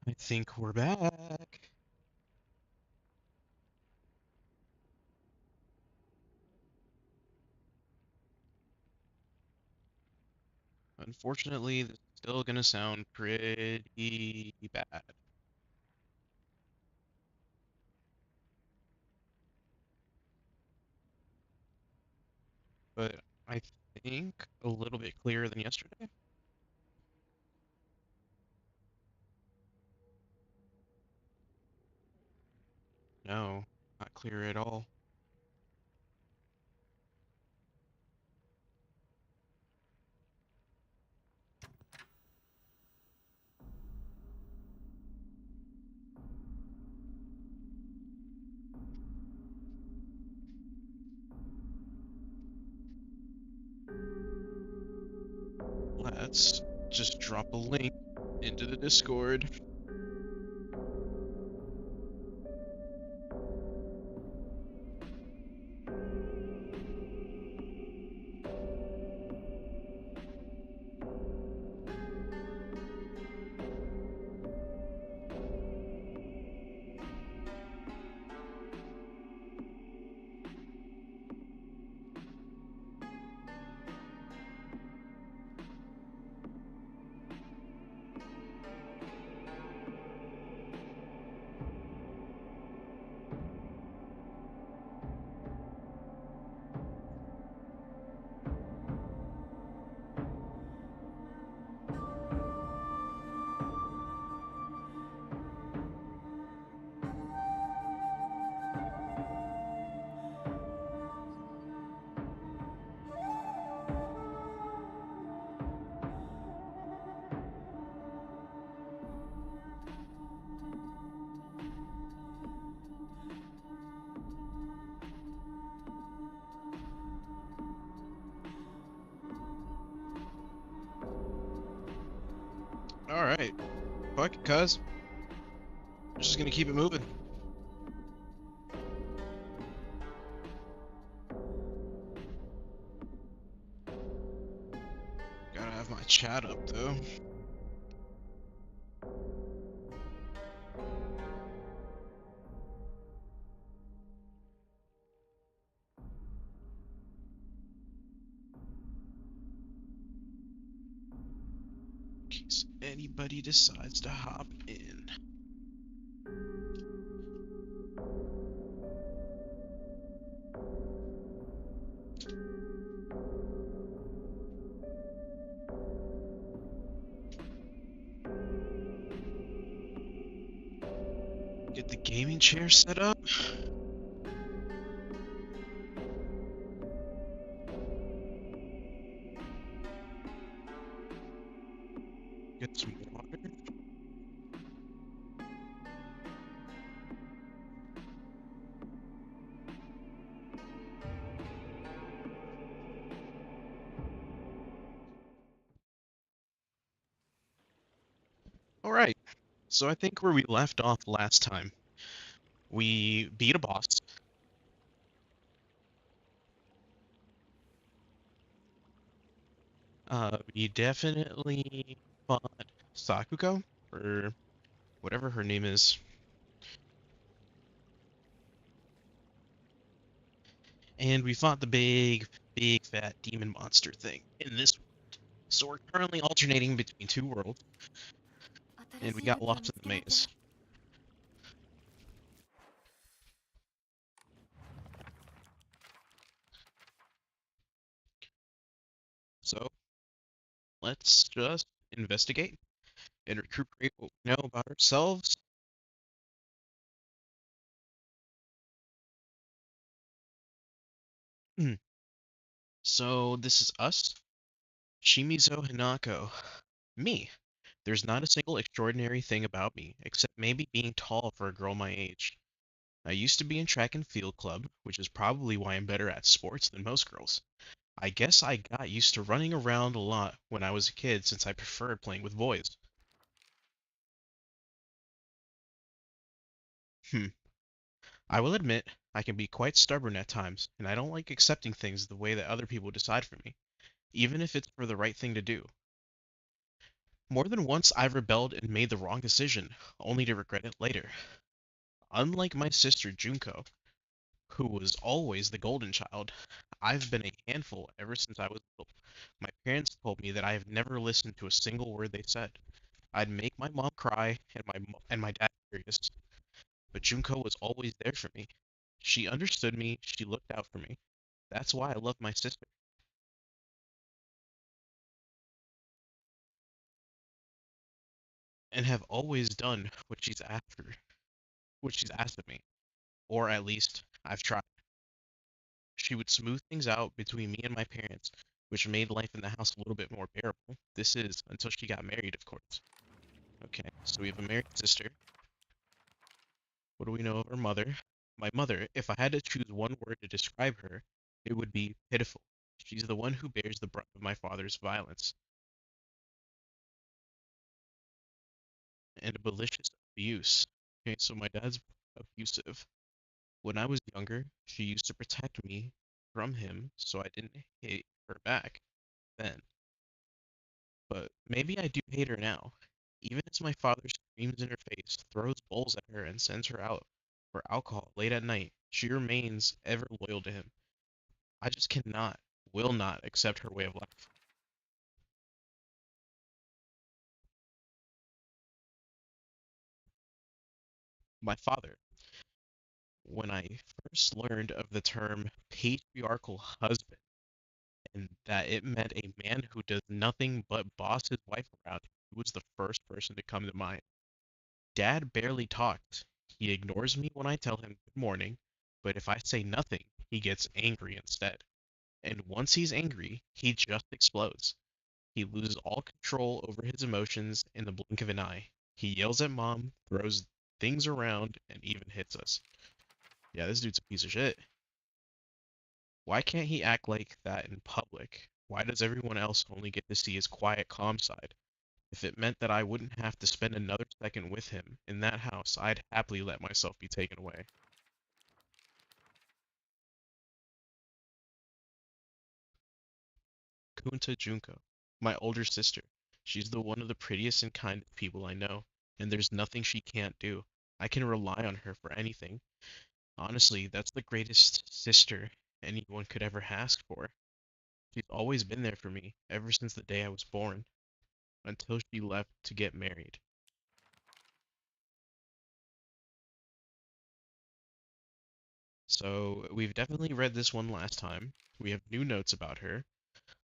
I think we're back. Unfortunately, this is still gonna sound pretty bad, but I think a little bit clearer than yesterday. No, not clear at all. Let's just drop a link into the Discord. All right, fuck it, cuz. I'm just gonna keep it moving. Gotta have my chat up though. In case anybody decides to hop in. Get the gaming chair set up. Get some water. All right. So I think where we left off last time, we beat a boss. We definitely fought Sakuko, or whatever her name is, and we fought the big fat demon monster thing in this world. So we're currently alternating between two worlds, and we got lost in the maze. So let's just investigate and recuperate what we know about ourselves. So this is us, Shimizu Hinako. Me. There's not a single extraordinary thing about me, except maybe being tall for a girl my age. I used to be in track and field club, which is probably why I'm better at sports than most girls. I guess I got used to running around a lot when I was a kid since I preferred playing with boys. Hmm. I will admit, I can be quite stubborn at times, and I don't like accepting things the way that other people decide for me, even if it's for the right thing to do. More than once I've rebelled and made the wrong decision, only to regret it later. Unlike my sister Junko, who was always the golden child, I've been a handful ever since I was little. My parents told me that I have never listened to a single word they said. I'd make my mom cry and my dad furious, but Junko was always there for me. She understood me, she looked out for me. That's why I love my sister and have always done what she's asked of me, or at least I've tried. She would smooth things out between me and my parents, which made life in the house a little bit more bearable. This is until she got married, of course. Okay, so we have a married sister. What do we know of her mother? My mother, if I had to choose one word to describe her, it would be pitiful. She's the one who bears the brunt of my father's violence and malicious abuse. Okay, so my dad's abusive. When I was younger, she used to protect me from him so I didn't hit her back then. But maybe I do hate her now. Even as my father screams in her face, throws bowls at her, and sends her out for alcohol late at night, she remains ever loyal to him. I just cannot, will not accept her way of life. My father, when I first learned of the term patriarchal husband and that it meant a man who does nothing but boss his wife around, he was the first person to come to mind. Dad barely talks. He ignores me when I tell him good morning, but if I say nothing, he gets angry instead. And once he's angry, he just explodes. He loses all control over his emotions in the blink of an eye. He yells at mom, throws things around, and even hits us. Yeah, this dude's a piece of shit. Why can't he act like that in public? Why does everyone else only get to see his quiet, calm side? If it meant that I wouldn't have to spend another second with him in that house, I'd happily let myself be taken away. Kunta Junko, my older sister. She's the one of the prettiest and kindest people I know, and there's nothing she can't do. I can rely on her for anything. Honestly, that's the greatest sister anyone could ever ask for. She's always been there for me, ever since the day I was born, until she left to get married. So, we've definitely read this one last time. We have new notes about her.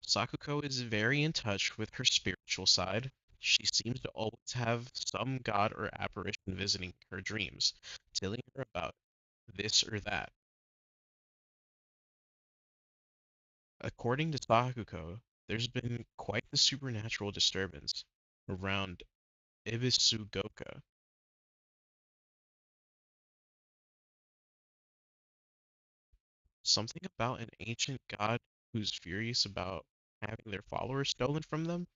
Sakuko is very in touch with her spiritual side. She seems to always have some god or apparition visiting her dreams, telling her about this or that. According to Sakuko, there's been quite the supernatural disturbance around Ibisugoka. Something about an ancient god who's furious about having their followers stolen from them,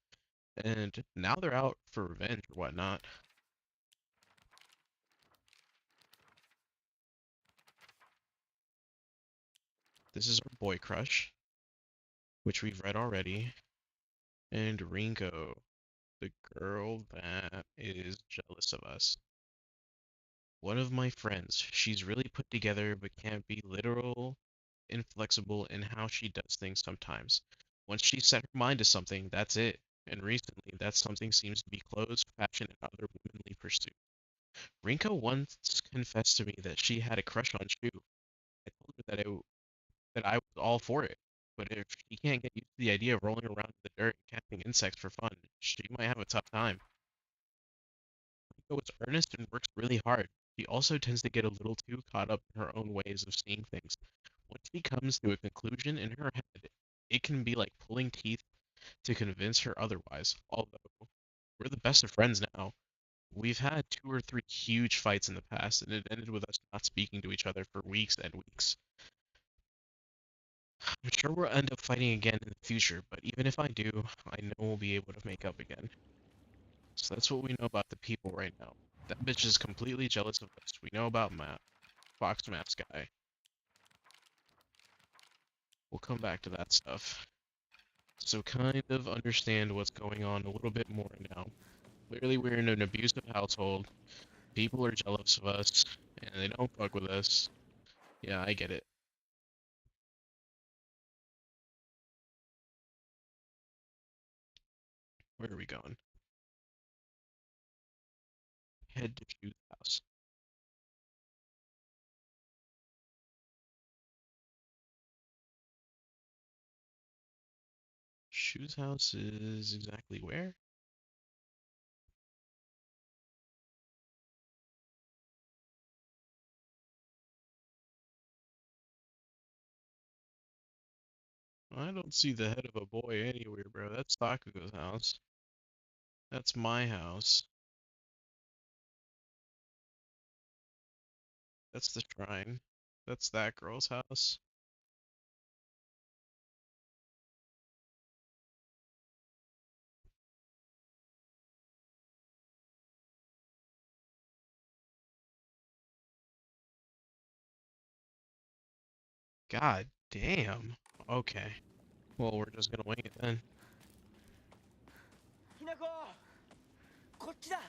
and now they're out for revenge or whatnot. This is our boy crush, which we've read already, and Ringo, the girl that is jealous of us. One of my friends, she's really put together but can't be literal, inflexible in how she does things sometimes. Once she's set her mind to something, that's it. And recently, that something seems to be clothes, fashion, and other womanly pursuits. Rinko once confessed to me that she had a crush on Shu. I told her that I was all for it. But if she can't get used to the idea of rolling around in the dirt and catching insects for fun, she might have a tough time. Rinko is earnest and works really hard. She also tends to get a little too caught up in her own ways of seeing things. Once she comes to a conclusion in her head, it can be like pulling teeth to convince her otherwise. Although we're the best of friends now, we've had two or three huge fights in the past, and it ended with us not speaking to each other for weeks and weeks. I'm sure we'll end up fighting again in the future, but even if I do, I know we'll be able to make up again. So that's what we know about the people right now. That bitch is completely jealous of us. We know about Matt, Fox Maps guy. We'll come back to that stuff. So kind of understand what's going on a little bit more now. Clearly we're in an abusive household. People are jealous of us, and they don't fuck with us. Yeah, I get it. Where are we going? Head to Shoe's house. Shoe's house is exactly where? I don't see the head of a boy anywhere, bro. That's Takuga's house. That's my house. That's the shrine. That's that girl's house. God damn. Okay. Well, we're just gonna wing it then. ひなここっちだ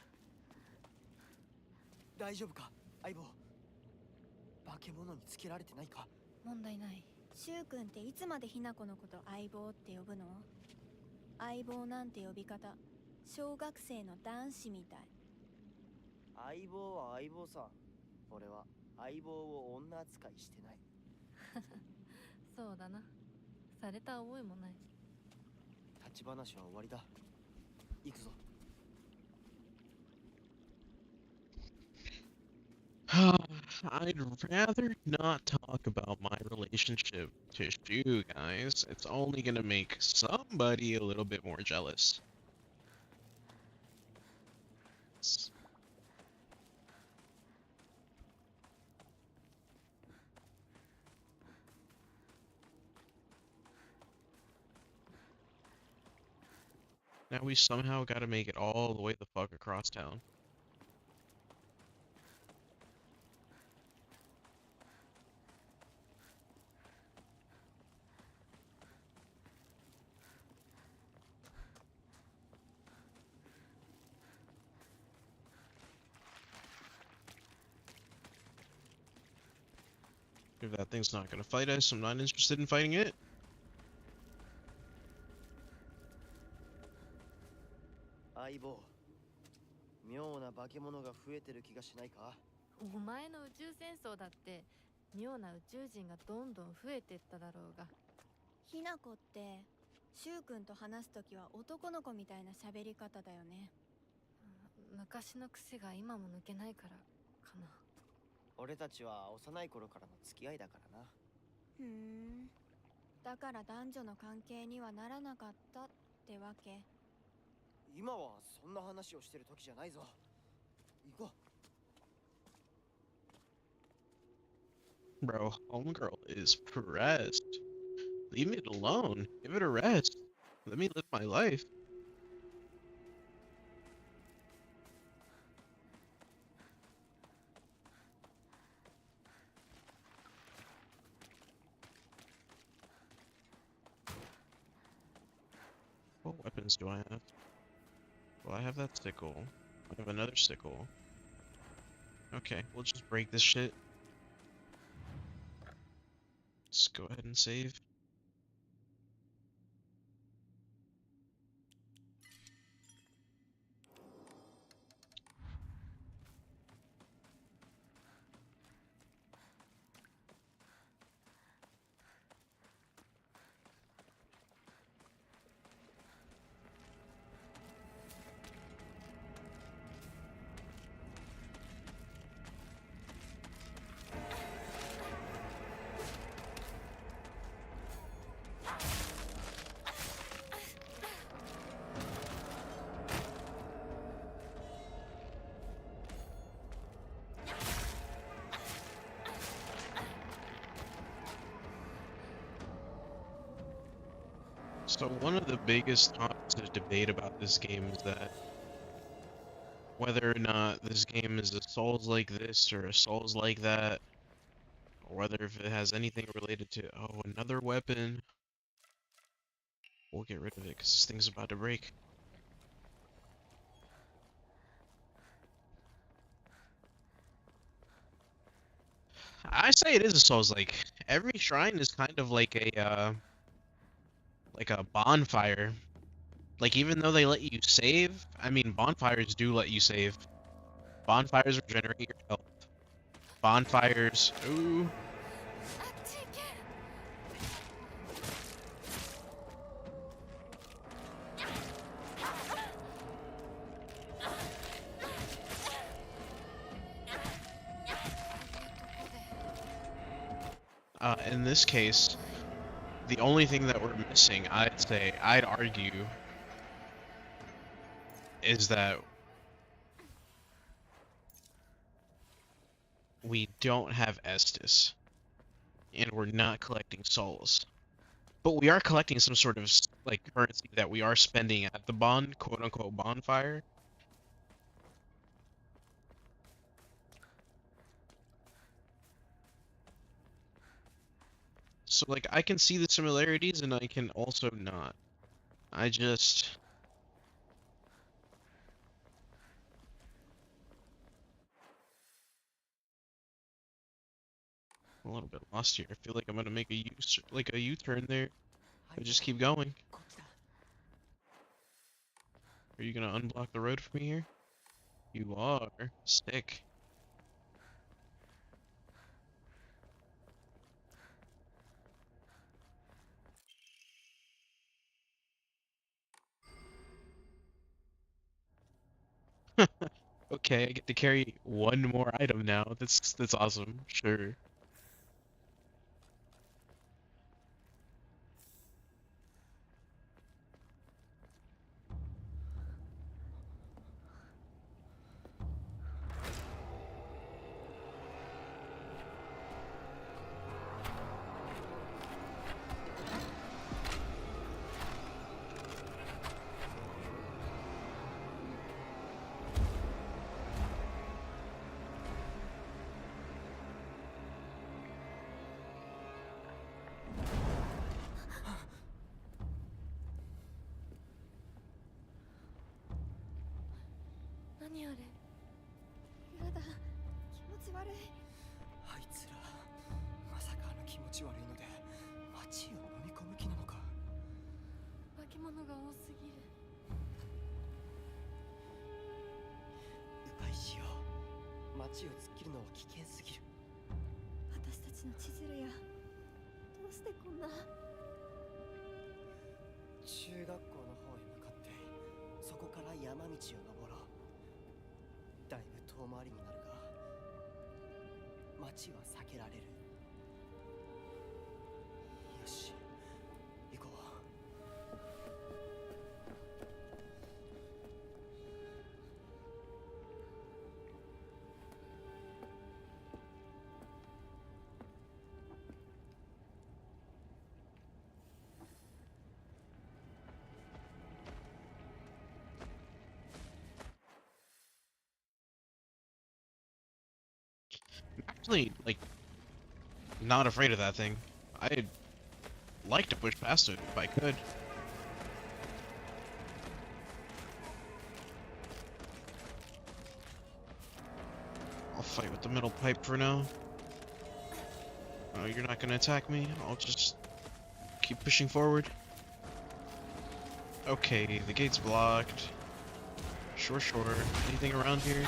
大丈夫か相棒化け物につけられてないか問題ない。シュウ君っていつまでひな子のこと相棒って呼ぶの？相棒なんて呼び方、小学生の男子みたい。相棒は相棒さ俺は相棒を女扱いしてないそうだな。された覚えもない。立ち話は終わりだ行くぞ I'd rather not talk about my relationship to Shu, guys. It's only gonna make somebody a little bit more jealous. Now we somehow gotta make it all the way the fuck across town. If that thing's not gonna fight us, I'm not interested in fighting it. 相棒妙な化け物が増えてる気がしないかお前の宇宙戦争だって妙な宇宙人がどんどん増えてっただろうが。ひな子ってシュウ君と話すときは男の子みたいな喋り方だよね。昔の癖が今も抜けないからかな。俺たちは幼い頃からの付き合いだからなふーん。だから男女の関係にはならなかったってわけ。今はそんな話をしてる時じゃないぞ行こ Bro, homegirl is pressed. Leave it alone. Give it a rest. Let me live my life. What weapons do I have? Well, I have that sickle. I have another sickle. Okay, we'll just break this shit. Let's go ahead and save. So one of the biggest topics of debate about this game is that whether or not this game is a Souls like this or a Souls like that, or whether if it has anything related to, oh, another weapon. We'll get rid of it because this thing's about to break. I say it is a Souls-like. Every shrine is kind of like a bonfire. Like even though they let you save, I mean bonfires do let you save. Bonfires regenerate your health. Bonfires. Ooh. In this case, the only thing that we're missing, I'd argue, is that we don't have Estus, and we're not collecting souls. But we are collecting some sort of like currency that we are spending at the quote unquote bonfire. So like I can see the similarities and I can also not. I just a little bit lost here. I feel like I'm gonna make a U-turn there. I just keep going. Are you gonna unblock the road for me here? You are. Sick. Okay, I get to carry one more item now. That's awesome. Sure. Actually, like, not afraid of that thing. I'd like to push past it if I could. I'll fight with the middle pipe for now. Oh, you're not gonna attack me? I'll just keep pushing forward. Okay, the gate's blocked. Sure. Anything around here?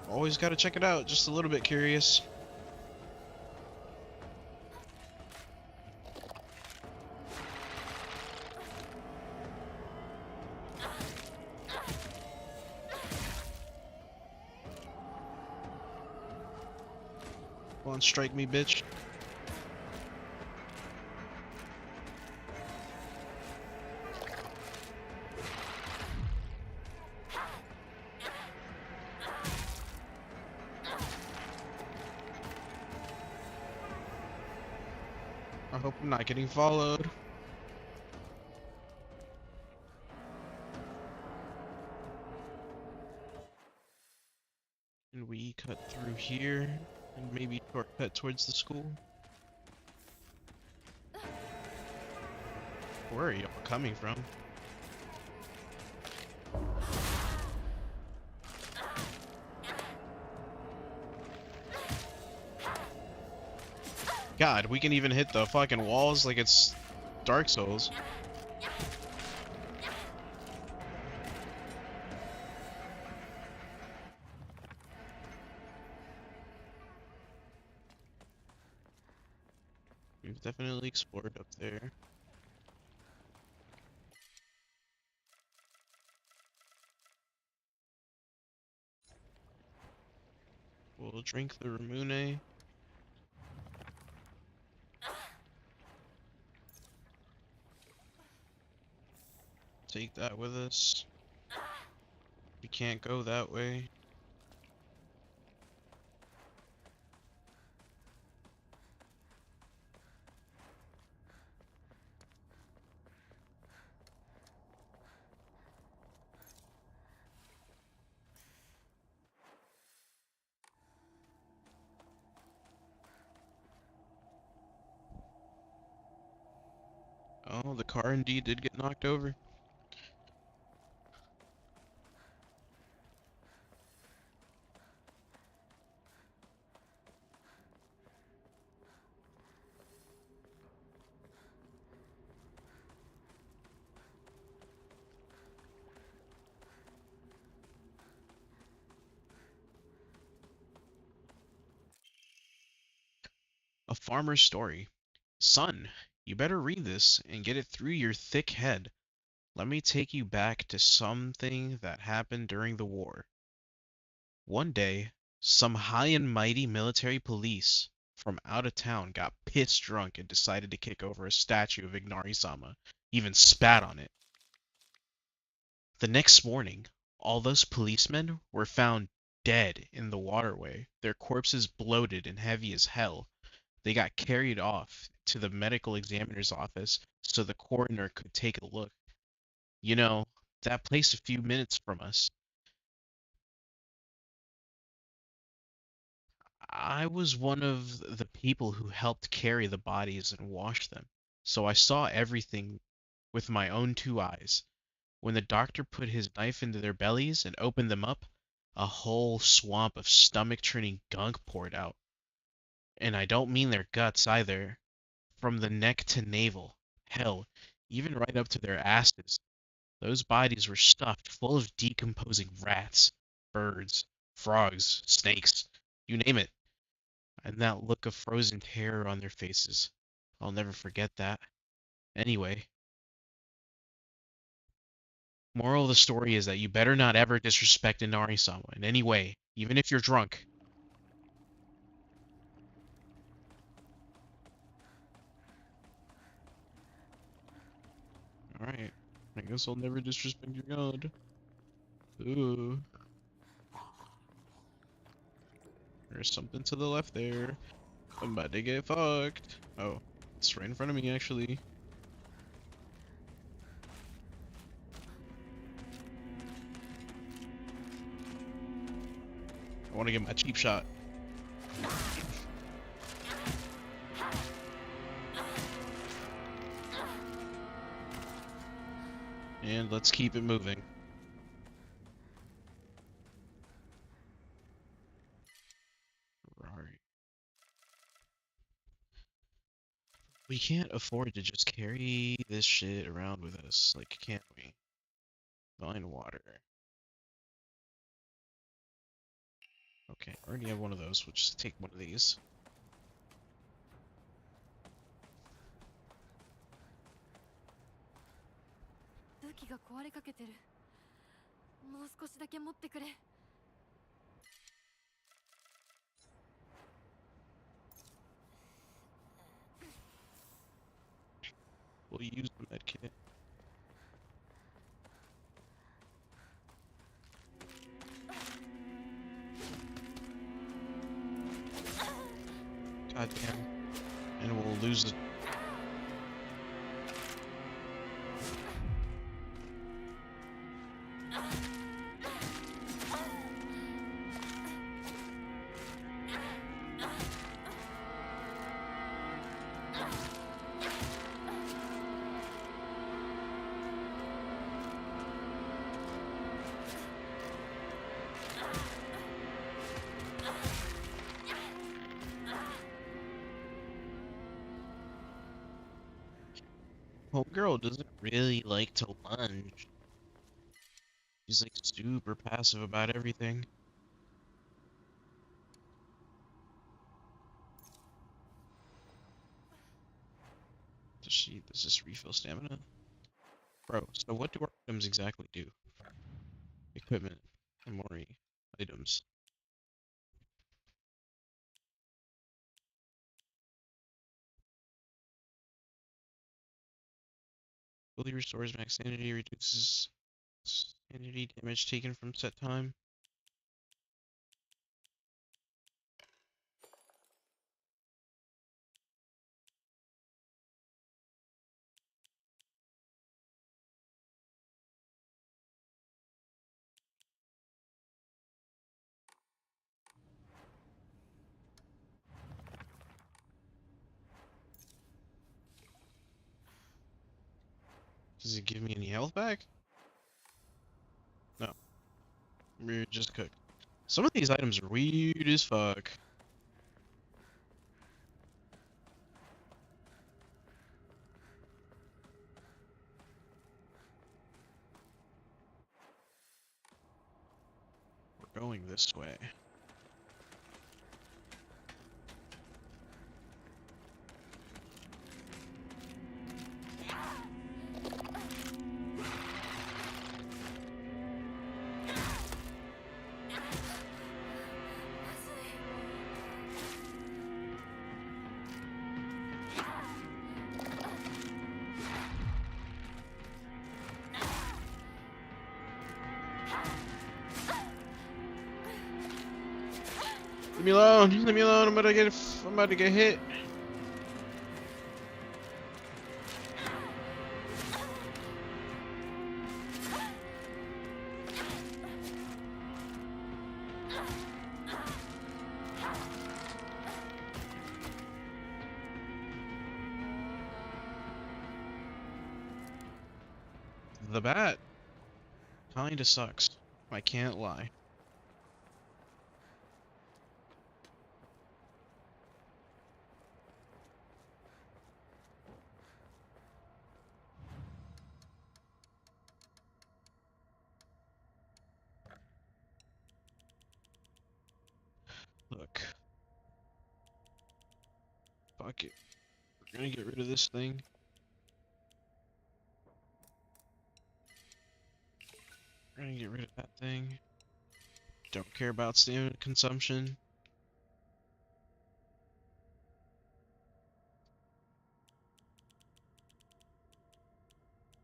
Always gotta check it out, just a little bit curious. Go on, strike me, bitch. hope I'm not getting followed. And we cut through here and maybe shortcut towards the school. Where are y'all coming from? God, we can even hit the fucking walls like it's Dark Souls. We've definitely explored up there. We'll drink the Ramune. Take that with us. We can't go that way. Oh, the car indeed did get knocked over. A farmer's story. Son, you better read this and get it through your thick head. Let me take you back to something that happened during the war. One day, some high and mighty military police from out of town got pissed drunk and decided to kick over a statue of Ignari-sama, even spat on it. The next morning, all those policemen were found dead in the waterway, their corpses bloated and heavy as hell. They got carried off to the medical examiner's office so the coroner could take a look. You know, that place a few minutes from us. I was one of the people who helped carry the bodies and wash them, so I saw everything with my own two eyes. When the doctor put his knife into their bellies and opened them up, a whole swamp of stomach-churning gunk poured out. And I don't mean their guts either. From the neck to navel. Hell, even right up to their asses. Those bodies were stuffed full of decomposing rats, birds, frogs, snakes, you name it. And that look of frozen terror on their faces. I'll never forget that. Anyway, moral of the story is that you better not ever disrespect Inari-sama in any way, even if you're drunk. Alright, I guess I'll never disrespect your god. Ooh. There's something to the left there. I'm about to get fucked. Oh, it's right in front of me, actually. I want to get my cheap shot. And let's keep it moving. Alright. We can't afford to just carry this shit around with us, like, can't we? Find water. Okay, I already have one of those. We'll just take one of these. We'll use the med kit. Goddamn. And we'll lose the Homegirl doesn't really like to lunge. She's like super passive about everything. Does this refill stamina? Bro, so what do our items exactly do? Equipment and more items. Fully restores max sanity, reduces sanity damage taken from set time. Does it give me any health back? No. We're just cooked. Some of these items are weird as fuck. We're going this way. Leave me alone! Leave me alone! I'm about to get hit. The bat kinda sucks. I can't lie. Look. Fuck it. We're gonna get rid of this thing. We're gonna get rid of that thing. Don't care about stamina consumption.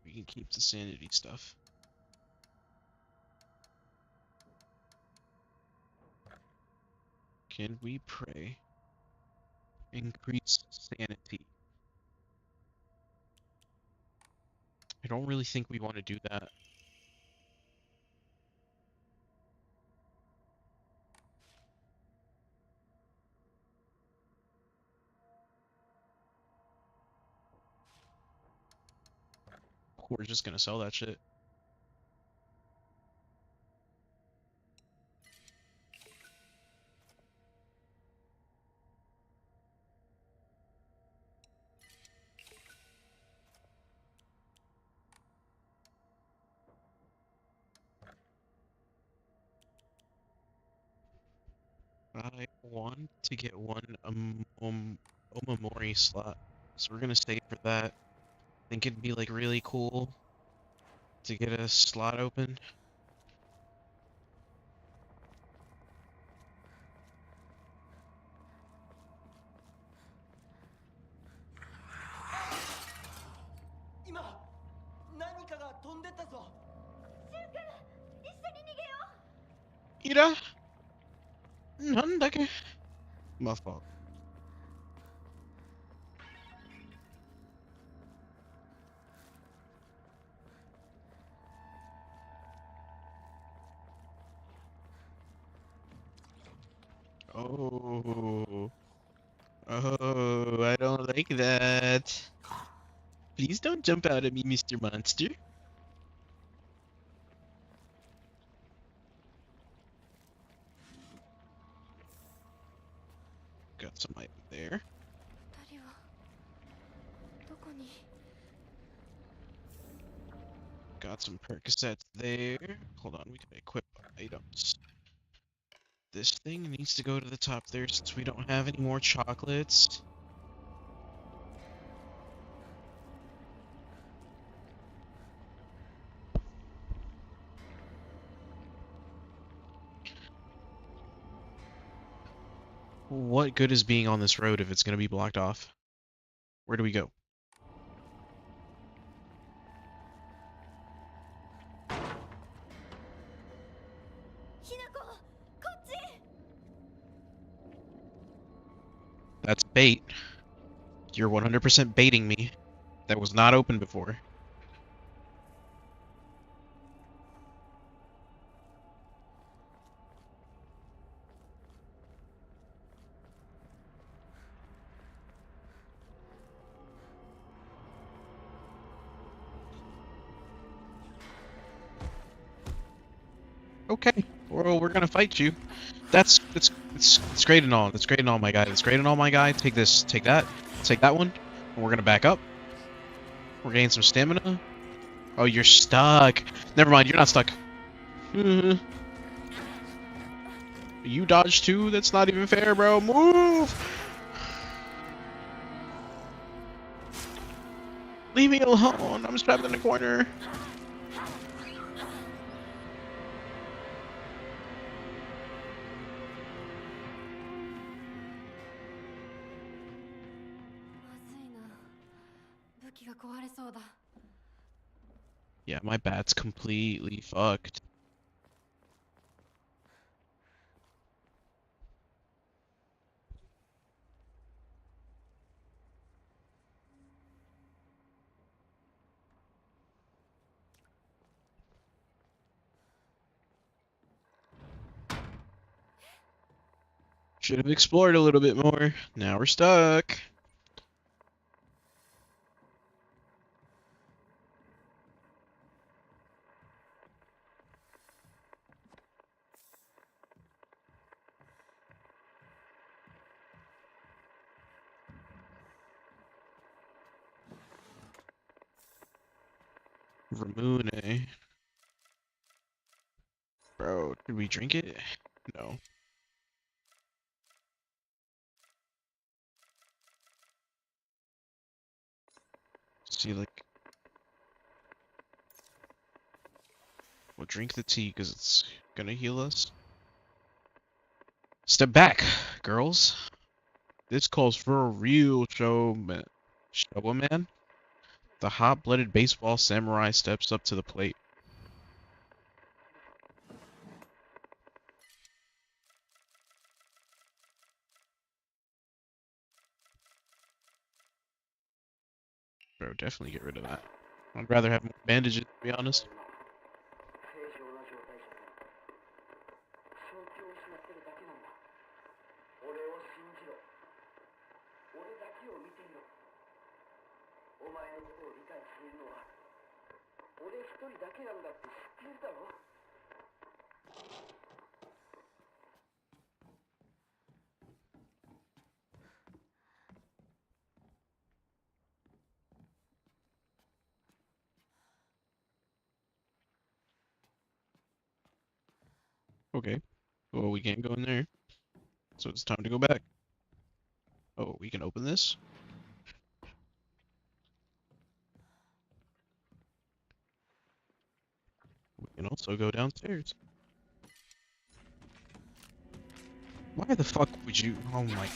We can keep the sanity stuff. Can we pray? Increase sanity. I don't really think we want to do that. We're just gonna sell that shit. I want to get one Omamori slot, so we're gonna save for that. Think it'd be like really cool to get a slot open. Ira, nandake. My fault. Oh, oh, I don't like that. Please don't jump out at me, Mr. Monster. Got some item there. 二人はどこに。got some Percocets there. Hold on, we can equip items. This thing needs to go to the top there since we don't have any more chocolates. What good is being on this road if it's going to be blocked off? Where do we go? That's bait. You're 100% baiting me. That was not open before. Okay, well, we're gonna fight you. It's great and all. It's great and all, my guy. It's great and all, my guy. Take this, take that one. And we're gonna back up. We're gaining some stamina. Oh, you're stuck. Never mind, you're not stuck. You dodged too? That's not even fair, bro. Move! Leave me alone. I'm trapped in the corner. Yeah, my bat's completely fucked. Should have explored a little bit more. Now we're stuck. Ramune. Bro, did we drink it? No. See, like, we'll drink the tea because it's gonna heal us. Step back, girls. This calls for a real showman. Showman? The hot-blooded baseball samurai steps up to the plate. Bro, definitely get rid of that. I'd rather have more bandages, to be honest. Okay. Well, we can't go in there. So it's time to go back. Oh, we can open this? We can also go downstairs. Why the fuck would you? Oh my.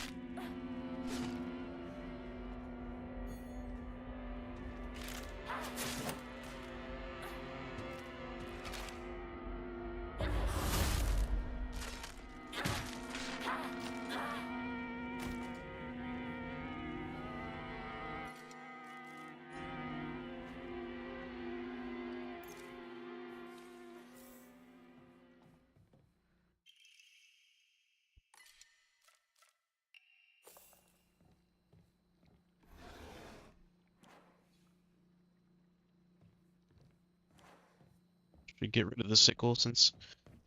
Should get rid of the sickle since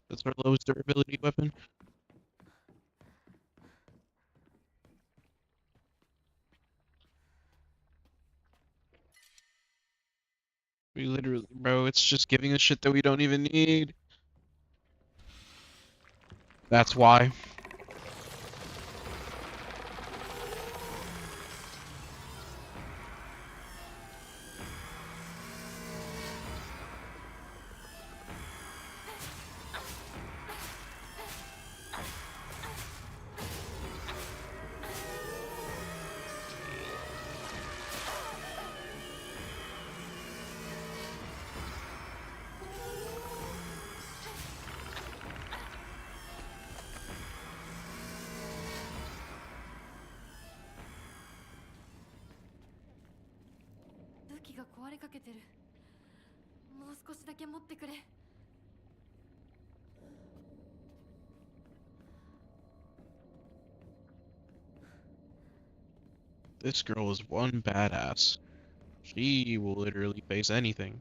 that's our lowest durability weapon. We literally, bro, it's just giving us shit that we don't even need. That's why.「武器が壊れかけてる。もう少しだけ持ってくれ。」 This girl is one badass. She will literally face anything.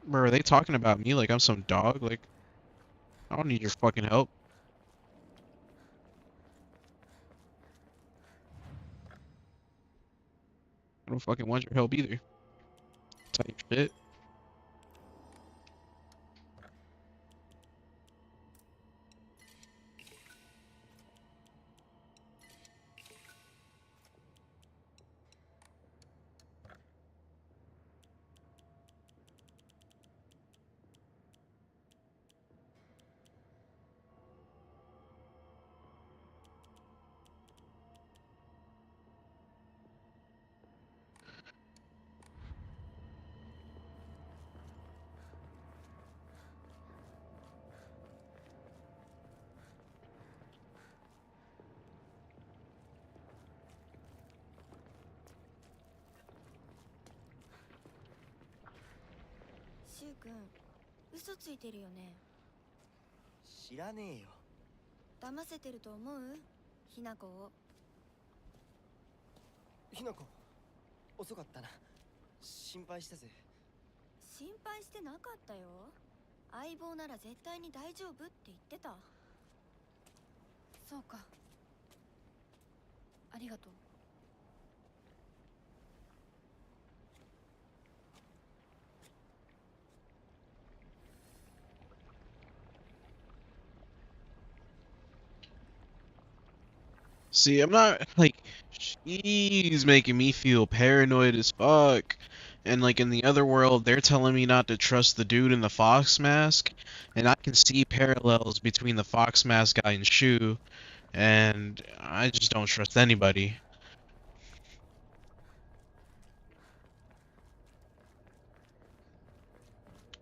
Bro, are they talking about me like I'm some dog? Like, I don't need your fucking help. I don't fucking want your help either. Type shit.シュウ君嘘ついてるよね。知らねえよ。騙せてると思う？ひなこを。ひなこ遅かったな。心配したぜ。心配してなかったよ。相棒なら絶対に大丈夫って言ってた。そうか。ありがとう。 See, I'm not like she's making me feel paranoid as fuck. And like in the other world, they're telling me not to trust the dude in the fox mask, and I can see parallels between the fox mask guy and Shu, and I just don't trust anybody.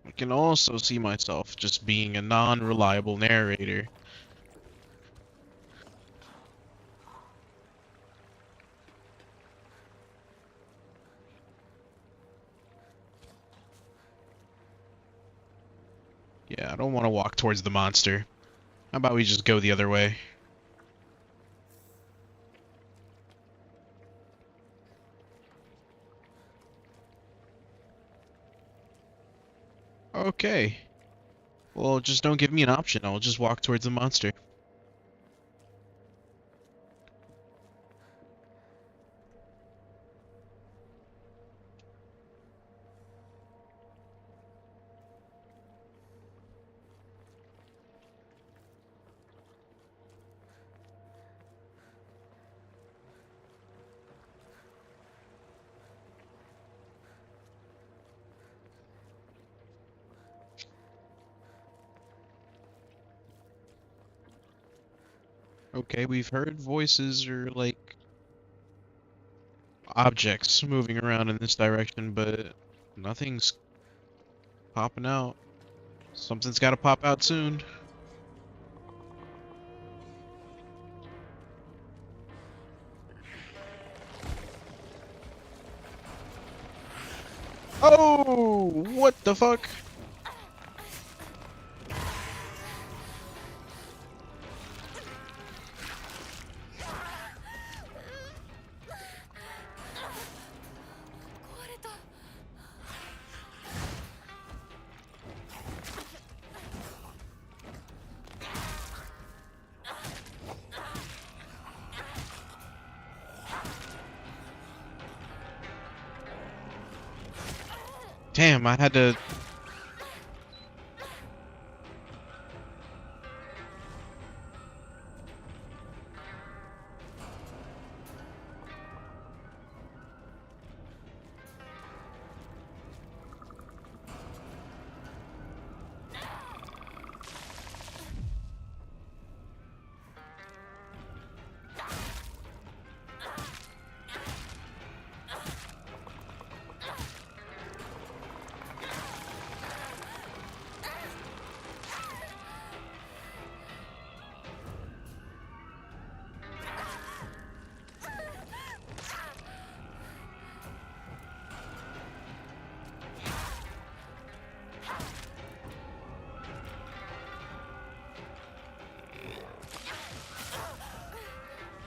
I can also see myself just being a non-reliable narrator. Yeah, I don't want to walk towards the monster. How about we just go the other way? Okay. Well, just don't give me an option. I'll just walk towards the monster. Okay, we've heard voices or like objects moving around in this direction, but nothing's popping out. Something's gotta pop out soon. Oh, what the fuck? Damn, I had to.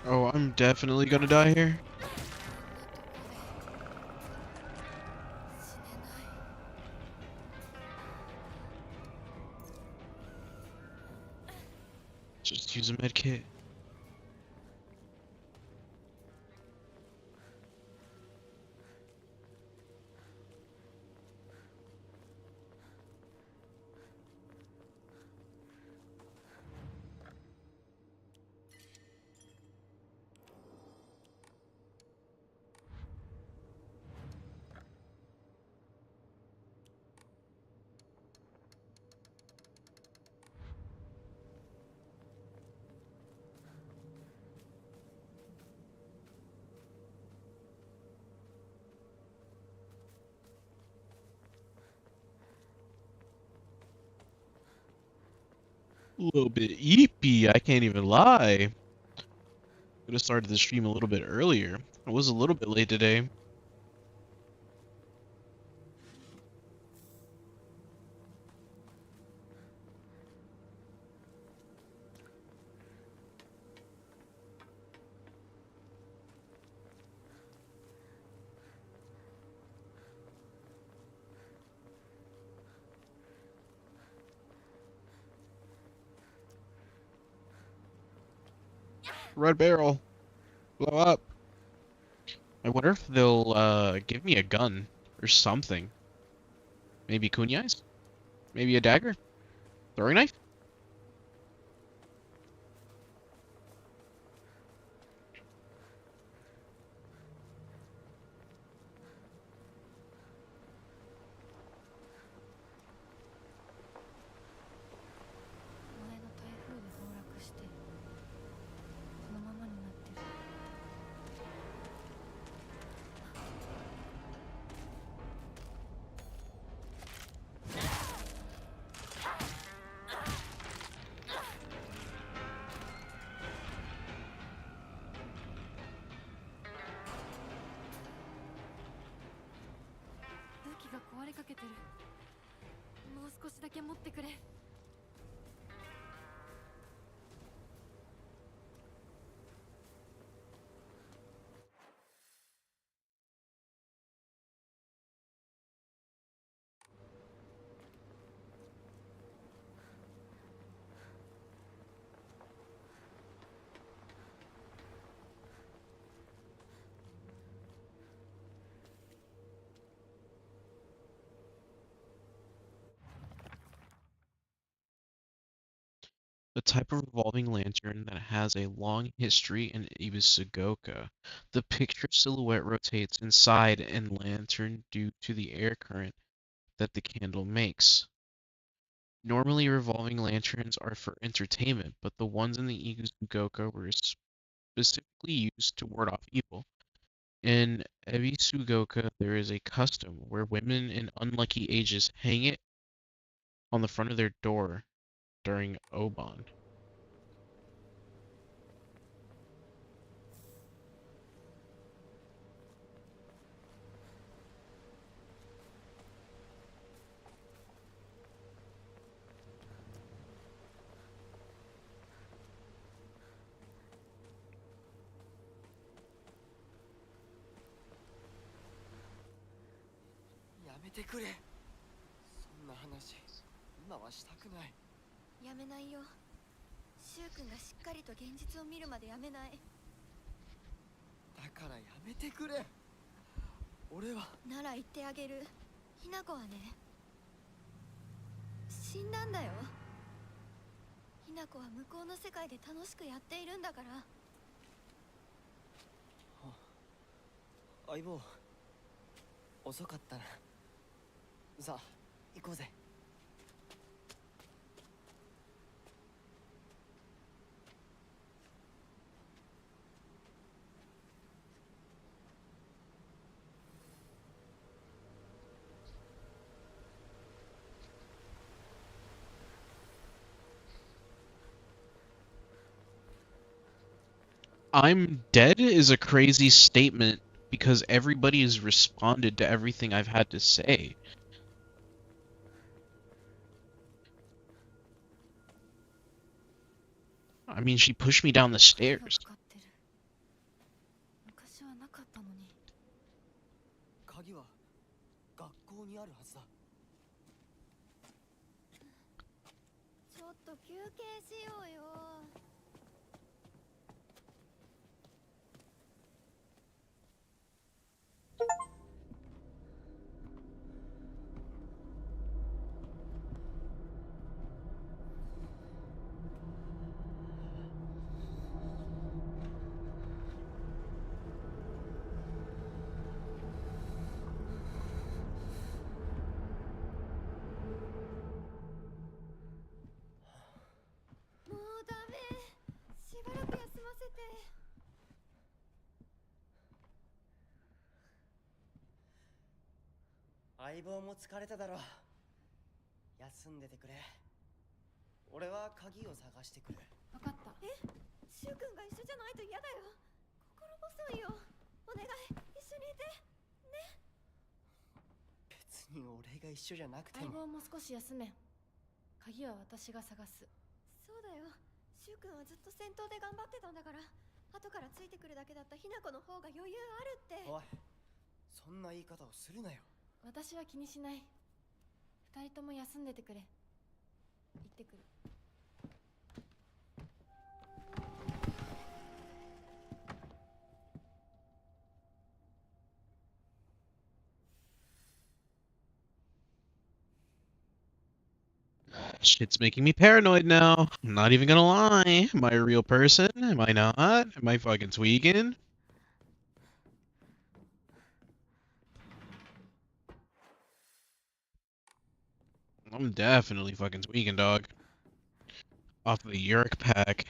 Oh, I'm definitely gonna die here. Just use a med kit. A little bit eepy, I can't even lie. Could have started the stream a little bit earlier. I was a little bit late today. Red barrel, blow up. I wonder if they'll give me a gun or something. Maybe kunais? Maybe a dagger? Throwing knife? The type of revolving lantern that has a long history in Ibisugoka. The picture silhouette rotates inside and lantern due to the air current that the candle makes. Normally, revolving lanterns are for entertainment, but the ones in the Ibisugoka were specifically used to ward off evil. In Ibisugoka, there is a custom where women in unlucky ages hang it on the front of their door during Oban.「やめてくれ。そんな話今はしたくない。やめないよ。シュウ君がしっかりと現実を見るまでやめない。だからやめてくれ。俺はなら言ってあげる。ひな子はね、死んだんだよ。ひな子は向こうの世界で楽しくやっているんだから。相棒遅かったな。さあ行こうぜ。I'm dead is a crazy statement because everybody has responded to everything I've had to say. I mean, she pushed me down the 鍵が stairs. かかってる。昔はなかったのに。鍵は学校にあるはずだ。ちょっと休憩しようよ。もうダメ。しばらく休ませて。相棒も疲れただろう。休んでてくれ。俺は鍵を探してくる。わかった。シュウ君が一緒じゃないと嫌だよ。心細いよ。お願い、一緒にいて。別に俺が一緒じゃなくて相も。棒も少し休め。鍵は私が探す。そうだよ。シュウ君はずっと戦闘で頑張ってたんだから。後からついてくるだけだったひな子の方が余裕あるって。おい、そんな言い方をするなよ。私は気にしない。二人とも休んでてくれ。行ってくる。Shit's making me paranoid now. I'm not even gonna lie. Am I a real person? Am I not? Am I fucking tweaking? I'm definitely fucking tweaking, dog. Off the Uric pack.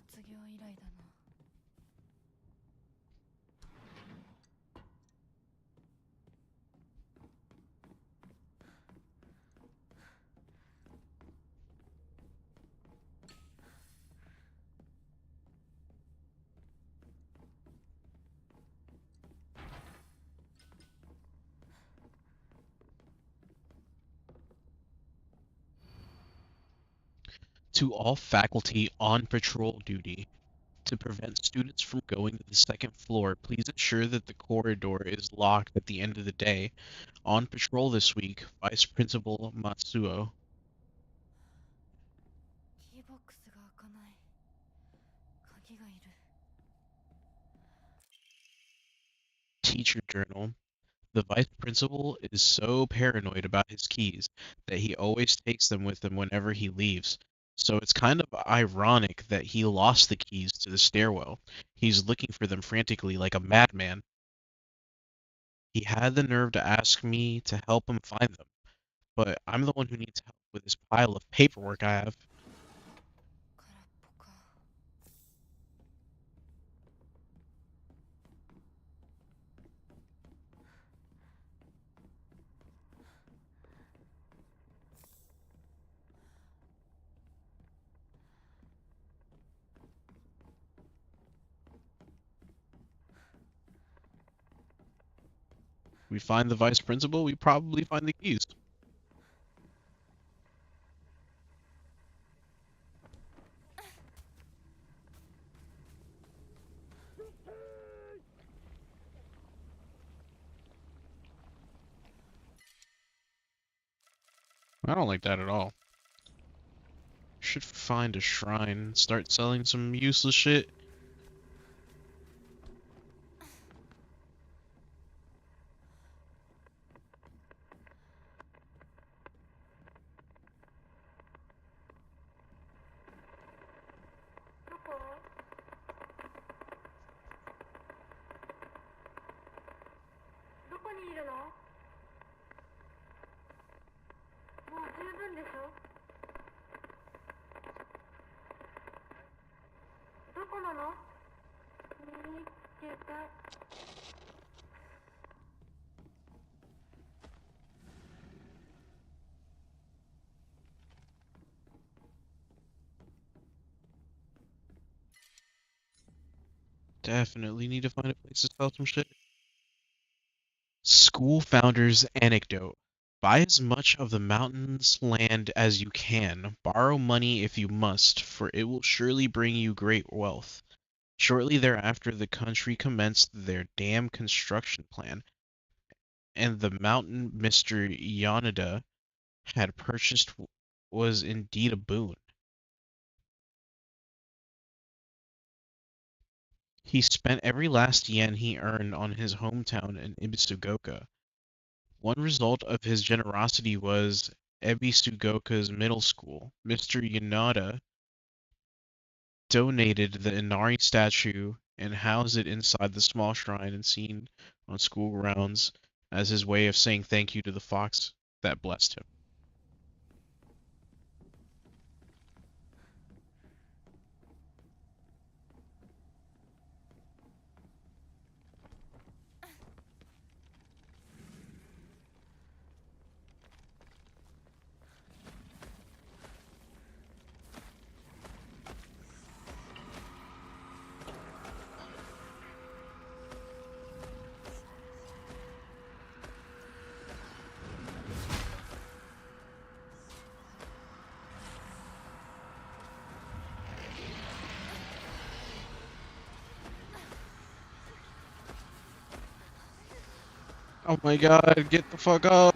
卒業以来だな。To all faculty on patrol duty. To prevent students from going to the second floor, please ensure that the corridor is locked at the end of the day. On patrol this week, Vice Principal Matsuo. キーボックスが開かない。鍵がいる。Teacher journal. The vice principal is so paranoid about his keys that he always takes them with him whenever he leaves. So it's kind of ironic that he lost the keys to the stairwell. He's looking for them frantically like a madman. He had the nerve to ask me to help him find them, but I'm the one who needs help with this pile of paperwork I have. 空っぽか。We find the vice principal, we probably find the keys. I don't like that at all. Should find a shrine, start selling some useless shit. Definitely need to find a place to sell some shit. School founder's anecdote. Buy as much of the mountain's land as you can. Borrow money if you must, for it will surely bring you great wealth. Shortly thereafter, the country commenced their dam construction plan, and the mountain Mr. Yanada had purchased was indeed a boon. He spent every last yen he earned on his hometown in Ibisugoka. One result of his generosity was Ebisugoka's middle school. Mr. Yanada donated the Inari statue and housed it inside the small shrine and seen on school grounds as his way of saying thank you to the fox that blessed him. Oh my god, get the fuck up!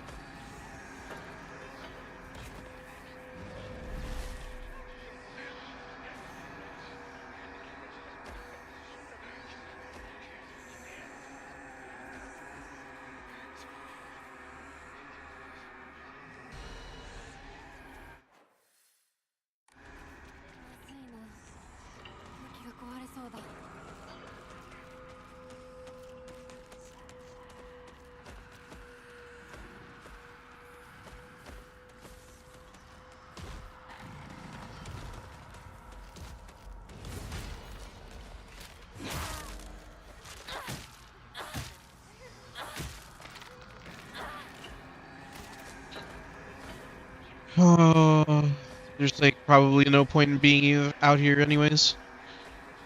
Oh, there's like probably no point in being out here anyways.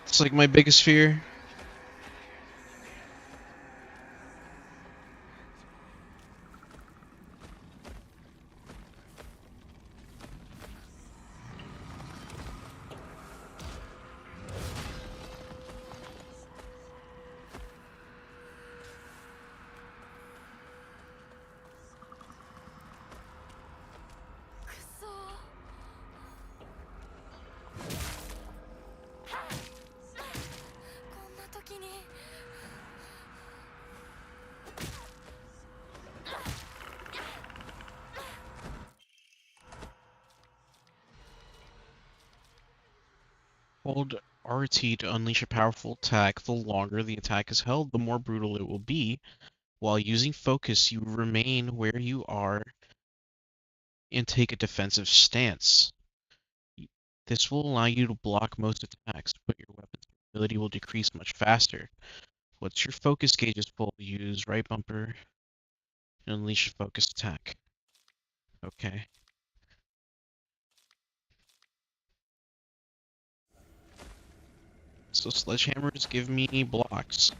It's like my biggest fear. Hold RT to unleash a powerful attack. The longer the attack is held, the more brutal it will be. While using focus, you remain where you are and take a defensive stance. This will allow you to block most attacks, but your weapon's ability will decrease much faster. Once your focus gauge is full, use right bumper and unleash a focus attack. Okay. So sledgehammers give me blocks.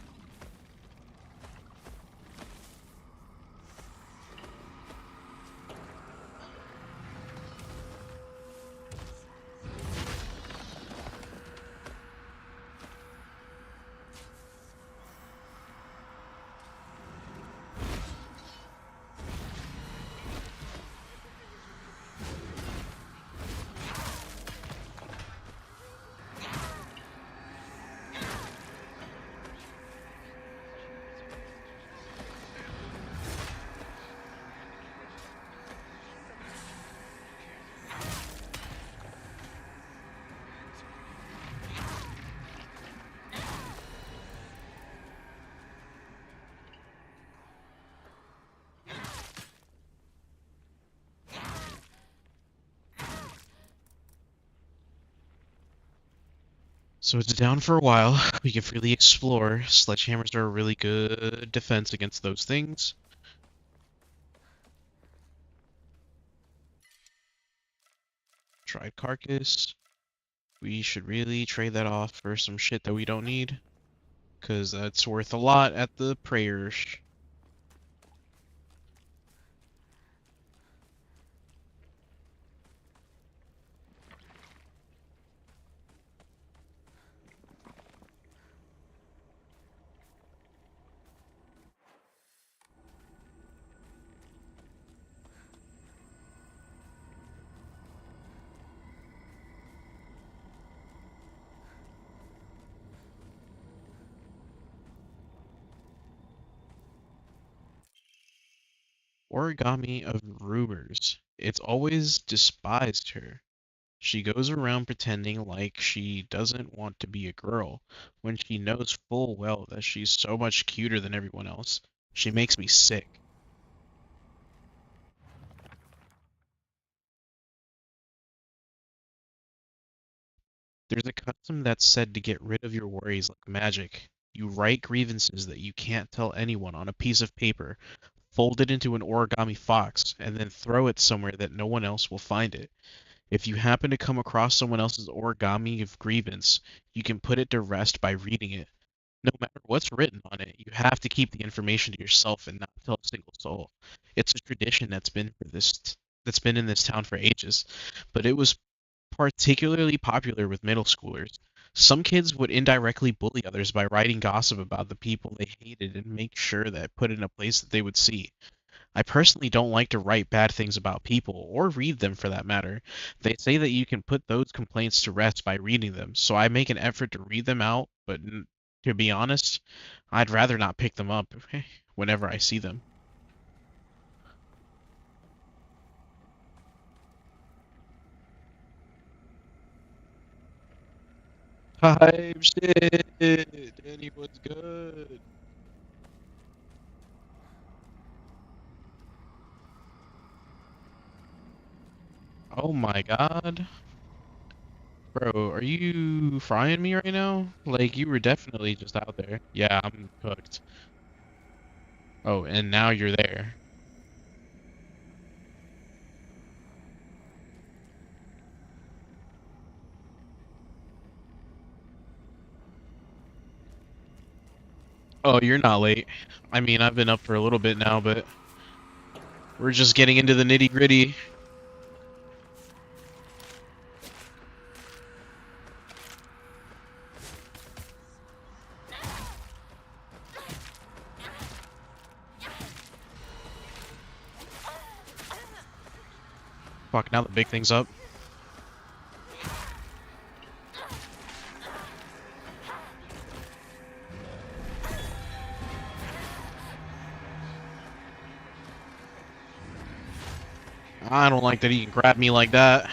So it's down for a while. We can freely explore. Sledgehammers are a really good defense against those things. Tried carcass. We should really trade that off for some shit that we don't need, because that's worth a lot at the prayers. Origami of rumors. It's always despised her. She goes around pretending like she doesn't want to be a girl, when she knows full well that she's so much cuter than everyone else. She makes me sick. There's a custom that's said to get rid of your worries like magic. You write grievances that you can't tell anyone on a piece of paper, fold it into an origami fox, and then throw it somewhere that no one else will find it. If you happen to come across someone else's origami of grievance, you can put it to rest by reading it. No matter what's written on it, you have to keep the information to yourself and not tell a single soul. It's a tradition that's been in this town for ages, but it was particularly popular with middle schoolers. Some kids would indirectly bully others by writing gossip about the people they hated and make sure that put in a place that they would see. I personally don't like to write bad things about people, or read them for that matter. They say that you can put those complaints to rest by reading them, so I make an effort to read them out, but to be honest, I'd rather not pick them up whenever I see them. Hype shit! Danny, what's good? Oh my god. Bro, are you frying me right now? Like, you were definitely just out there. Yeah, I'm cooked. Oh, and now you're there. Oh, you're not late. I mean, I've been up for a little bit now, but we're just getting into the nitty gritty. Fuck, now the big thing's up. I don't like that he can grab me like that.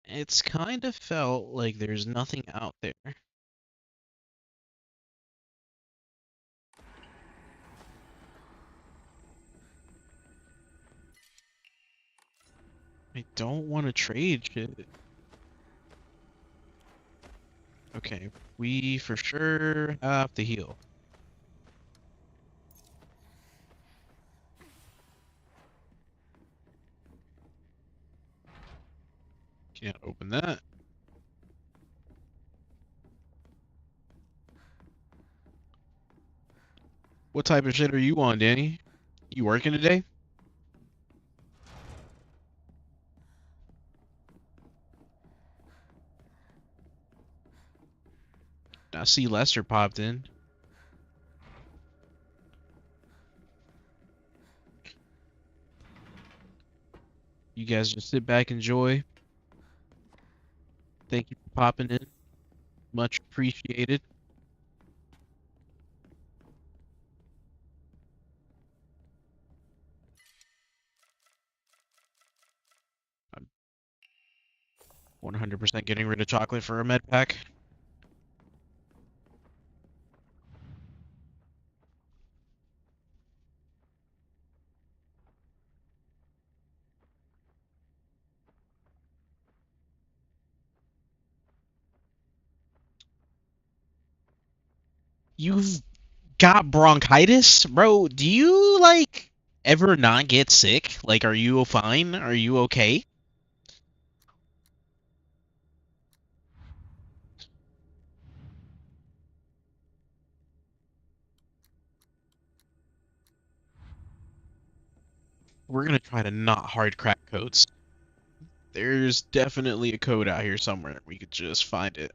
It's kind of felt like there's nothing out there. I don't want to trade shit. Okay, we for sure have to heal. Can't open that. What type of shit are you on, Danny? You working today? I see Lester popped in. You guys just sit back, enjoy. Thank you for popping in. Much appreciated. 100% getting rid of chocolate for a med pack. You've got bronchitis, bro. Do you like ever not get sick? Like, are you fine? Are you okay? We're gonna try to not hard crack codes. There's definitely a code out here somewhere. We could just find it.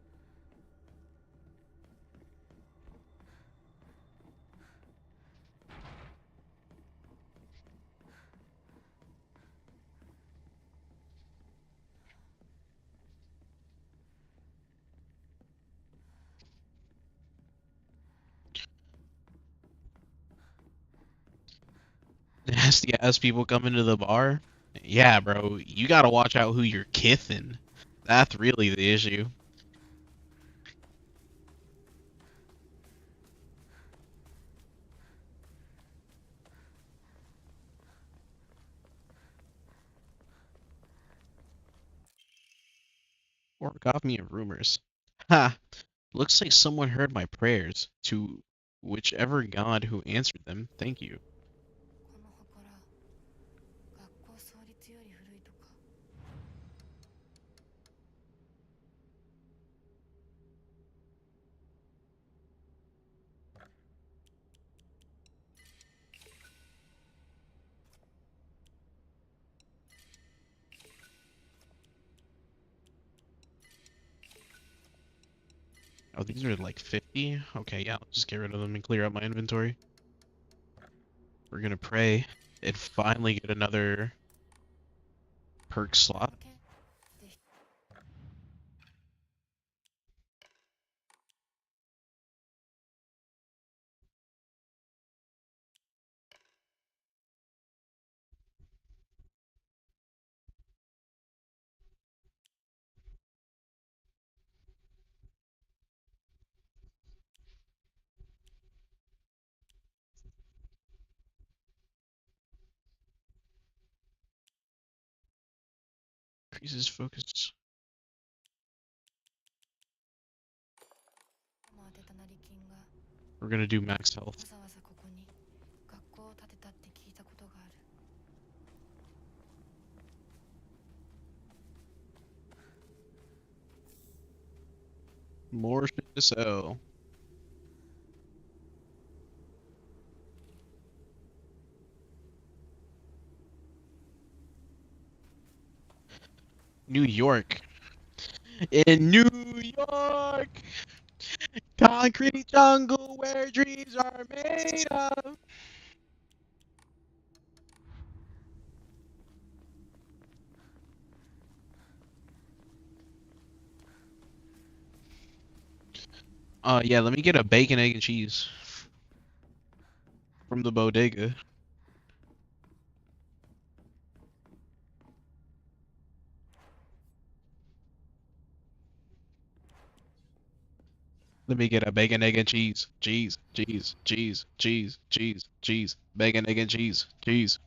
Nasty ass people coming to the bar. Yeah, bro, you gotta watch out who you're kithing. That's really the issue. Or got me of rumors. Ha! Looks like someone heard my prayers. To whichever god who answered them, thank you. この祠学校創立より古いとか。 Oh, these are like 50? Okay, yeah, I'll just get rid of them and clear out my inventory. We're gonna pray and finally get another perk slot. けで Increases focus. も当てた成金が We're gonna do max health. わざわざここに学校を建てたって聞いたことがある。 More shit to sell. New York. In New York! Concrete jungle where dreams are made of. Yeah, let me get a bacon, egg, and cheese from the bodega. Let me get a bacon, egg, and cheese. Cheese, cheese, cheese, cheese, cheese, cheese. Bacon, egg, and cheese. Cheese.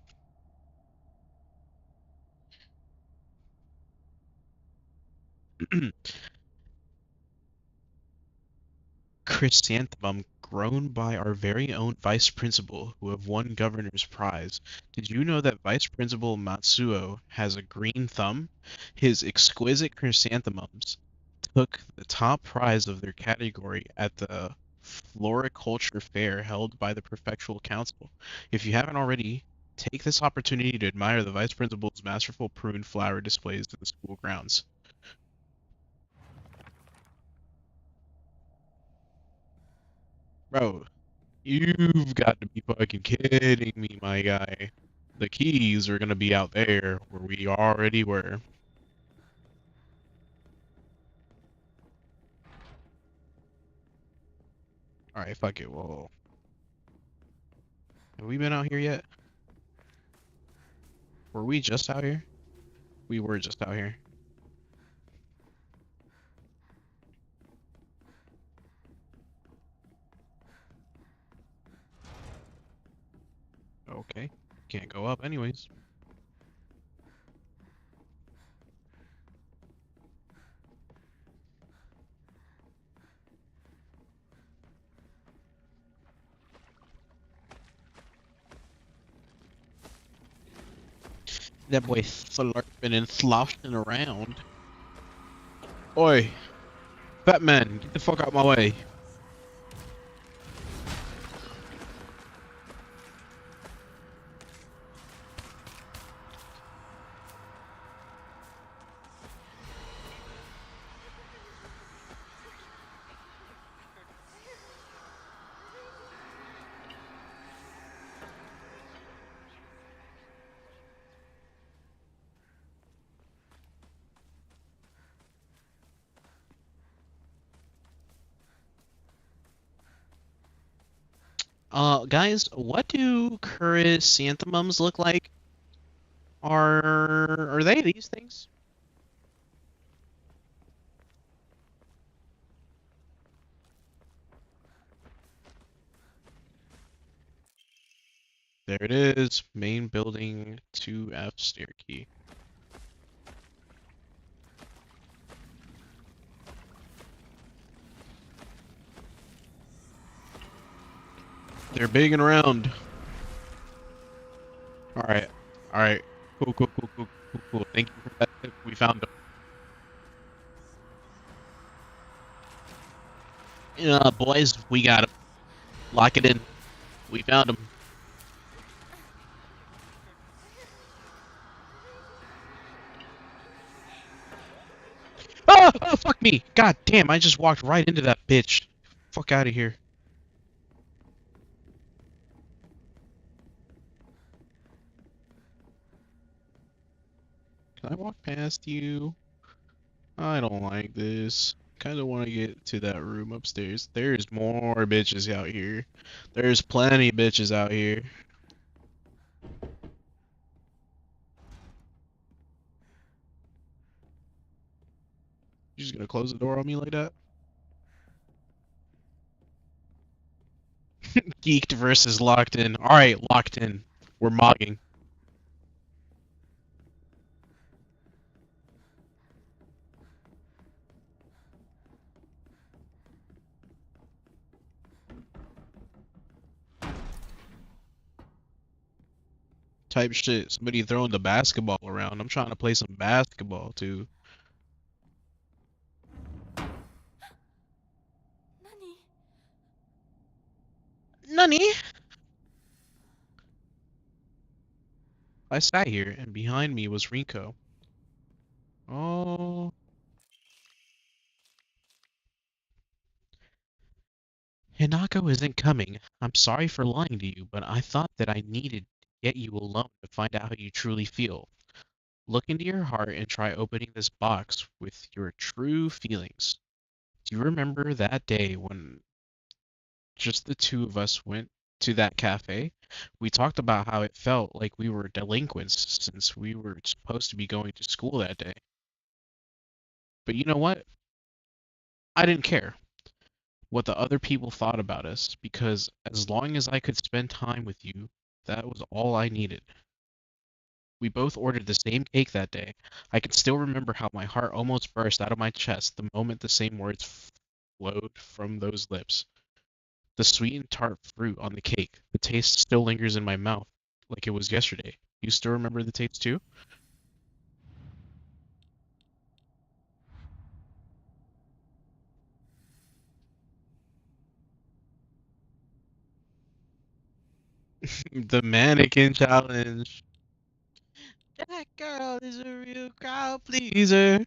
Chrysanthemum grown by our very own vice principal who have won governor's prize. Did you know that Vice Principal Matsuo has a green thumb? His exquisite chrysanthemums took the top prize of their category at the Floriculture Fair held by the Prefectural Council. If you haven't already, take this opportunity to admire the Vice Principal's masterful prune flower displays in the school grounds. Bro, you've got to be fucking kidding me, my guy. The keys are gonna be out there where we already were. Alright, fuck it. Well, have we been out here yet? Were we just out here? We were just out here. Okay. Can't go up anyways. That boy slurping and sloshing around. Oi, fat man, get the fuck out my way. Guys, what do chrysanthemums look like? Are they these things? There it is. Main building 2F stair key. They're big and round. Alright. Alright. Cool, cool, cool, cool, cool, cool. Thank you for that tip. We found them. Yeah, boys, we got them. Lock it in. We found them. Oh, fuck me! God damn, I just walked right into that bitch. Fuck out of here. Can I walk past you? I don't like this. Kind of want to get to that room upstairs. There's more bitches out here. There's plenty of bitches out here. You just gonna close the door on me like that? Geeked versus locked in. Alright, locked in. We're mogging. Type shit. Somebody throwing the basketball around. I'm trying to play some basketball too. 何？ Nani? I sat here and behind me was Rinko. Oh. Hinako isn't coming. I'm sorry for lying to you, but I thought that I needed to get you alone to find out how you truly feel. Look into your heart and try opening this box with your true feelings. Do you remember that day when just the two of us went to that cafe? We talked about how it felt like we were delinquents since we were supposed to be going to school that day. But you know what? I didn't care what the other people thought about us because as long as I could spend time with you, that was all I needed. We both ordered the same cake that day. I can still remember how my heart almost burst out of my chest the moment the same words flowed from those lips. The sweet and tart fruit on the cake. The taste still lingers in my mouth like it was yesterday. You still remember the taste too? The mannequin challenge. That girl is a real crowd pleaser.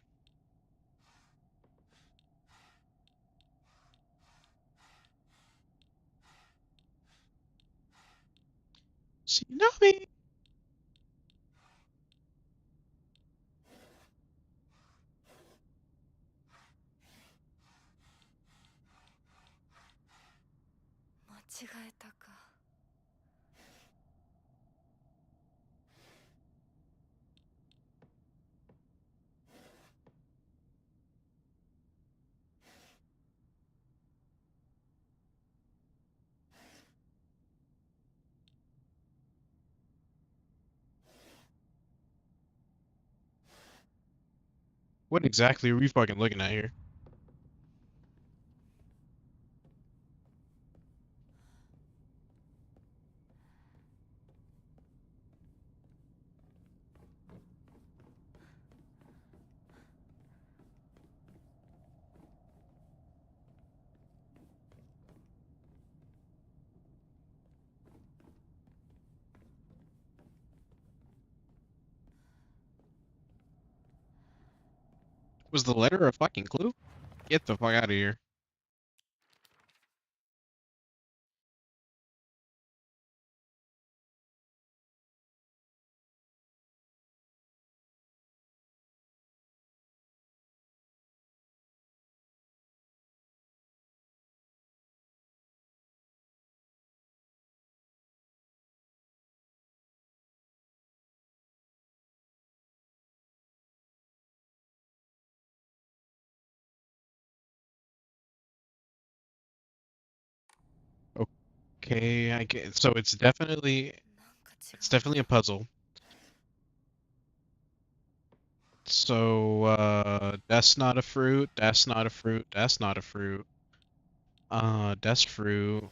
She know me. 間違えたか。What exactly are we fucking looking at here? Was the letter a fucking clue? Get the fuck out of here. Okay, I get so it's definitely a puzzle. So that's not a fruit, that's not a fruit, that's not a fruit. That's fruit.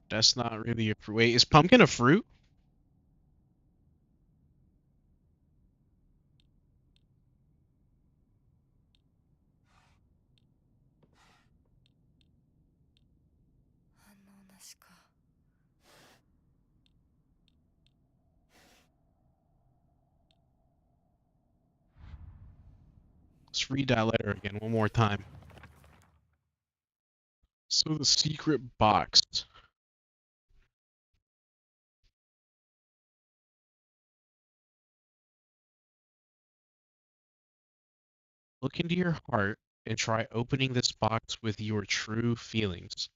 That's not really a fruit. Wait, is pumpkin a fruit? Let's read that letter again one more time. So the secret box. Look into your heart and try opening this box with your true feelings.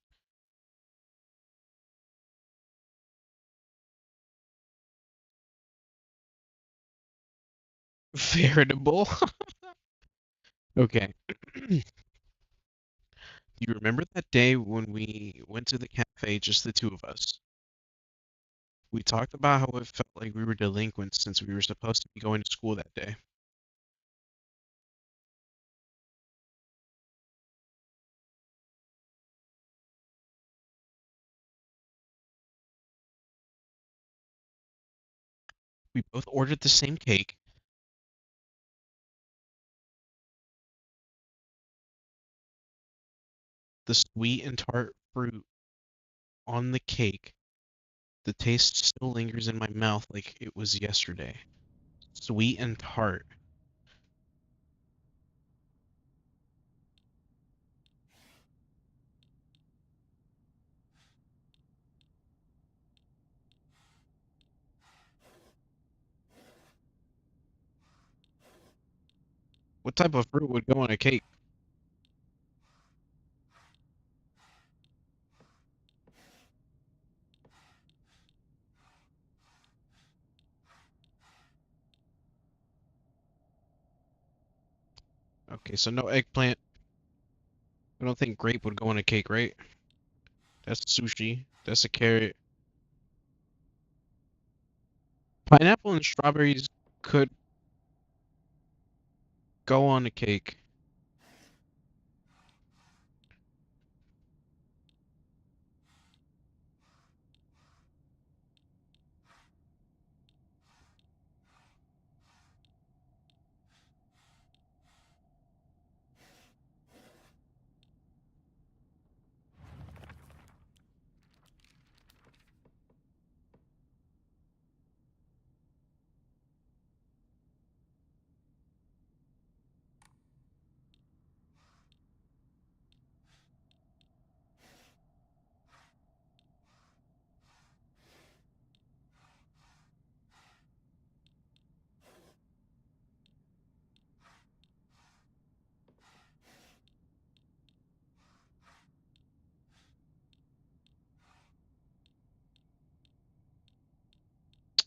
Veritable. Okay. Do you remember that day when we went to the cafe, just the two of us? We talked about how it felt like we were delinquents since we were supposed to be going to school that day. We both ordered the same cake. The sweet and tart fruit on the cake. The taste still lingers in my mouth like it was yesterday. Sweet and tart. What type of fruit would go on a cake? Okay, so no eggplant. I don't think grape would go on a cake, right? That's sushi. That's a carrot. Pineapple and strawberries could go on a cake.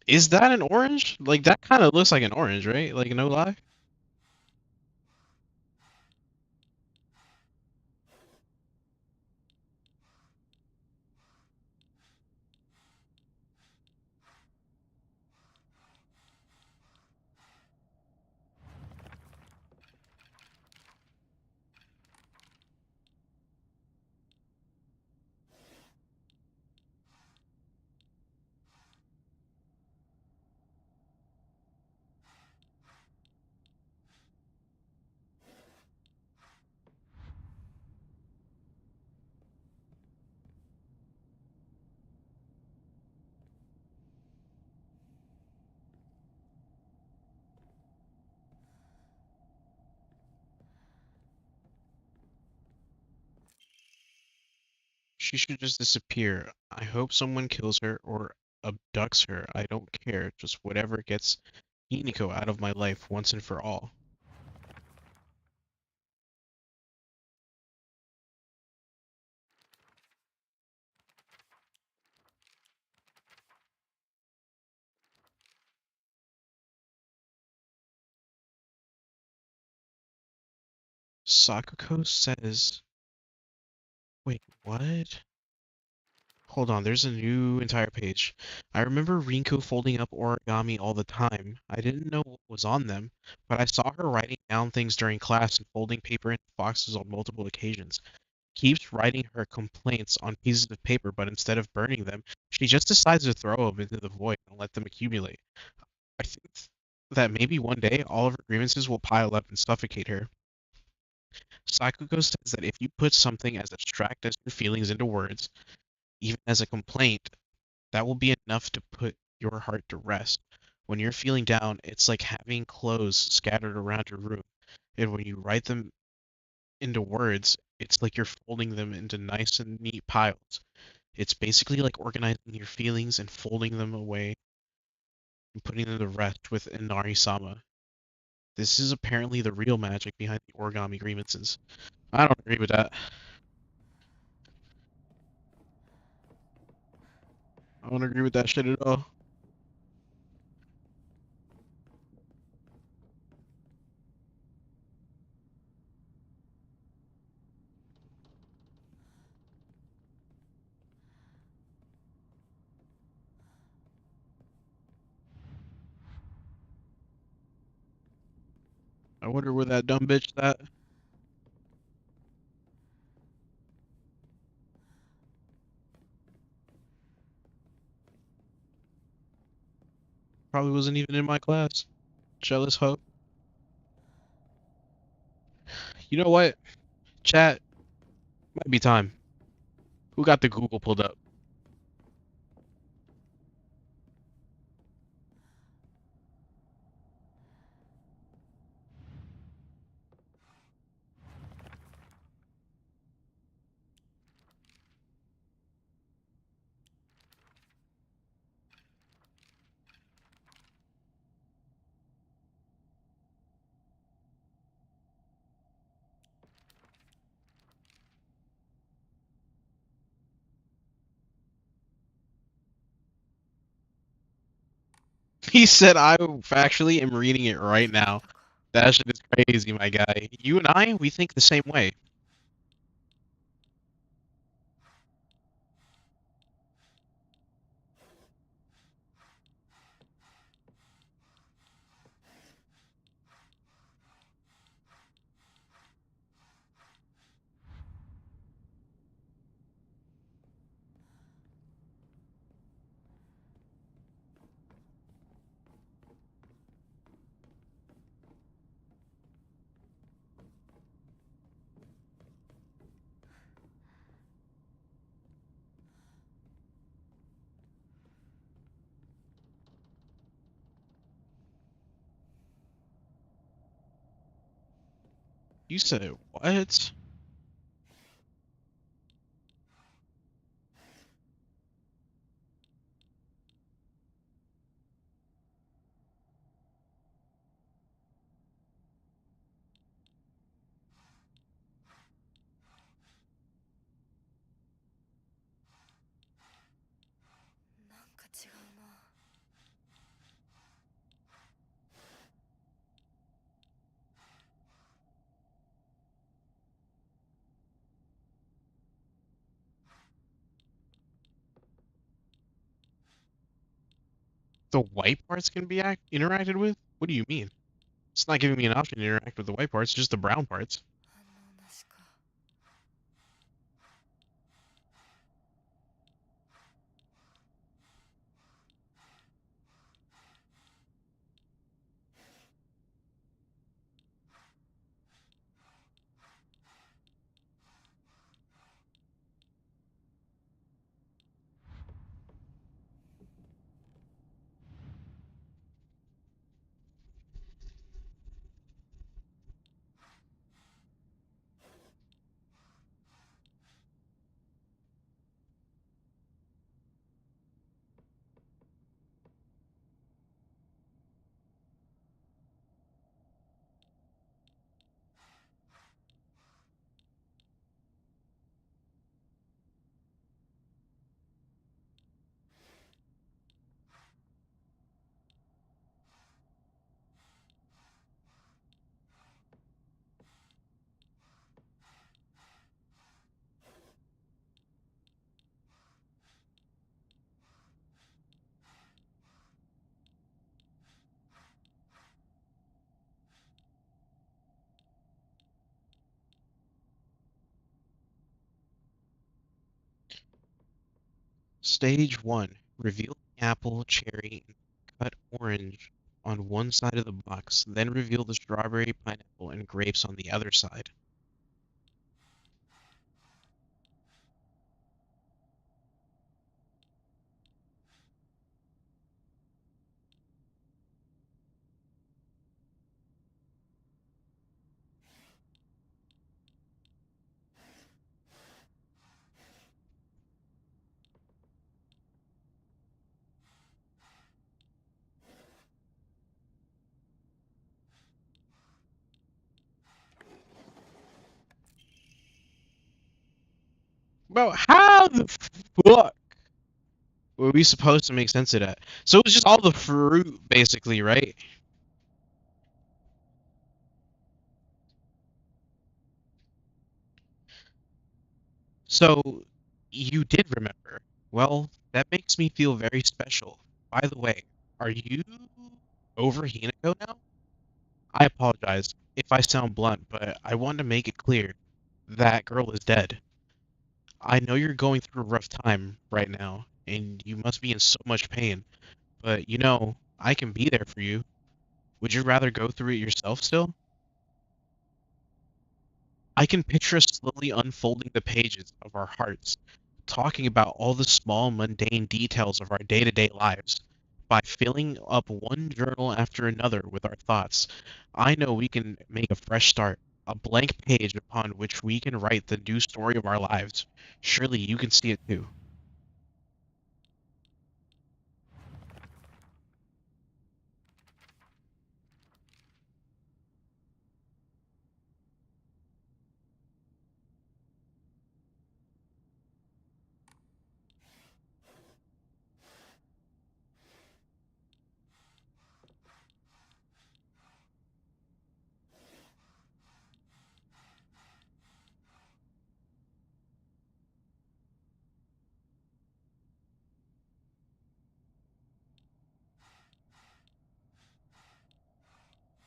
Is that an orange? Like that kind of looks like an orange, right? Like no lie. She should just disappear. I hope someone kills her or abducts her. I don't care. Just whatever gets Hiniko out of my life once and for all. Sakuko says, wait, what? Hold on, there's a new entire page. I remember Rinko folding up origami all the time. I didn't know what was on them, but I saw her writing down things during class and folding paper into boxes on multiple occasions. Keeps writing her complaints on pieces of paper, but instead of burning them, she just decides to throw them into the void and let them accumulate. I think that maybe one day all of her grievances will pile up and suffocate her. Sakuko says that if you put something as abstract as your feelings into words, even as a complaint, that will be enough to put your heart to rest. When you're feeling down, it's like having clothes scattered around your room. And when you write them into words, it's like you're folding them into nice and neat piles. It's basically like organizing your feelings and folding them away and putting them to rest with Inari-sama. This is apparently the real magic behind the origami grievances. I don't agree with that. I don't agree with that shit at all. I wonder where that dumb bitch is at. Probably wasn't even in my class. Jealous hoe. You know what? Chat, might be time. Who got the Google pulled up? He said I actually am reading it right now. That shit is crazy, my guy. You and I, we think the same way. You said what? The white parts can be interacted with? What do you mean? It's not giving me an option to interact with the white parts, just the brown parts. Stage 1. Reveal the apple, cherry, and cut orange on one side of the box, then reveal the strawberry, pineapple, and grapes on the other side. Bro, how the fuck were we supposed to make sense of that? So it was just all the fruit, basically, right? So you did remember. Well, that makes me feel very special. By the way, are you over Hinako now? I apologize if I sound blunt, but I want to make it clear that girl is dead. I know you're going through a rough time right now, and you must be in so much pain, but I can be there for you. Would you rather go through it yourself still? I can picture us slowly unfolding the pages of our hearts, talking about all the small, mundane details of our day-to-day lives. By filling up one journal after another with our thoughts, I know we can make a fresh start, a blank page upon which we can write the new story of our lives. Surely you can see it too.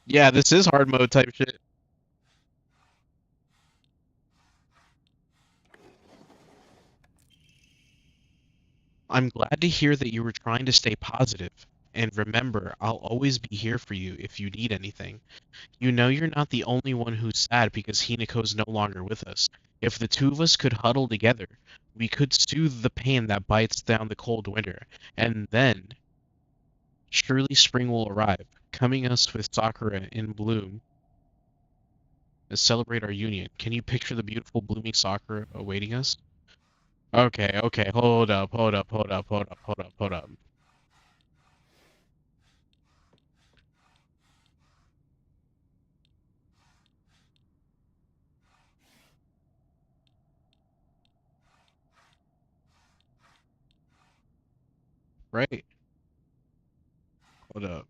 Yeah, this is hard mode type shit. I'm glad to hear that you were trying to stay positive. And remember, I'll always be here for you if you need anything. You know you're not the only one who's sad because Hinako's no longer with us. If the two of us could huddle together, we could soothe the pain that bites down the cold winter. And then, surely spring will arrive, coming us with sakura in bloom to celebrate our union. Can you picture the beautiful blooming sakura awaiting us? Okay, okay, hold up, hold up, hold up, hold up, hold up, hold up. Right, hold up.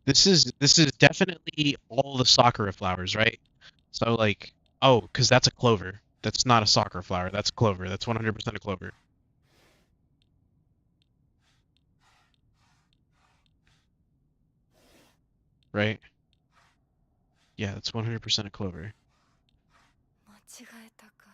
This is definitely all the sakura flowers, right? So like, oh, because that's a clover. That's not a sakura flower. That's clover. That's 100% a clover, right? Yeah, that's 100% a clover. 間違えたか。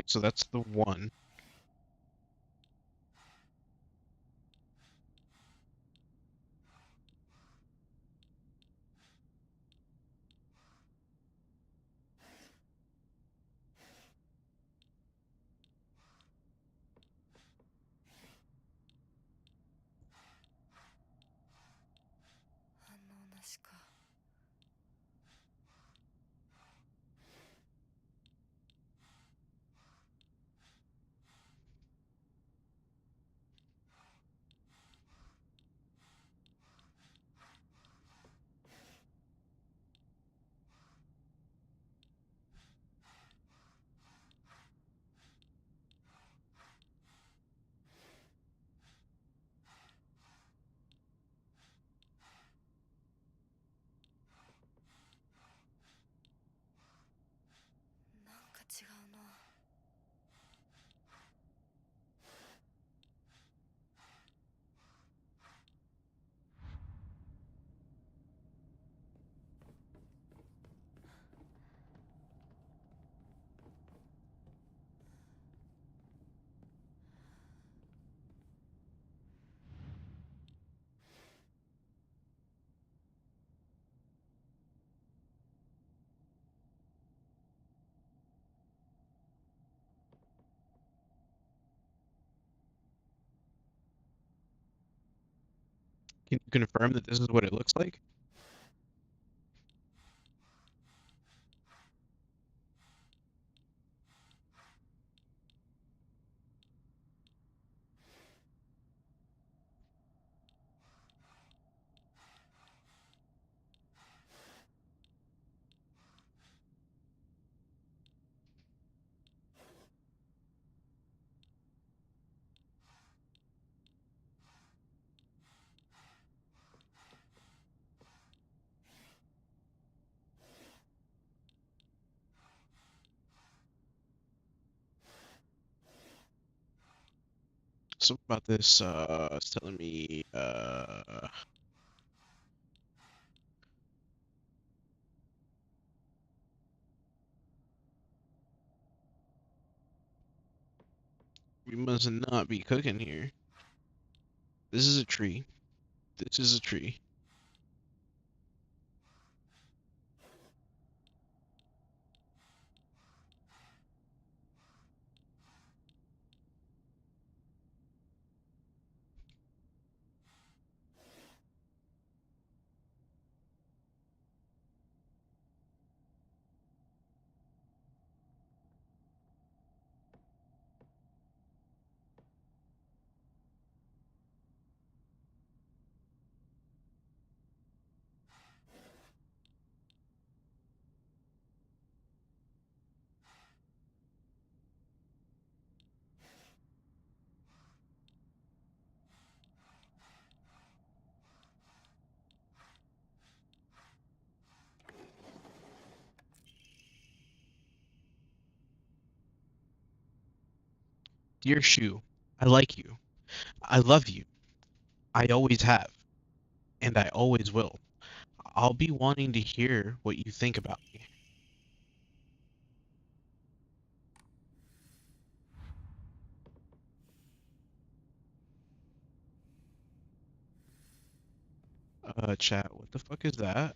so that's the one. Can you confirm that this is what it looks like? Something about this, it's telling me, we must not be cooking here. This is a tree. This is a tree. Dear Shu, I like you. I love you. I always have. And I always will. I'll be wanting to hear what you think about me. Chat, what the fuck is that?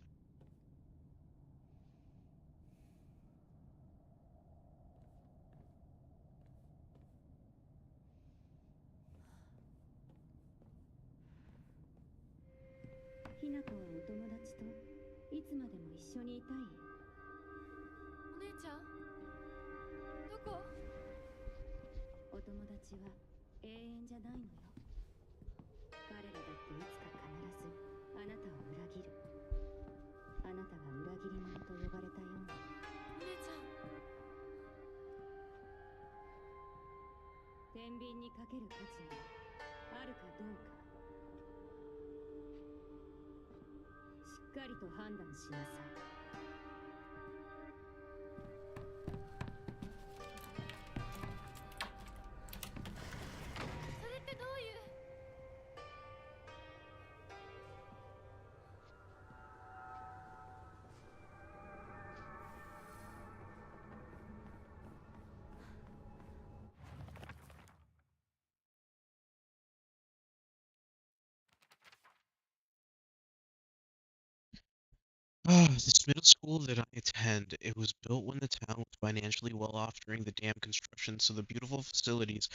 This middle school that I attend, it was built when the town was financially well off during the dam construction, so the beautiful facilities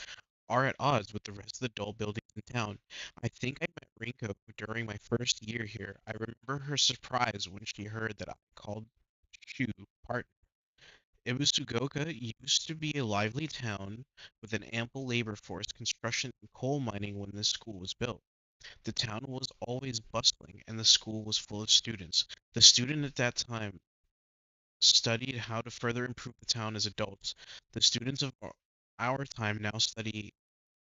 are at odds with the rest of the dull buildings in town. I think I met Rinko during my first year here. I remember her surprise when she heard that I called Shu partner. Ibusugoka used to be a lively town with an ample labor force, construction and coal mining when this school was built. The town was always bustling and the school was full of students. The student at that time studied how to further improve the town as adults. The students of our time now study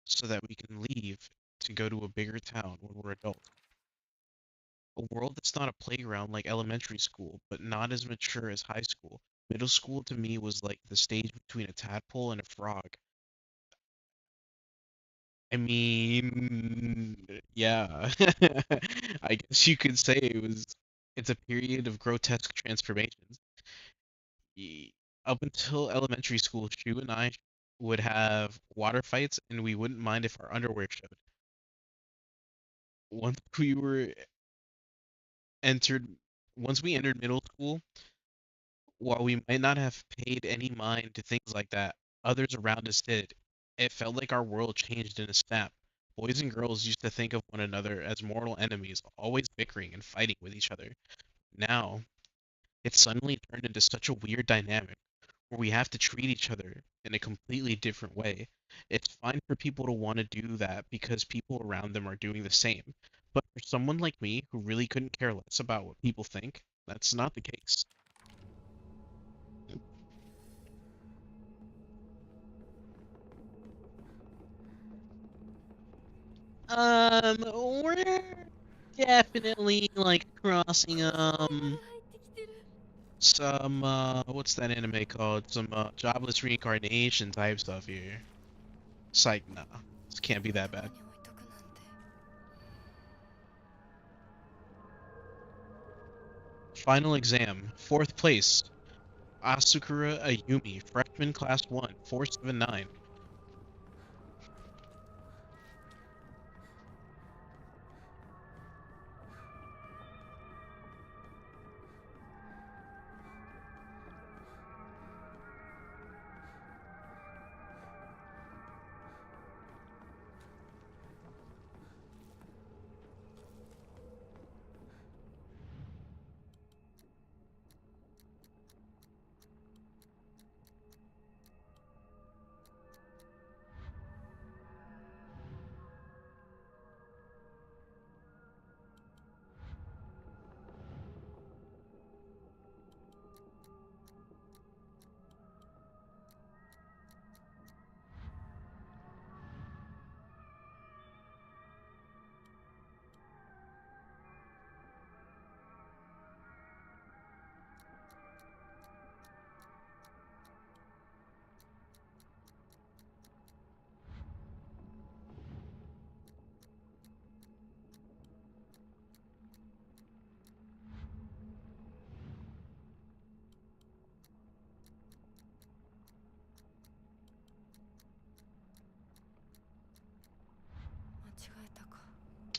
so that we can leave to go to a bigger town when we're adults. A world that's not a playground like elementary school, but not as mature as high school. Middle school to me was like the stage between a tadpole and a frog. I mean, yeah. I guess you could say it's a period of grotesque transformations. Y- Up until elementary school, Shu and I would have water fights and we wouldn't mind if our underwear showed. Once we were entered once we entered middle school, while we might not have paid any mind to things like that, others around us did. It felt like our world changed in a snap. Boys and girls used to think of one another as mortal enemies, always bickering and fighting with each other. Now, it's suddenly turned into such a weird dynamic where we have to treat each other in a completely different way. It's fine for people to want to do that because people around them are doing the same. But for someone like me who really couldn't care less about what people think, that's not the case. We're definitely like crossing some what's that anime called? Some jobless reincarnation type stuff here. Psych, nah. This can't be that bad. Final exam. Fourth place. Asakura Ayumi, freshman class 1, 479.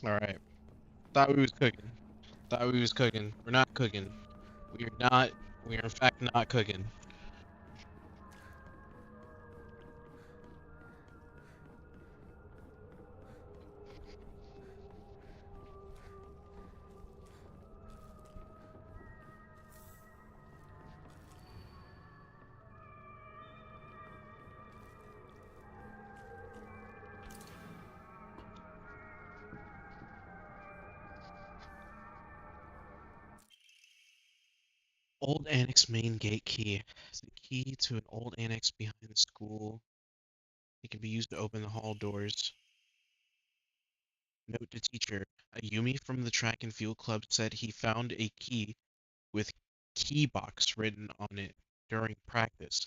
Alright. Thought we was cooking. Thought we was cooking. We're not cooking. We are not. We are in fact not cooking. Old annex main gate key. It's the key to an old annex behind the school. It can be used to open the hall doors. Note to teacher. Ayumi from the track and field club said he found a key with key box written on it during practice.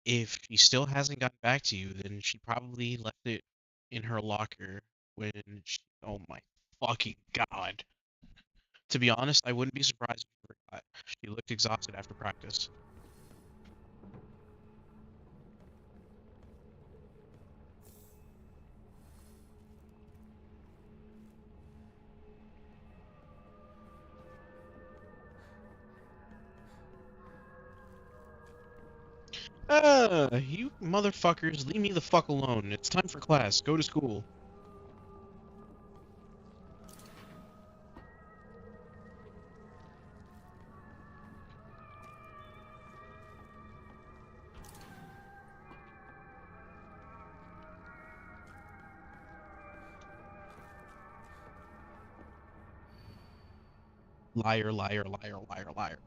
If she still hasn't gotten back to you, then she probably left it in her locker when she, oh my fucking god. To be honest, I wouldn't be surprised if she forgot. She looked exhausted after practice. You motherfuckers, leave me the fuck alone. It's time for class. Go to school. Liar, liar, liar, liar, liar.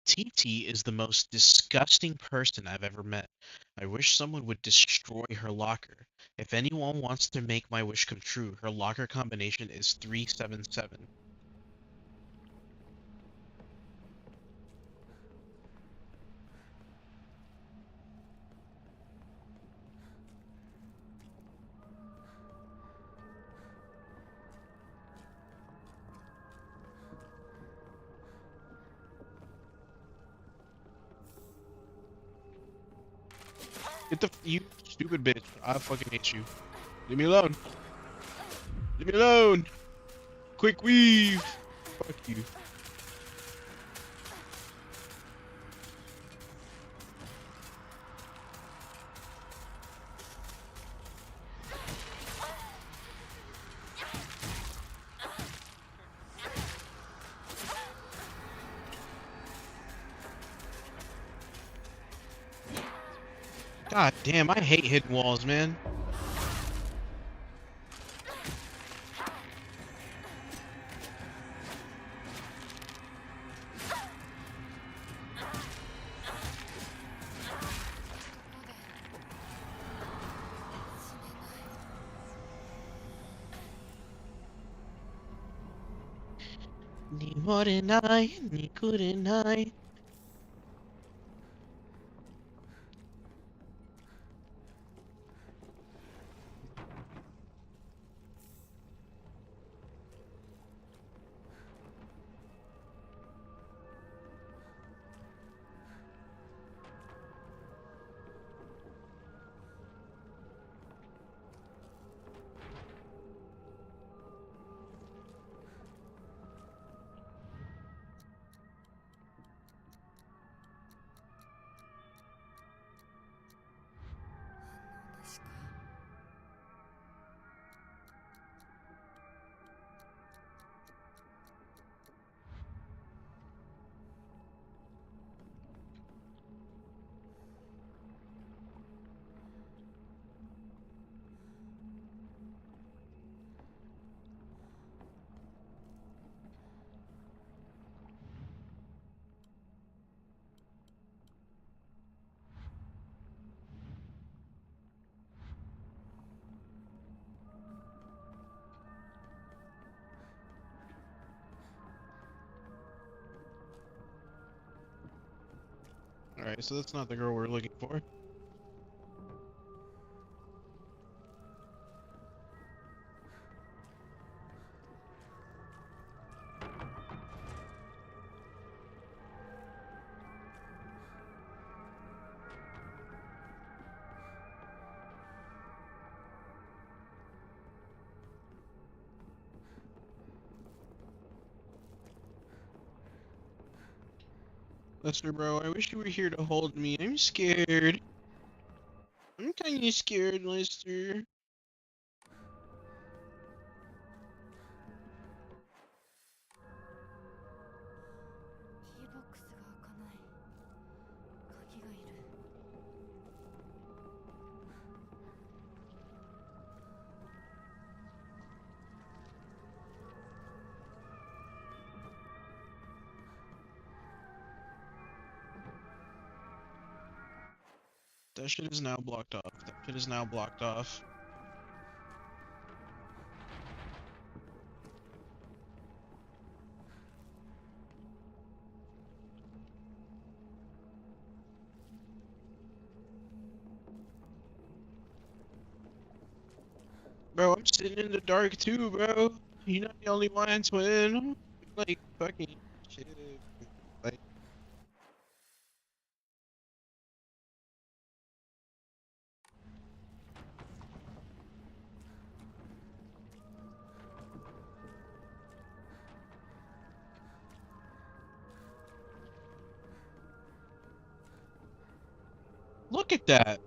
TT is the most disgusting person I've ever met. I wish someone would destroy her locker. If anyone wants to make my wish come true, her locker combination is 377. You stupid bitch. I fucking hate you. Leave me alone. Leave me alone. Quick weave. Fuck you. God damn, I hate hitting walls, man. Need more than I, need good than I. Alright, so that's not the girl we're looking for. Lester, bro, I wish you were here to hold me. I'm scared. I'm kinda scared, Lester. キーボックスが開かない。鍵がいる。That shit is now blocked off. That shit is now blocked off. Bro, I'm sitting in the dark too, bro. You're not the only one, twin. Like, fucking shit. Like, Look at that.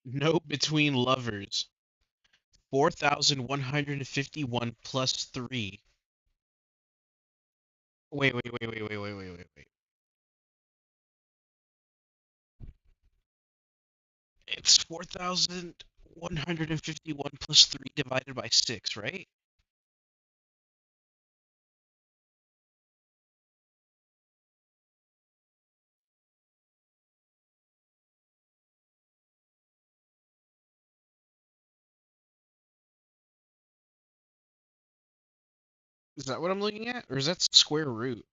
Note between lovers. 4,151 plus 3. Wait. It's 4,151 plus 3 divided by 6, right? Is that what I'm looking at? Or is that square root?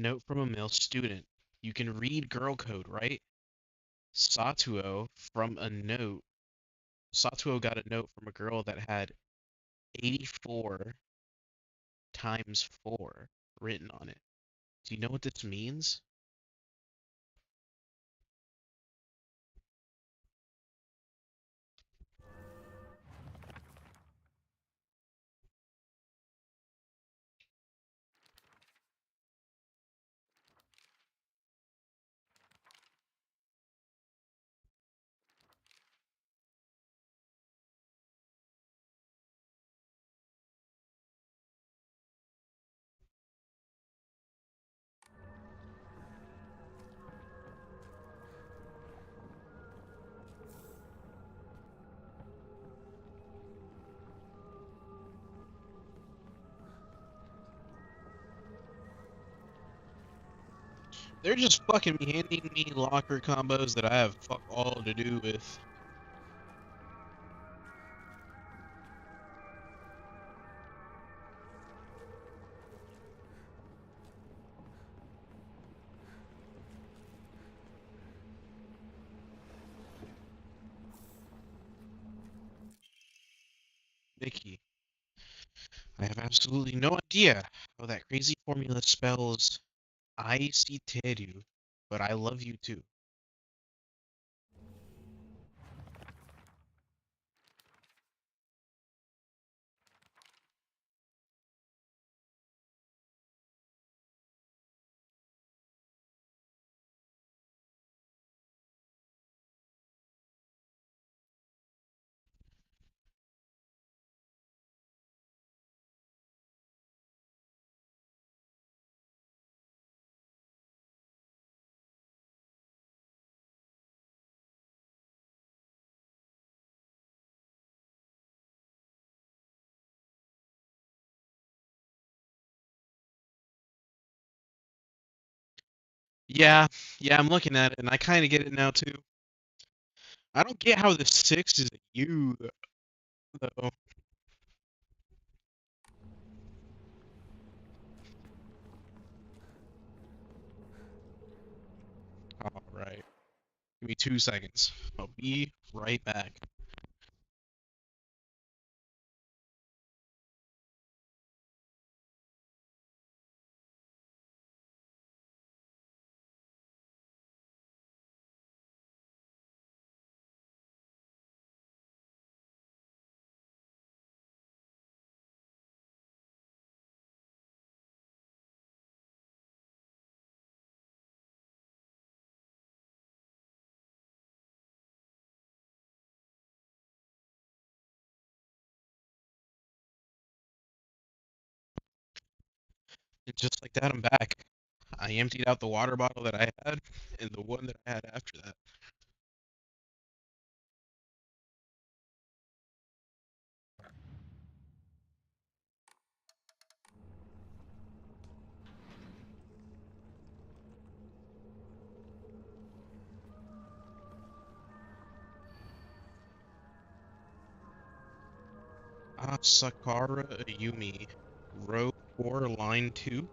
Note from a male student. You can read girl code, right? Satuo from a note. Satuo got a note from a girl that had 84 times 4 written on it. Do you know what this means? They're just fucking handing me locker combos that I have fuck all to do with. Nikki, I have absolutely no idea how that crazy formula spells I see Teru, but I love you too. Yeah, yeah, I'm looking at it and I kind of get it now too. I don't get how the 6 is a U though. All right. Give me 2 seconds. I'll be right back. And just like that, I'm back. I emptied out the water bottle that I had and the one that I had after that. Asakara Ayumi, row 4, line 2.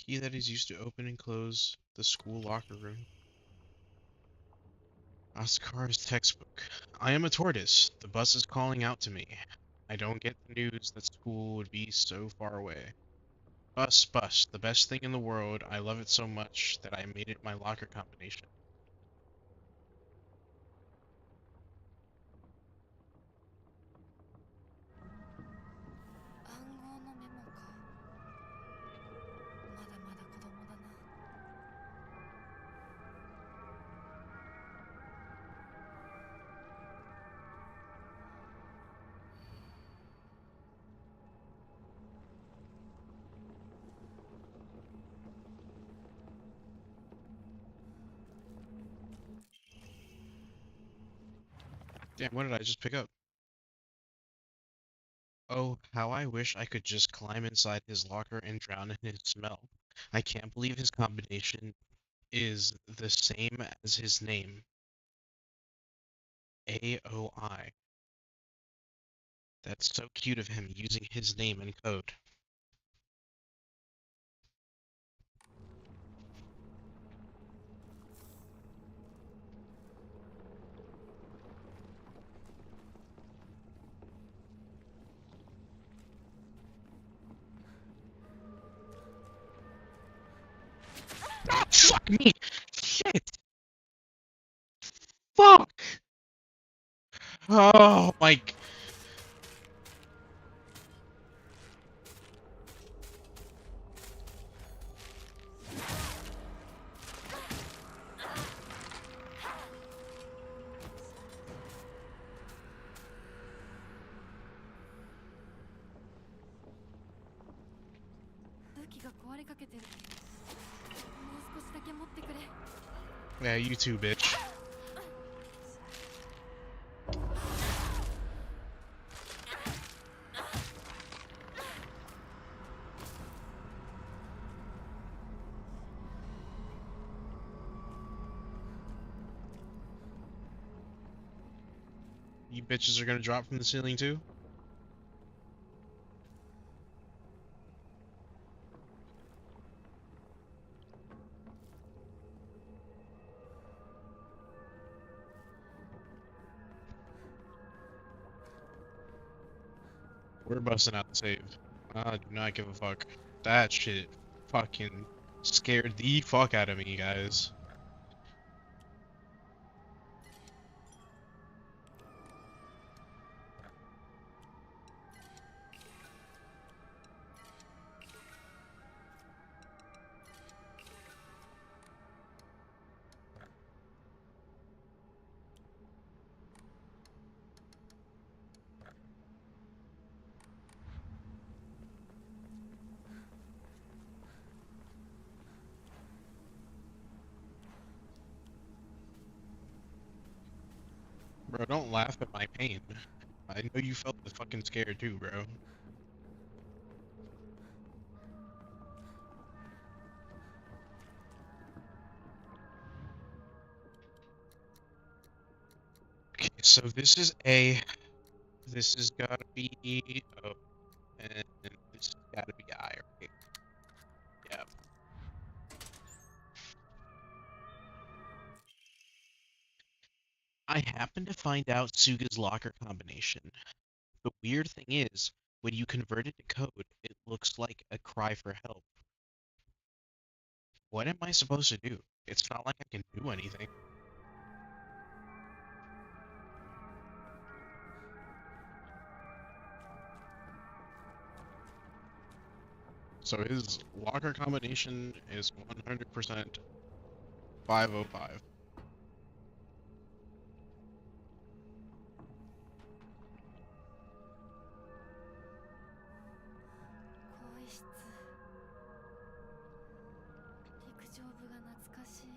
Key that is used to open and close the school locker room. Asakara's textbook. I am a tortoise. The bus is calling out to me. I don't get the news that school would be so far away. Bus, bus, the best thing in the world. I love it so much that I made it my locker combination. 暗号のメモか。まだまだ子供だな。Damn, what did I just pick up? Oh, how I wish I could just climb inside his locker and drown in his smell. I can't believe his combination is the same as his name, AOI. That's so cute of him using his name in code. Ah, fuck me! Shit! Fuck! Oh my... 武器が壊れかけてる。もう少しだけ持ってくれ。 Yeah, you too, bitch. You bitches are gonna drop from the ceiling too? We're busting out the save. I do not give a fuck. That shit fucking scared the fuck out of me, guys. Bro, don't laugh at my pain. I know you felt the fucking scared too, bro. Okay, so this is A. This has gotta be O. And this has gotta be I, right? Yeah. I happened to find out Suga's locker combination. The weird thing is, when you convert it to code, it looks like a cry for help. What am I supposed to do? It's not like I can do anything. So his locker combination is 100% 505. 更衣室陸上部が懐かしい。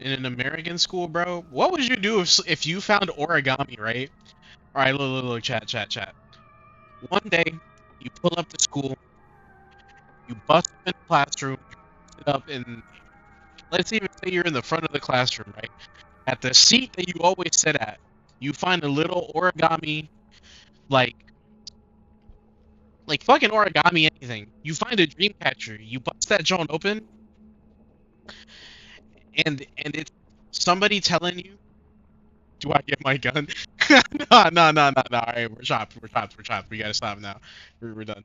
In an American school, bro, what would you do if you found origami, right? All right, look, chat. One day, you pull up to school, you bust up in the classroom, sit up in, let's even say you're in the front of the classroom, right? At the seat that you always sit at, you find a little origami, like, fucking origami anything. You find a dream catcher, you bust that joint open, and it's somebody telling you, "Do I get my gun?" No. All right, we're chopped. We gotta stop now. We're done.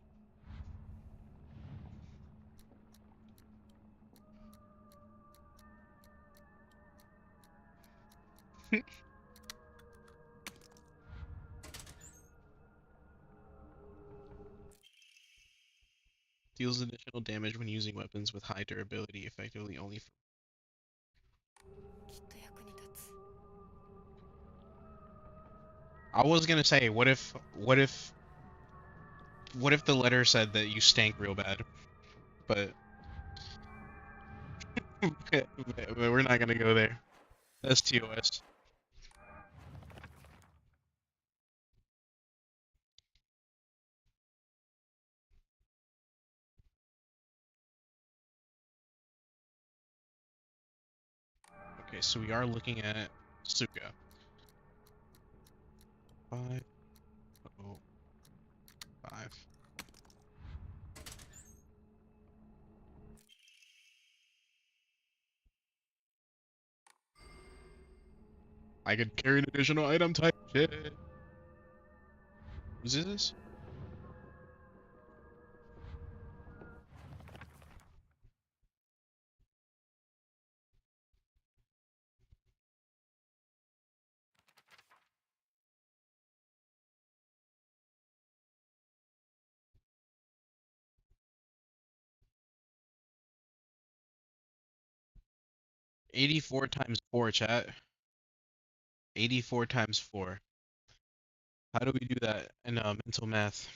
Deals additional damage when using weapons with high durability, effectively only for. きっと役に立つ。 I was gonna say, what if the letter said that you stank real bad, but, but we're not gonna go there. That's TOS. Okay, so we are looking at Suga. 505. I could carry an additional item type. Shit. What is this? '84 times 4, chat. 84 times 4. How do we do that in mental math?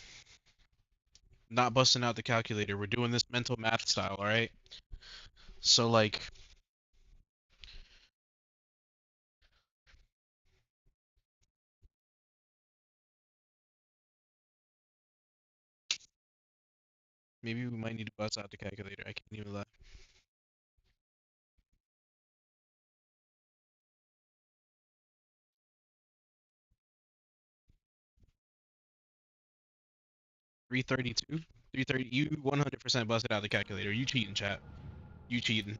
Not busting out the calculator. We're doing this mental math style, alright? So, like, maybe we might need to bust out the calculator. I can't even lie. $332? 330? You 100% busted out the calculator. You cheating, chat. You cheating.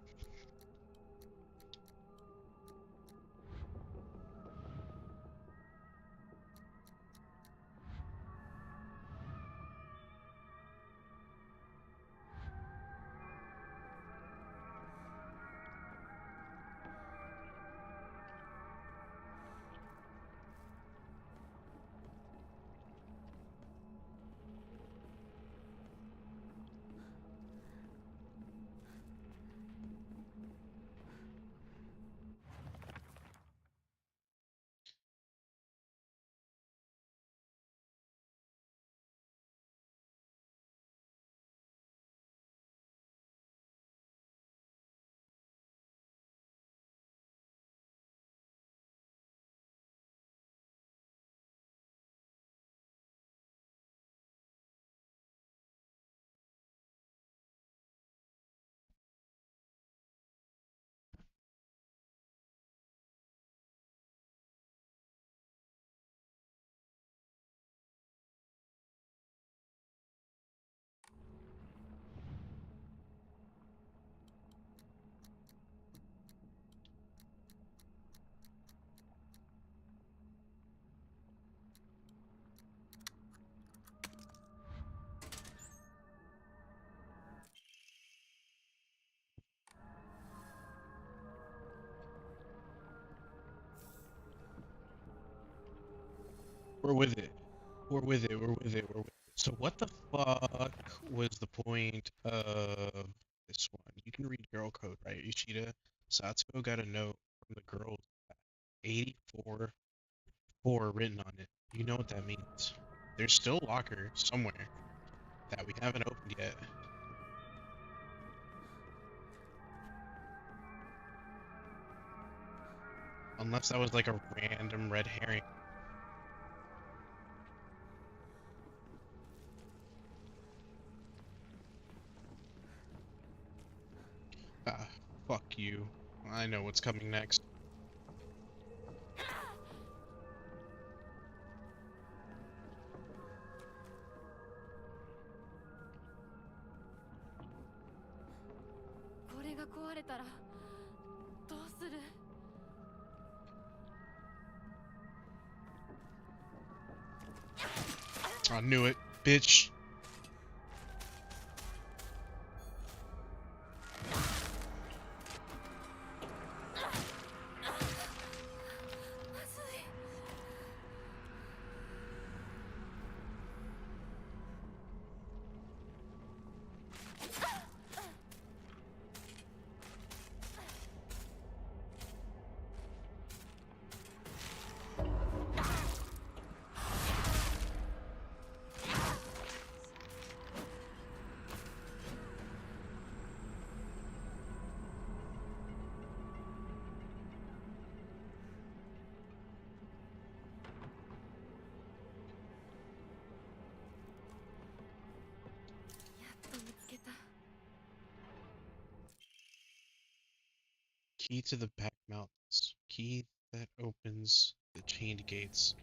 We're with it. We're with it. So what the fuck was the point of this one? You can read girl code, right, Ishida? Satsuko got a note from the girls, 84 4 written on it. You know what that means. There's still a locker somewhere that we haven't opened yet. Unless that was like a random red herring. Ah, fuck you. I know what's coming next.これが壊れたらどうする？ I knew it, bitch. まずい。やっと見つけた。 Key to the back mountains. Key that opens the chained gates.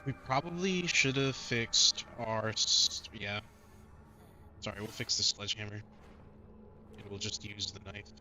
We probably should have fixed our... yeah. Sorry, we'll fix the sledgehammer. And we'll just use the knife.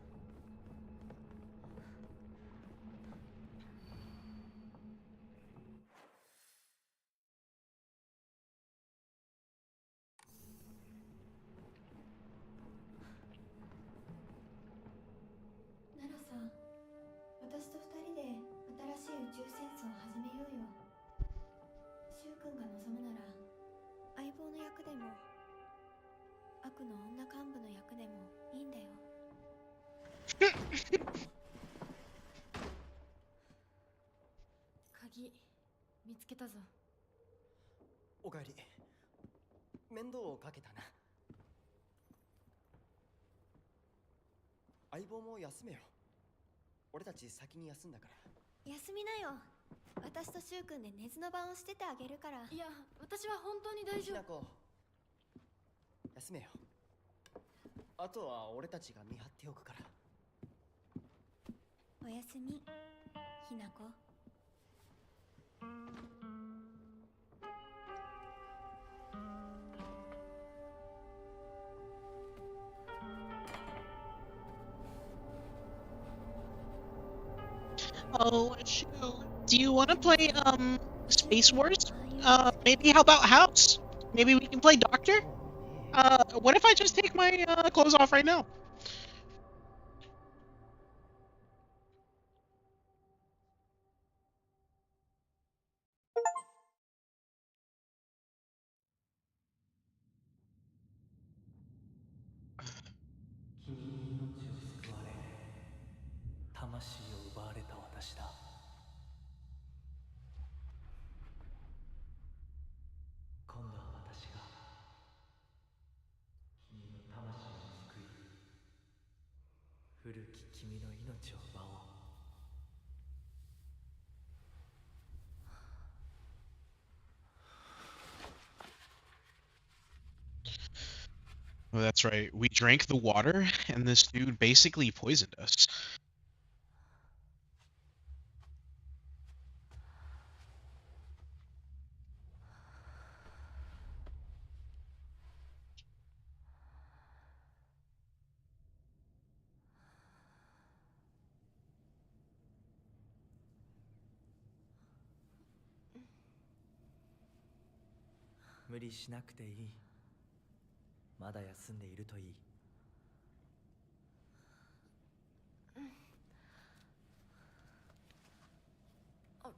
Kagi 見つけたぞ。おかえり。面倒をかけたな。相棒も休めよ。俺たち先に休んだから。休みなよ。私とシュウ君で寝ずの番をしててあげるから。いや、私は本当に大丈夫。ひなこ、休めよ。あとは俺たちが見張っておくから。おやすみ、ひなこ。Oh, shoot. Do you want to play, Space Wars? Maybe how about House? Maybe we can play Doctor? What if I just take my, clothes off right now? 君に命を救われ魂を奪われた私だ。今度は私が君の魂を救い古き君の命を奪おう。 Oh, that's right. We drank the water, and this dude basically poisoned us. 無理しなくていい。まだ休んでいるといい。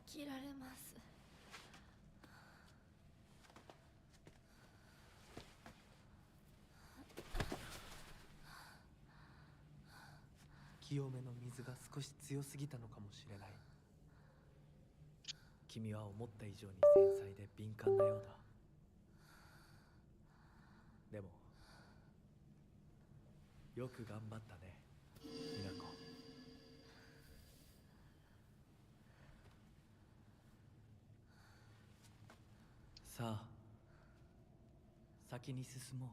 起きられます。清めの水が少し強すぎたのかもしれない。君は思った以上に繊細で敏感なようだ。でもよく頑張ったね、美奈子。さあ先に進もう。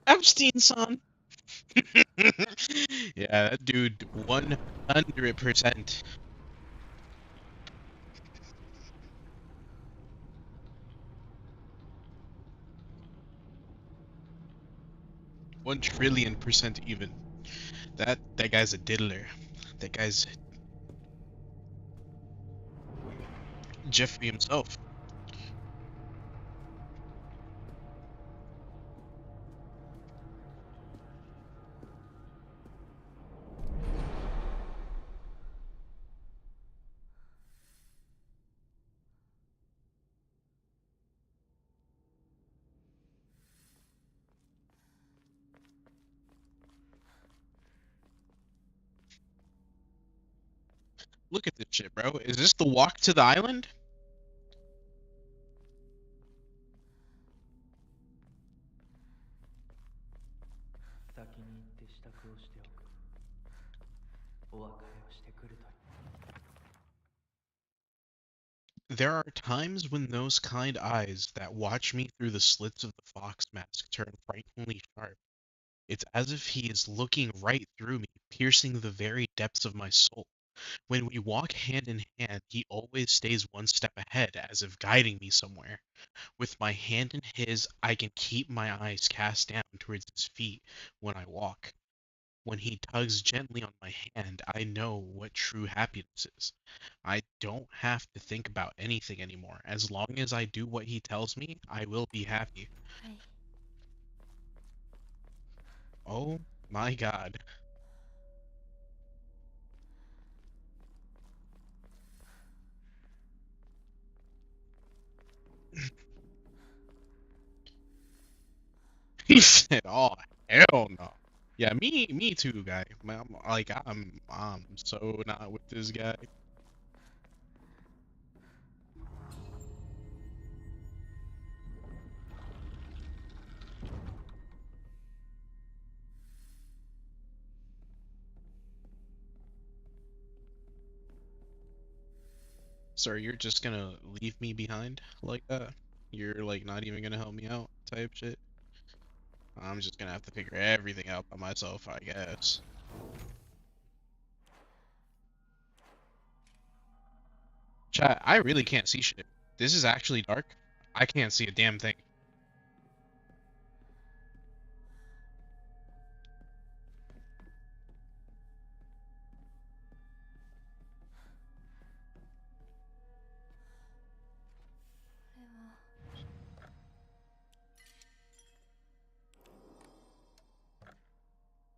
Epstein-san. Yeah, that dude, 100%. 1 trillion% even. That guy's a diddler. That guy's Jeffrey himself. Look at this shit, bro. Is this the walk to the island? 先に行って支度をしておく。お別れをしてくるといい。 There are times when those kind eyes that watch me through the slits of the fox mask turn frighteningly sharp. It's as if he is looking right through me, piercing the very depths of my soul. When we walk hand in hand, he always stays one step ahead, as if guiding me somewhere. With my hand in his, I can keep my eyes cast down towards his feet when I walk. When he tugs gently on my hand, I know what true happiness is. I don't have to think about anything anymore. As long as I do what he tells me, I will be happy. はい。Oh my god. He said, "Oh hell no." Yeah, me too, guy. I'm so not with this guy. Sir, you're just gonna leave me behind like that? You're like not even gonna help me out type shit? I'm just gonna have to figure everything out by myself, I guess. Chat, I really can't see shit. This is actually dark. I can't see a damn thing. これは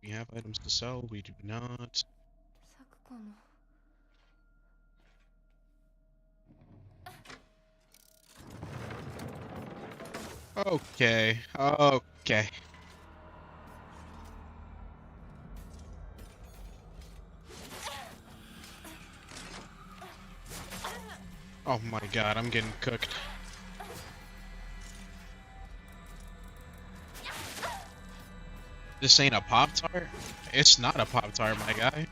We have items to sell, we do not. 咲子の。Okay, okay. Oh my god, I'm getting cooked. This ain't a Pop-Tart? It's not a Pop-Tart, my guy.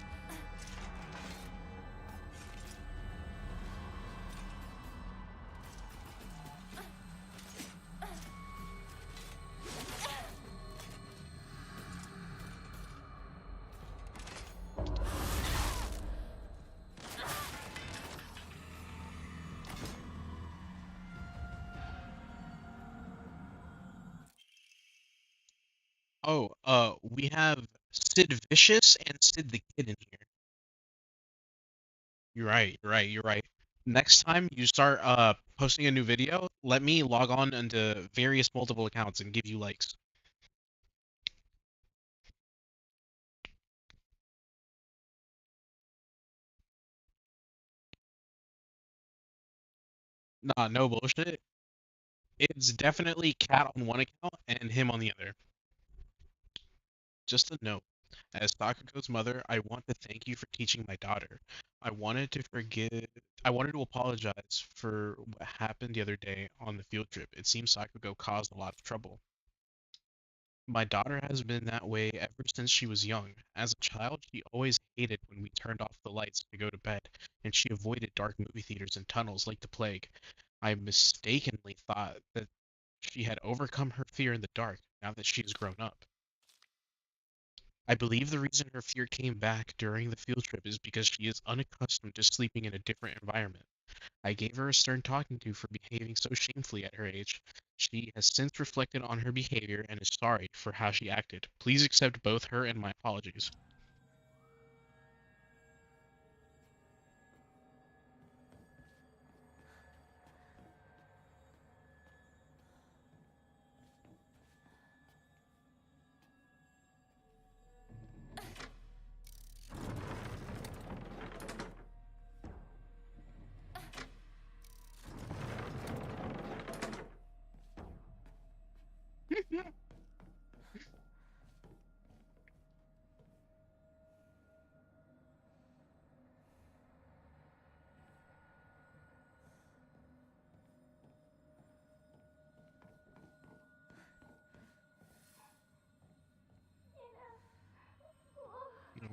Oh, we have Sid Vicious and Sid the Kid in here. You're right, you're right, you're right. Next time you start posting a new video, let me log on into various multiple accounts and give you likes. Nah, no bullshit. It's definitely Cat on one account and him on the other. Just a note. As Sakako's mother, I want to thank you for teaching my daughter. I wanted to forgive. I wanted to apologize for what happened the other day on the field trip. It seems Sakako caused a lot of trouble. My daughter has been that way ever since she was young. As a child, she always hated when we turned off the lights to go to bed, and she avoided dark movie theaters and tunnels like the plague. I mistakenly thought that she had overcome her fear in the dark now that she has grown up. I believe the reason her fear came back during the field trip is because she is unaccustomed to sleeping in a different environment. I gave her a stern talking to for behaving so shamefully at her age. She has since reflected on her behavior and is sorry for how she acted. Please accept both her and my apologies.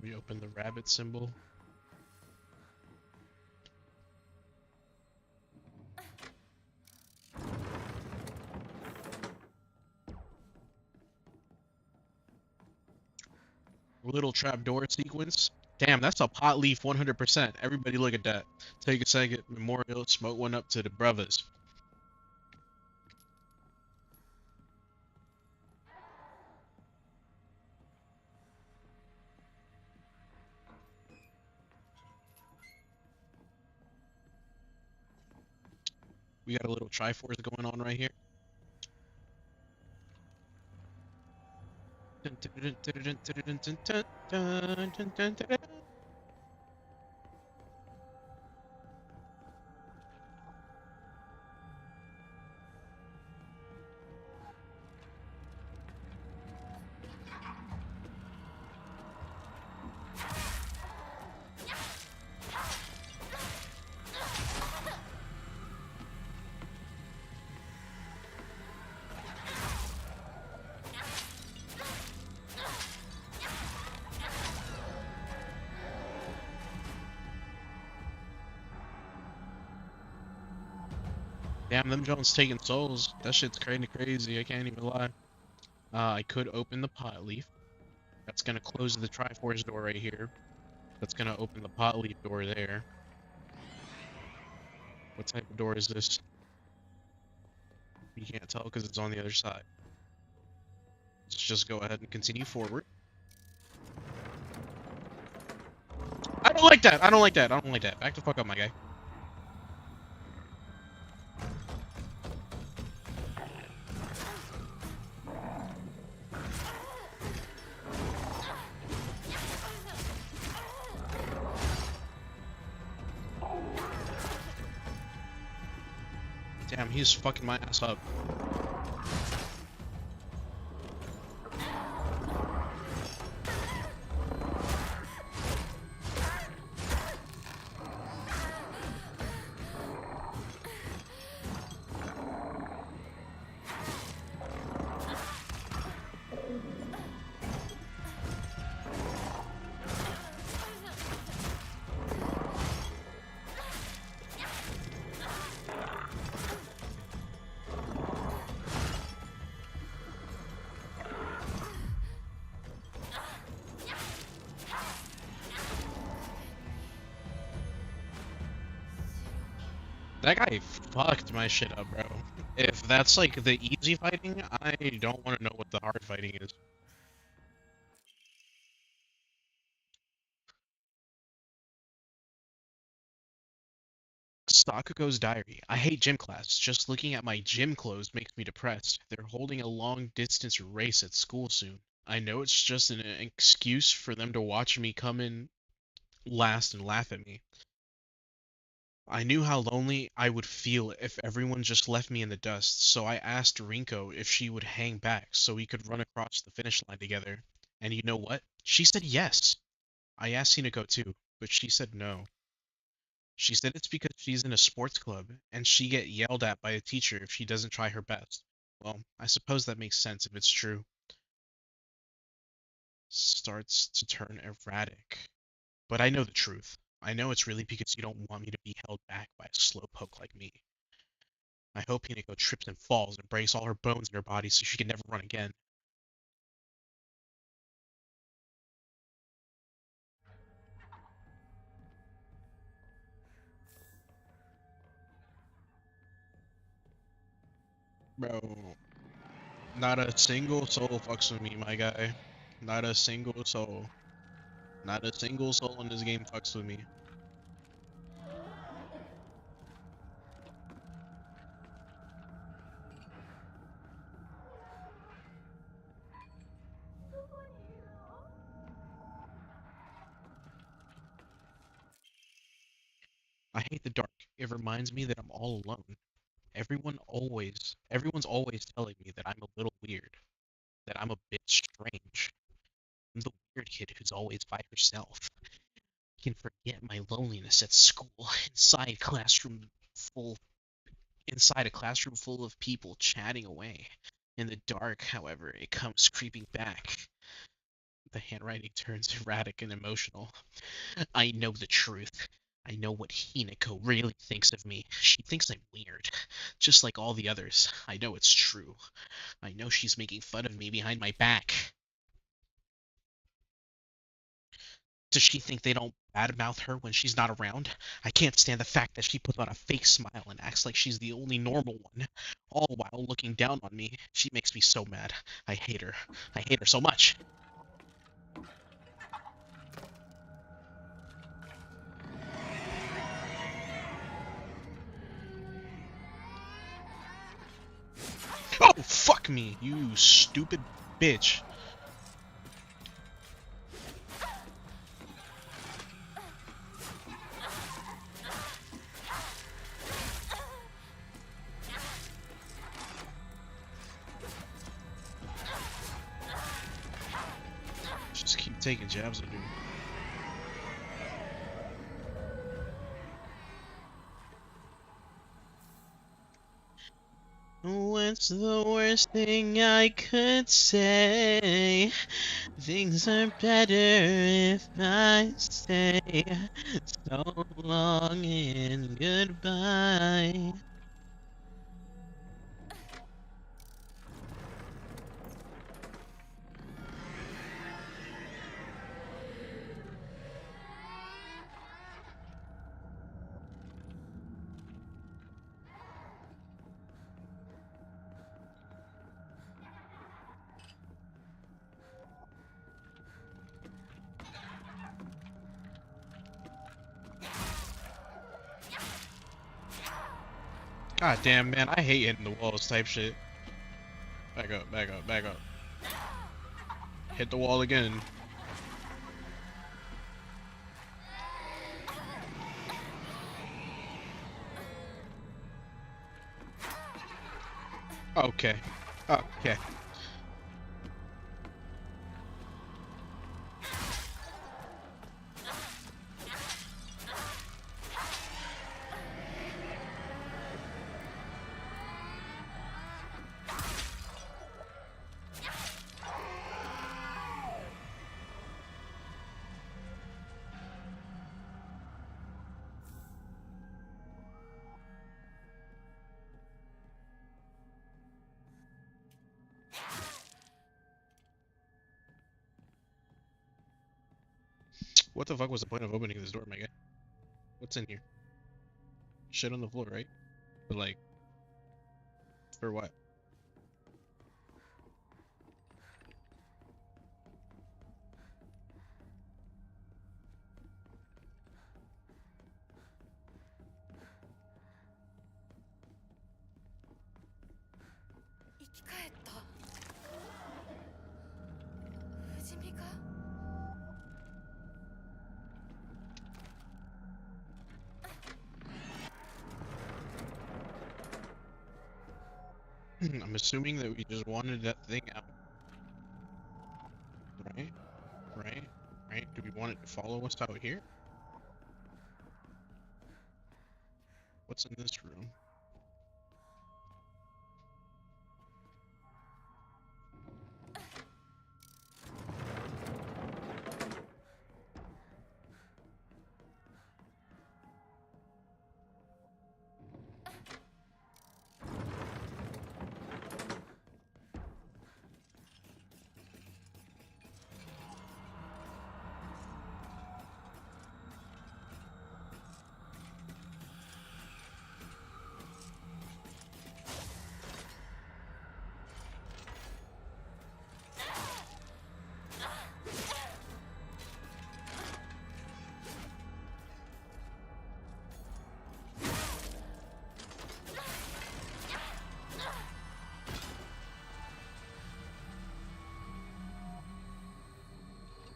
We open the rabbit symbol. Little trapdoor sequence. Damn, that's a pot leaf 100%. Everybody look at that. Take a second. Memorial. Smoke one up to the brothers. We got a little Triforce going on right here. Damn, them Jones taking souls. That shit's kinda crazy, I can't even lie. I could open the pot leaf. That's gonna close the Triforce door right here. That's gonna open the pot leaf door there. What type of door is this? You can't tell because it's on the other side. Let's just go ahead and continue forward. I don't like that! I don't like that! I don't like that. Back the fuck up, my guy. Damn, he's fucking my ass up. That guy fucked my shit up, bro. If that's like the easy fighting, I don't want to know what the hard fighting is. Sakuko's diary. I hate gym class. Just looking at my gym clothes makes me depressed. They're holding a long distance race at school soon. I know it's just an excuse for them to watch me come in last and laugh at me. I knew how lonely I would feel if everyone just left me in the dust, so I asked Rinko if she would hang back so we could run across the finish line together. And you know what? She said yes. I asked Hinako too, but she said no. She said it's because she's in a sports club and she get yelled at by a teacher if she doesn't try her best. Well, I suppose that makes sense if it's true. Starts to turn erratic. But I know the truth. I know it's really because you don't want me to be held back by a slowpoke like me. I hope Hinako trips and falls and breaks all her bones in her body so she can never run again. Bro, not a single soul fucks with me, my guy. Not a single soul. Not a single soul in this game fucks with me. I hate the dark. It reminds me that I'm all alone. Everyone's always telling me that I'm a little weird, that I'm a bit strange. I'm the weird kid who's always by herself. I can forget my loneliness at school, full inside a classroom full of people chatting away. In the dark, however, it comes creeping back. The handwriting turns erratic and emotional. I know the truth. I know what Hinako really thinks of me. She thinks I'm weird, just like all the others. I know it's true. I know she's making fun of me behind my back. Does she think they don't badmouth her when she's not around? I can't stand the fact that she puts on a fake smile and acts like she's the only normal one, all while looking down on me. She makes me so mad. I hate her. I hate her so much. Oh, fuck me, you stupid bitch. Just keep taking jabs at her. What's the worst thing I could say? Things are better if I say so long and goodbye. God damn, man, I hate hitting the walls type shit. Back up, back up, back up. Hit the wall again. Okay. Okay. What the fuck was the point of opening this door, my guy? What's in here? Shit on the floor, right? But like, for what? I'm assuming that we just wanted that thing out, right? Right? Right? Do we want it to follow us out here? What's in this room?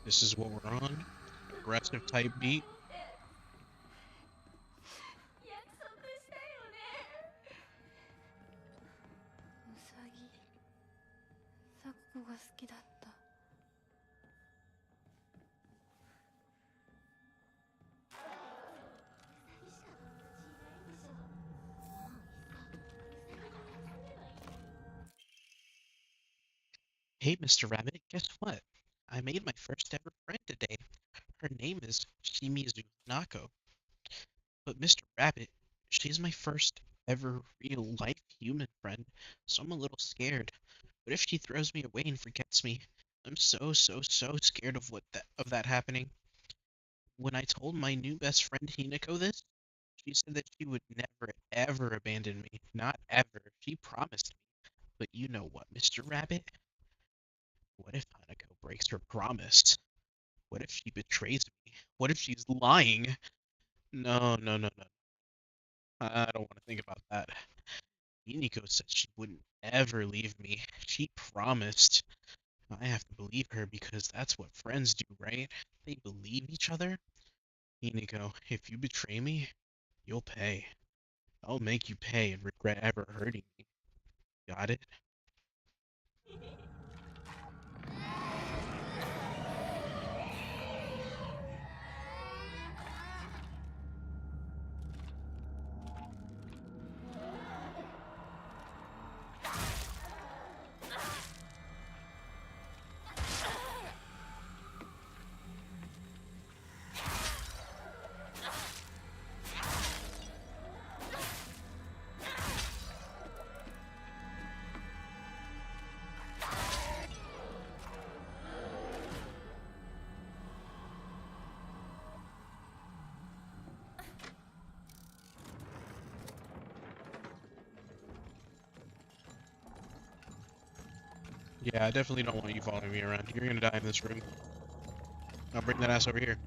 This is what we're on. Aggressive type beat. ウサギサクコが好きだった。Hey, Mr. Rabbit, guess what? I made my first ever friend today. Her name is Shimizu Nako. But Mr. Rabbit, she's my first ever real life human friend, so I'm a little scared. What if she throws me away and forgets me? I'm so scared of that happening. When I told my new best friend Hinako this, she said that she would never ever abandon me. Not ever. She promised me. But you know what, Mr. Rabbit? What if Hanako breaks her promise? What if she betrays me? What if she's lying? No. I don't want to think about that. Hinako said she wouldn't ever leave me. She promised. I have to believe her because that's what friends do, right? They believe each other. Hinako, if you betray me, you'll pay. I'll make you pay and regret ever hurting me. Got it? Yeah, I definitely don't want you following me around. You're gonna die in this room. I'll bring that ass over here.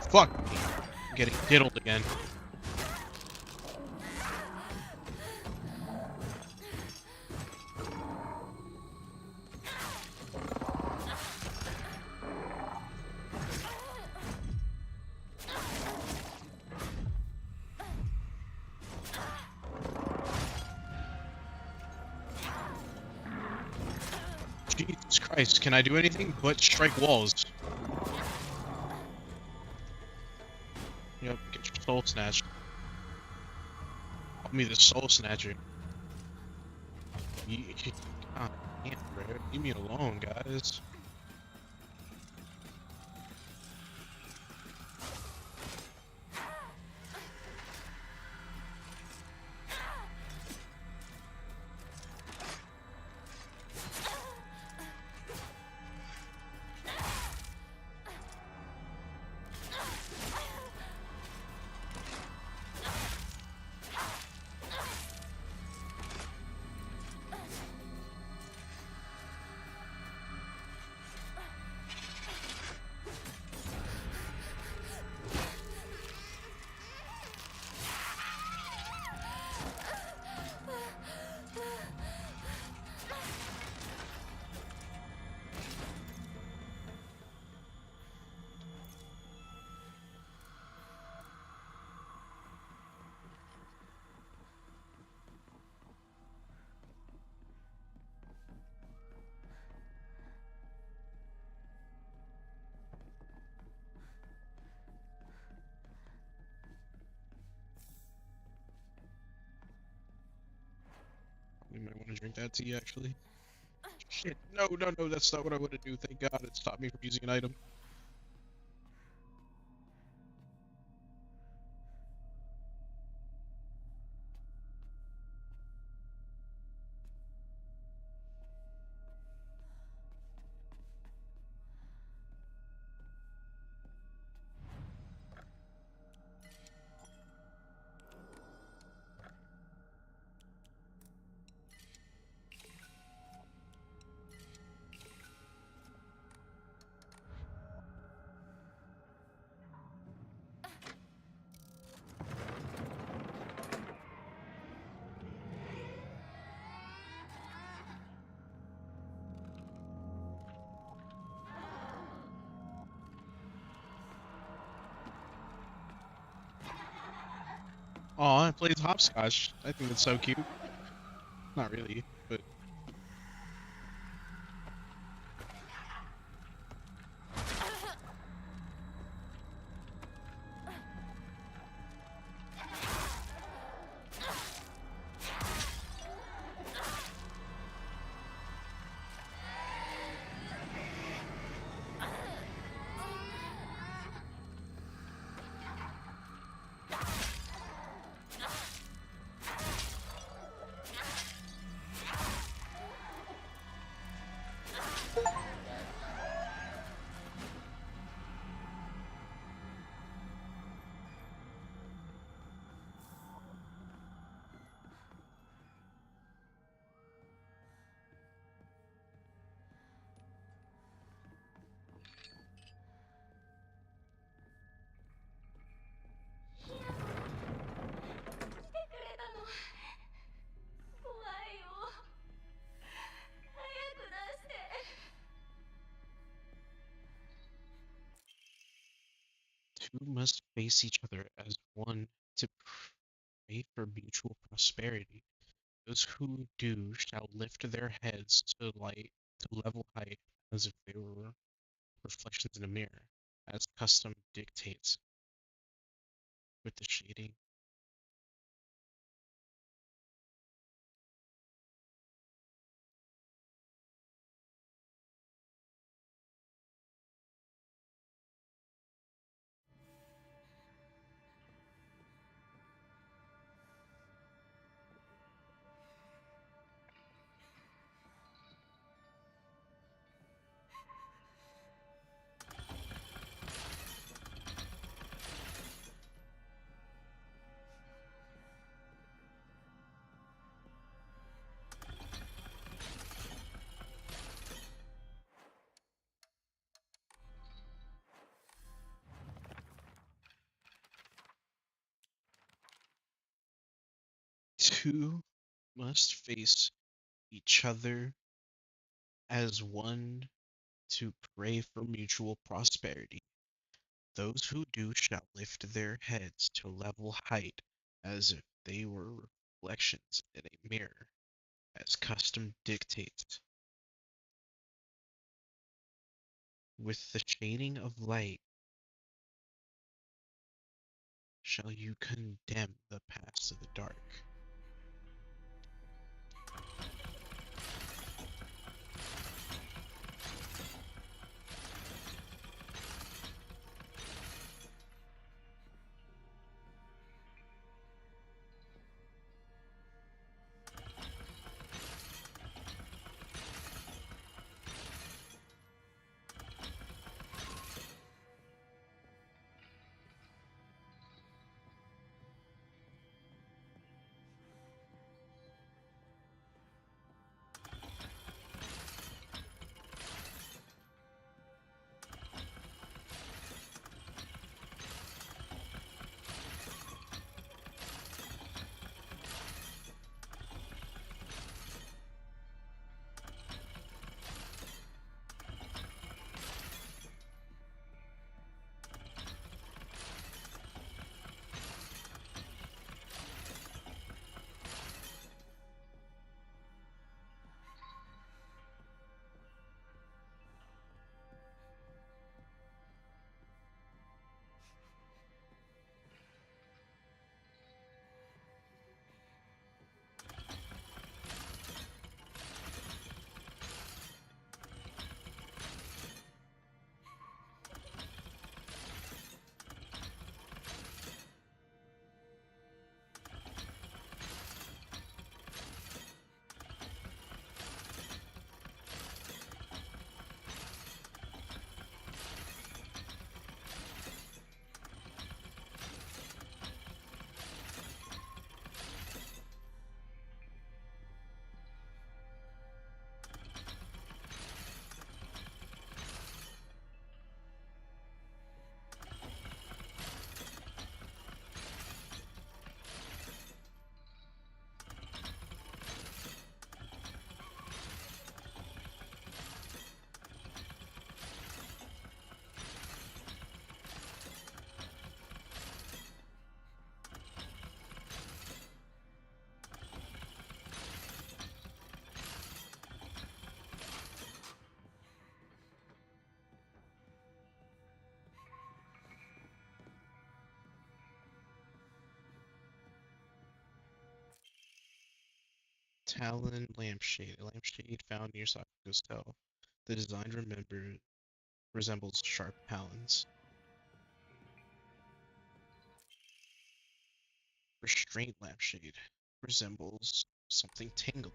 Fuck! I'm getting diddled again. Jesus Christ, can I do anything but strike walls? Yep, get your soul snatched. Call me the soul snatcher. God damn, bro. Leave me alone, guys. You might want to drink that tea, actually. Shit, no, no, no, that's not what I want to do. Thank God it stopped me from using an item. Aw, it plays hopscotch. I think that's so cute. Not really, but two must face each other as one to pray for mutual prosperity. Those who do shall lift their heads to light to level height as if they were reflections in a mirror, as custom dictates with the shading. Two must face each other as one to pray for mutual prosperity. Those who do shall lift their heads to level height as if they were reflections in a mirror, as custom dictates. With the shading of light shall you condemn the paths of the dark. Talon lampshade. A lampshade found near Sakuga's tail. The design resembles sharp talons. Restraint lampshade. Resembles something tingling.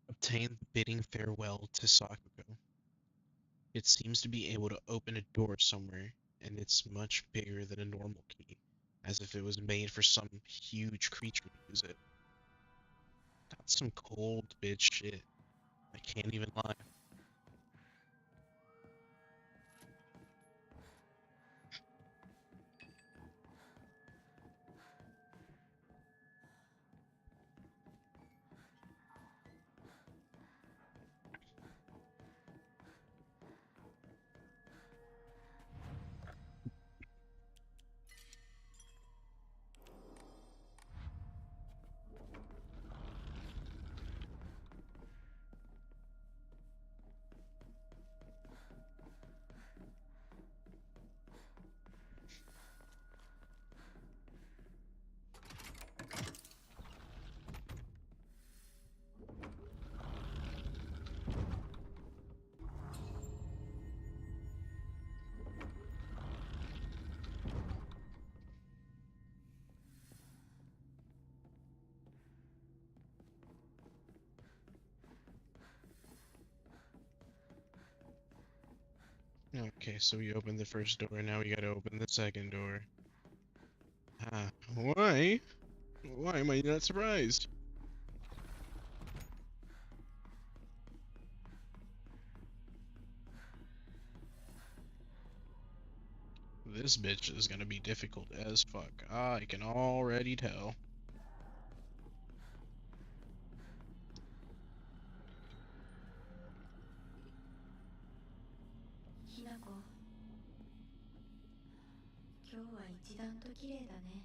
Obtain bidding farewell to Sakugo. It seems to be able to open a door somewhere, and it's much bigger than a normal key, as if it was made for some huge creature to use it. That's some cold bitch shit. I can't even lie. Okay, so we opened the first door, now we gotta open the second door. Ah, why? Why am I not surprised? This bitch is gonna be difficult as fuck. I can already tell. Hinako, 今日は一段と綺麗だね。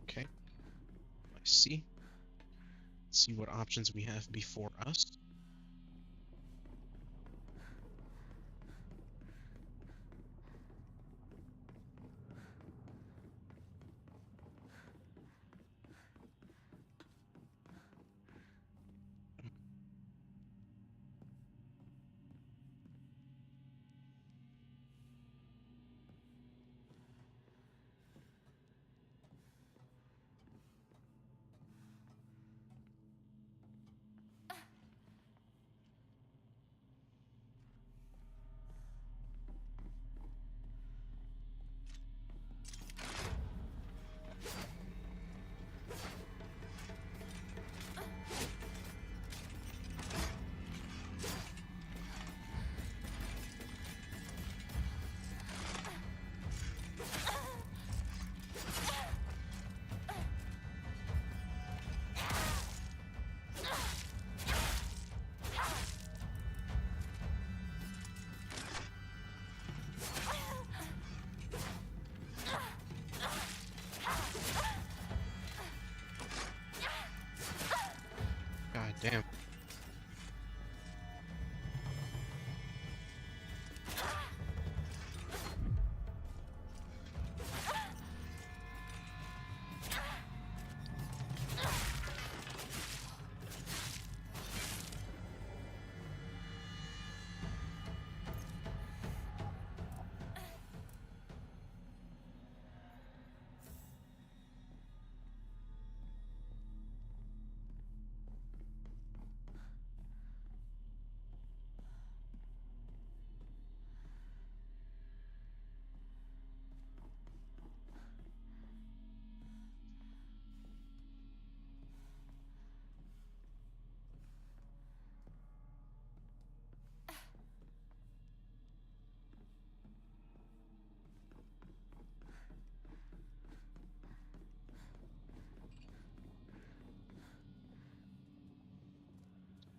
Okay, I see. Let's see what options we have before us. Damn.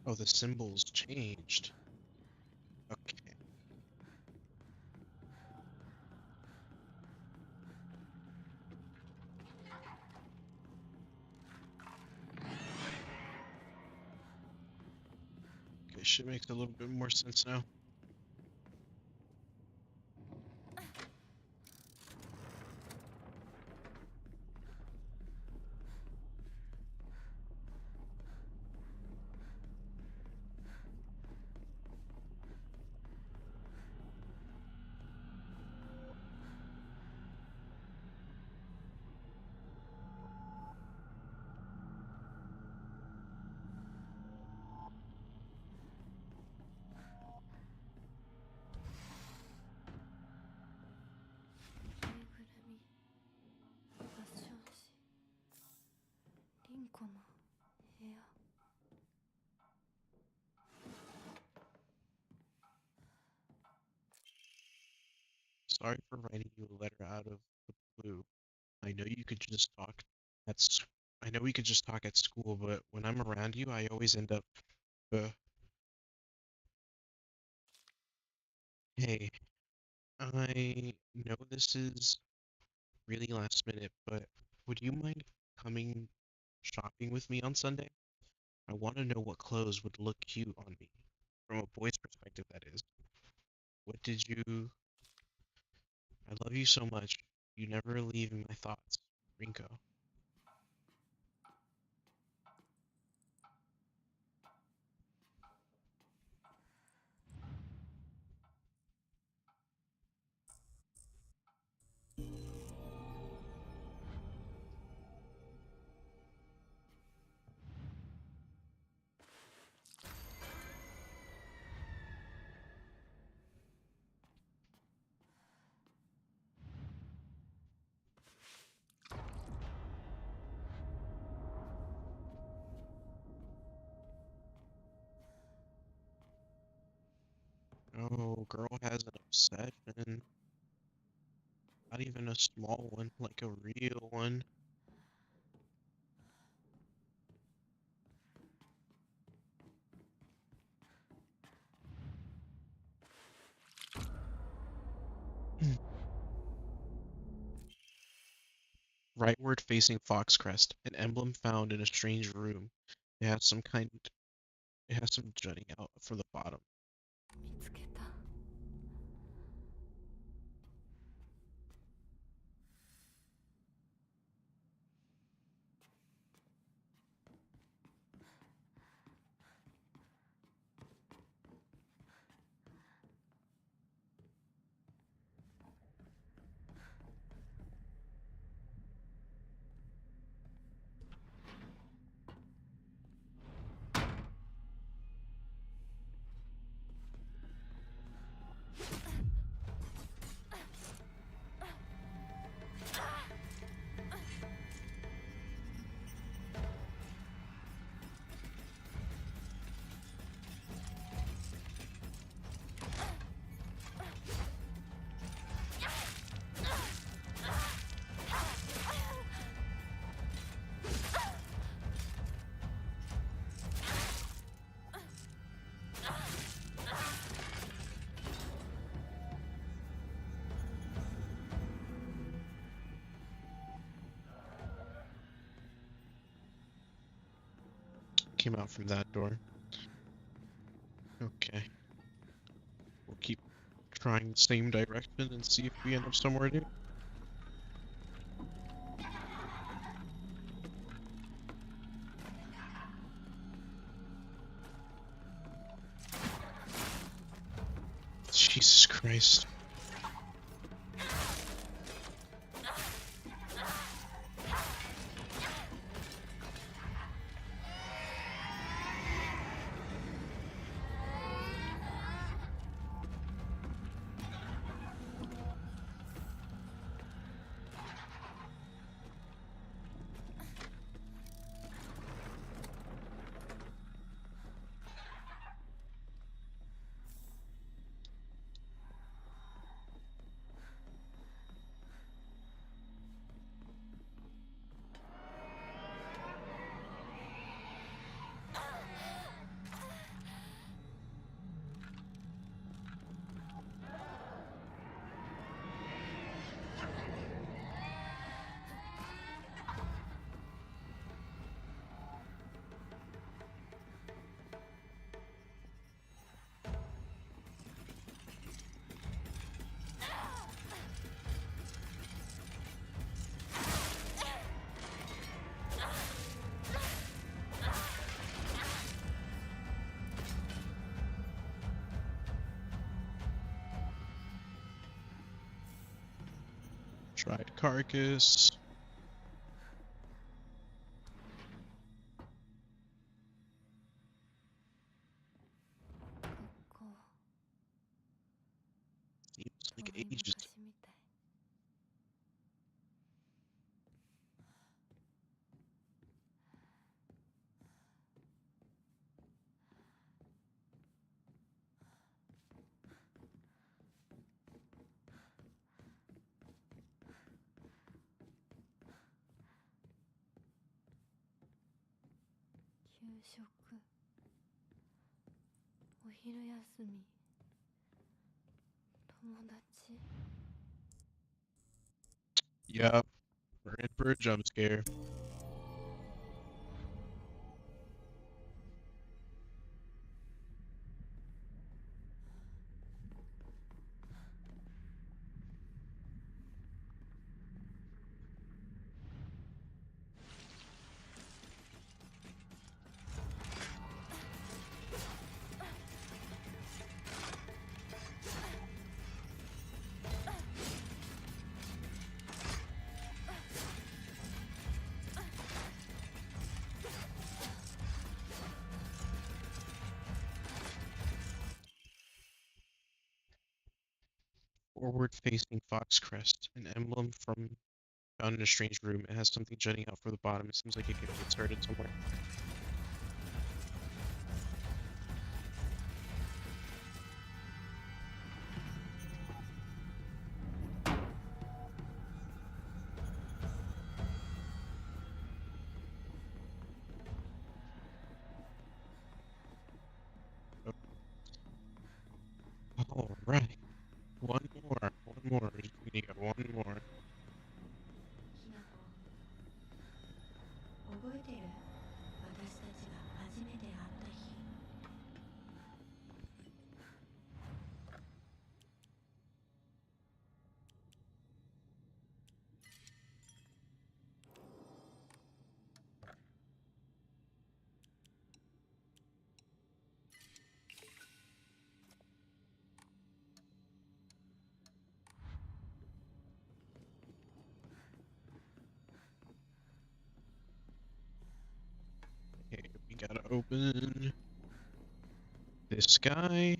Oh, the symbols changed. Okay. Okay, shit makes a little bit more sense now. Sorry for writing you a letter out of the blue. I know you could just talk at I know we could just talk at school, but when I'm around you, I always end up uh, hey, I know this is really last minute, but would you mind coming shopping with me on Sunday? I want to know what clothes would look cute on me. From a boy's perspective, that is. What did you... I love you so much. You never leave in my thoughts. Rinko. Oh, girl has an obsession. Not even a small one, like a real one. Rightward facing Foxcrest, an emblem found in a strange room. It has some kind it has some jutting out from the bottom. 見つけた。came out from that door. Okay. We'll keep trying the same direction and see if we end up somewhere new. Jesus Christ. Tried carcass. Seems like 遠い ages. 昔みたい。給食、お昼休み、友達。 Yup, we're in for a jump scare. Forward-facing fox crest, an emblem from found in a strange room. It has something jutting out from the bottom. It seems like it could be inserted somewhere. All right, one more. We just need to get one more. ひなこ、覚えてる？私たちが初めて会った日。Okay, we gotta open this guy.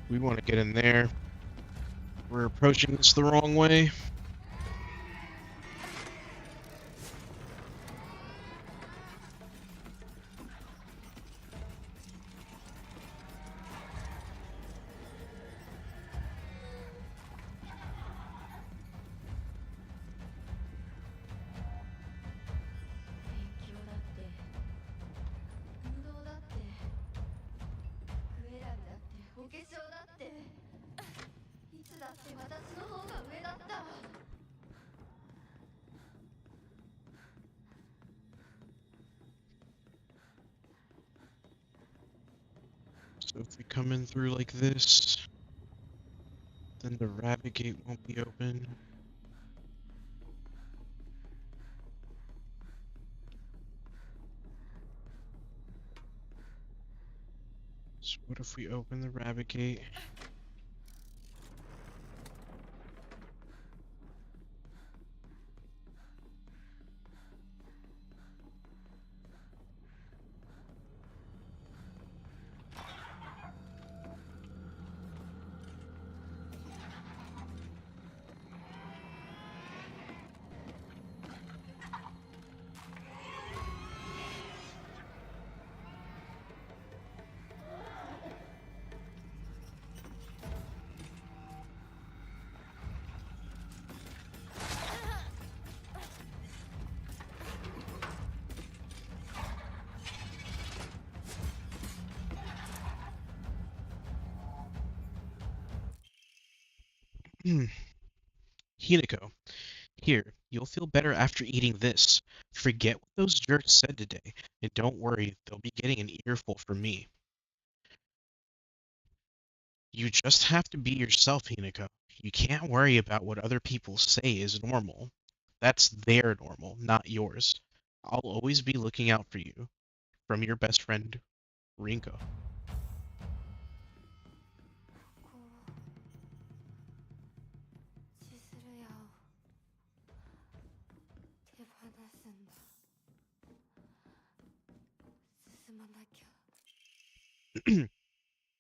We want to get in there. We're approaching this the wrong way. So if we come in through like this, then the rabbit gate won't be open. So what if we open the rabbit gate? Hinako, here, you'll feel better after eating this. Forget what those jerks said today, and don't worry, they'll be getting an earful from me. You just have to be yourself, Hinako. You can't worry about what other people say is normal. That's their normal, not yours. I'll always be looking out for you. From your best friend, Rinko. こう千鶴屋を手放すんだ。進まなきゃ。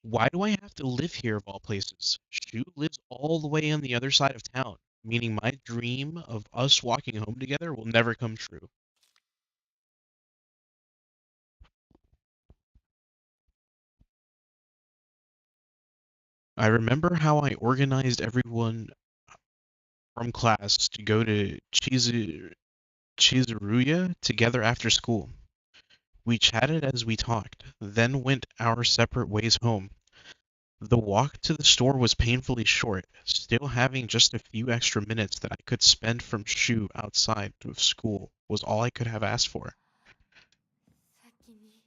Why do I have to live here of all places? Shu lives all the way on the other side of town, meaning my dream of us walking home together will never come true. I remember how I organized everyone from class to go to Chizuruya together after school. We chatted as we talked, then went our separate ways home. The walk to the store was painfully short, still having just a few extra minutes that I could spend from Shu outside of school was all I could have asked for. 先に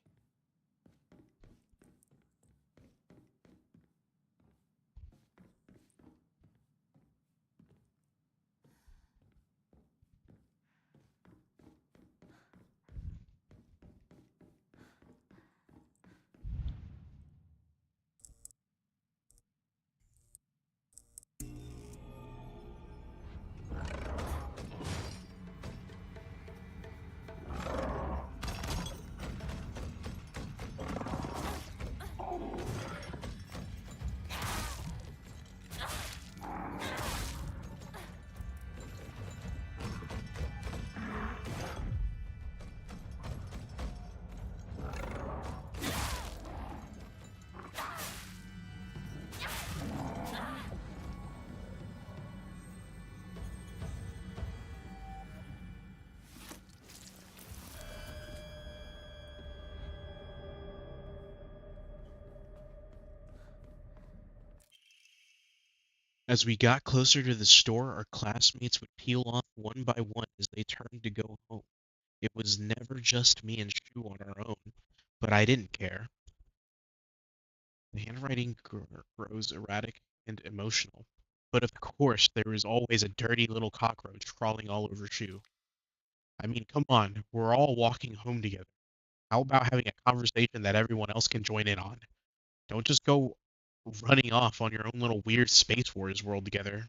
As we got closer to the store, our classmates would peel off one by one as they turned to go home. It was never just me and Shu on our own, but I didn't care. The handwriting grows erratic and emotional. But of course, there is always a dirty little cockroach crawling all over Shu. I mean, come on, we're all walking home together. How about having a conversation that everyone else can join in on? Don't just go running off on your own little weird Space Wars world together.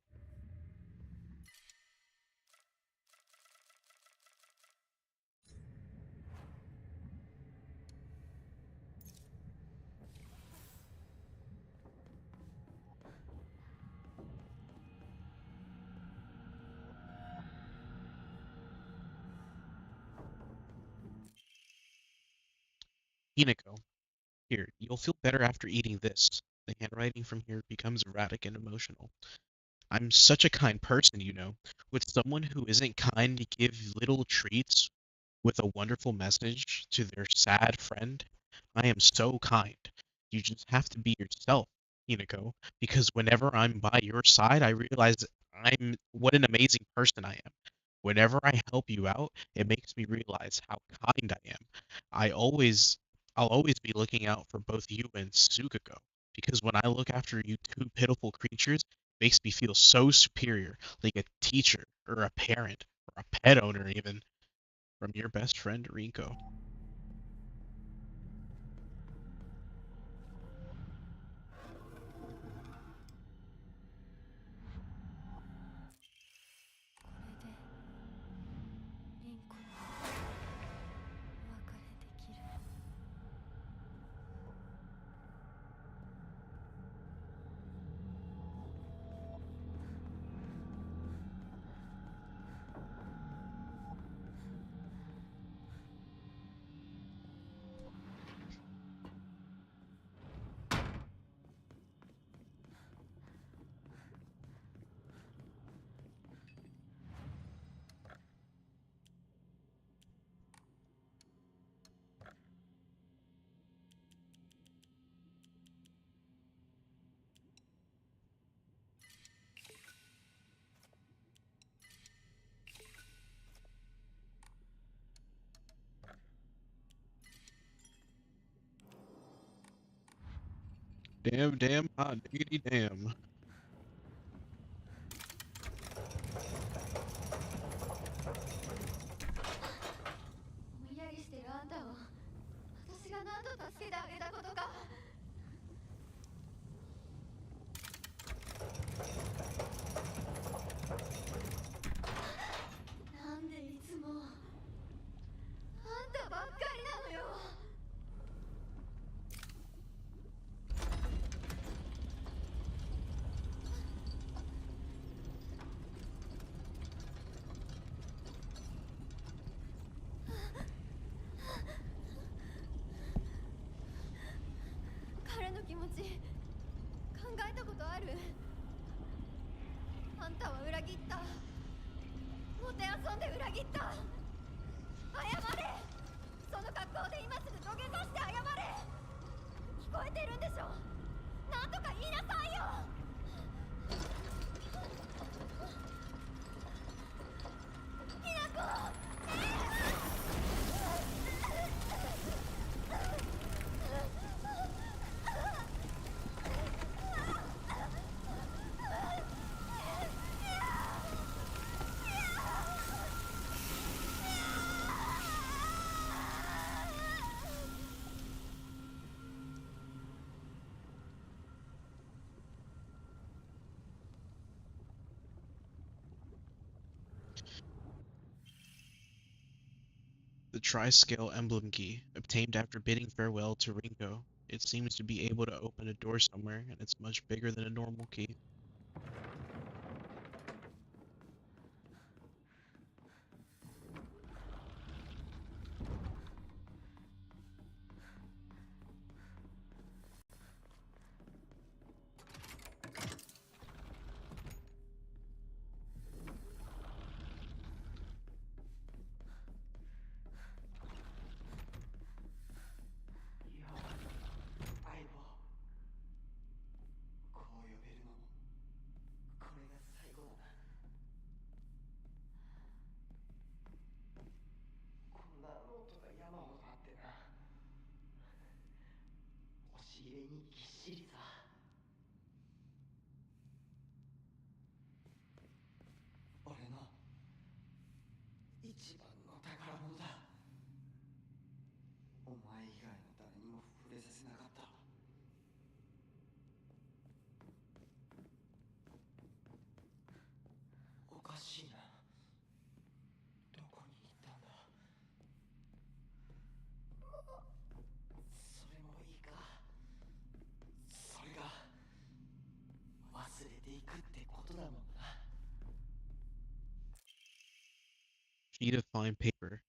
Hinako, here, you'll feel better after eating this. The handwriting from here becomes erratic and emotional. I'm such a kind person, you know. With someone who isn't kind to give little treats with a wonderful message to their sad friend, I am so kind. You just have to be yourself, Hinako, because whenever I'm by your side, I realize I'm what an amazing person I am. Whenever I help you out, it makes me realize how kind I am. I always I'll always be looking out for both you and Tsukuko, because when I look after you two pitiful creatures, it makes me feel so superior, like a teacher or a parent or a pet owner even. From your best friend Rinko. Damn, damn, hot diggity damn. ぼんやりしてるあんたを私が何度助けてあげたことか。なんでいつもあんたばっかりなのよ。彼の気持ち考えたことある？あんたは裏切った。もてあそんで裏切った。謝れ。その格好で今すぐ土下座して謝れ。聞こえてるんでしょ。なんとか言いなさいよ。ひなこ。The tri-scale emblem key, obtained after bidding farewell to Rinko. It seems to be able to open a door somewhere, and it's much bigger than a normal key.一番の宝物だ。お前以外の誰にも触れさせなかった。おかしいな。どこに行ったんだ。それもいいか。それが忘れていくってことだもんな。Sheet of fine paper.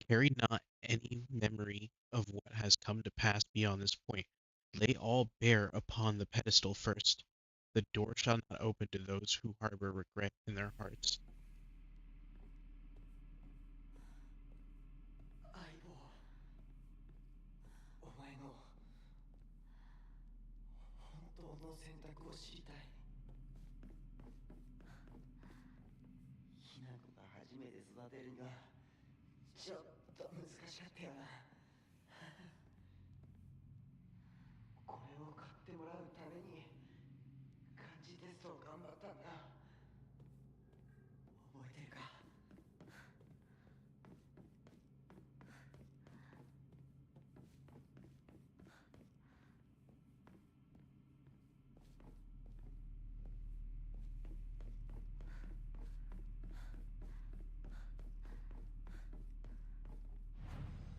Carry not any memory of what has come to pass beyond this point. Lay all bare upon the pedestal first. The door shall not open to those who harbor regret in their hearts. 相棒、お前の本当の選択を知りたい。ひな子が初めて育てるにはちょっと難しかったよな。これを買ってもらうために漢字テストを頑張ったんだ。覚えてるか？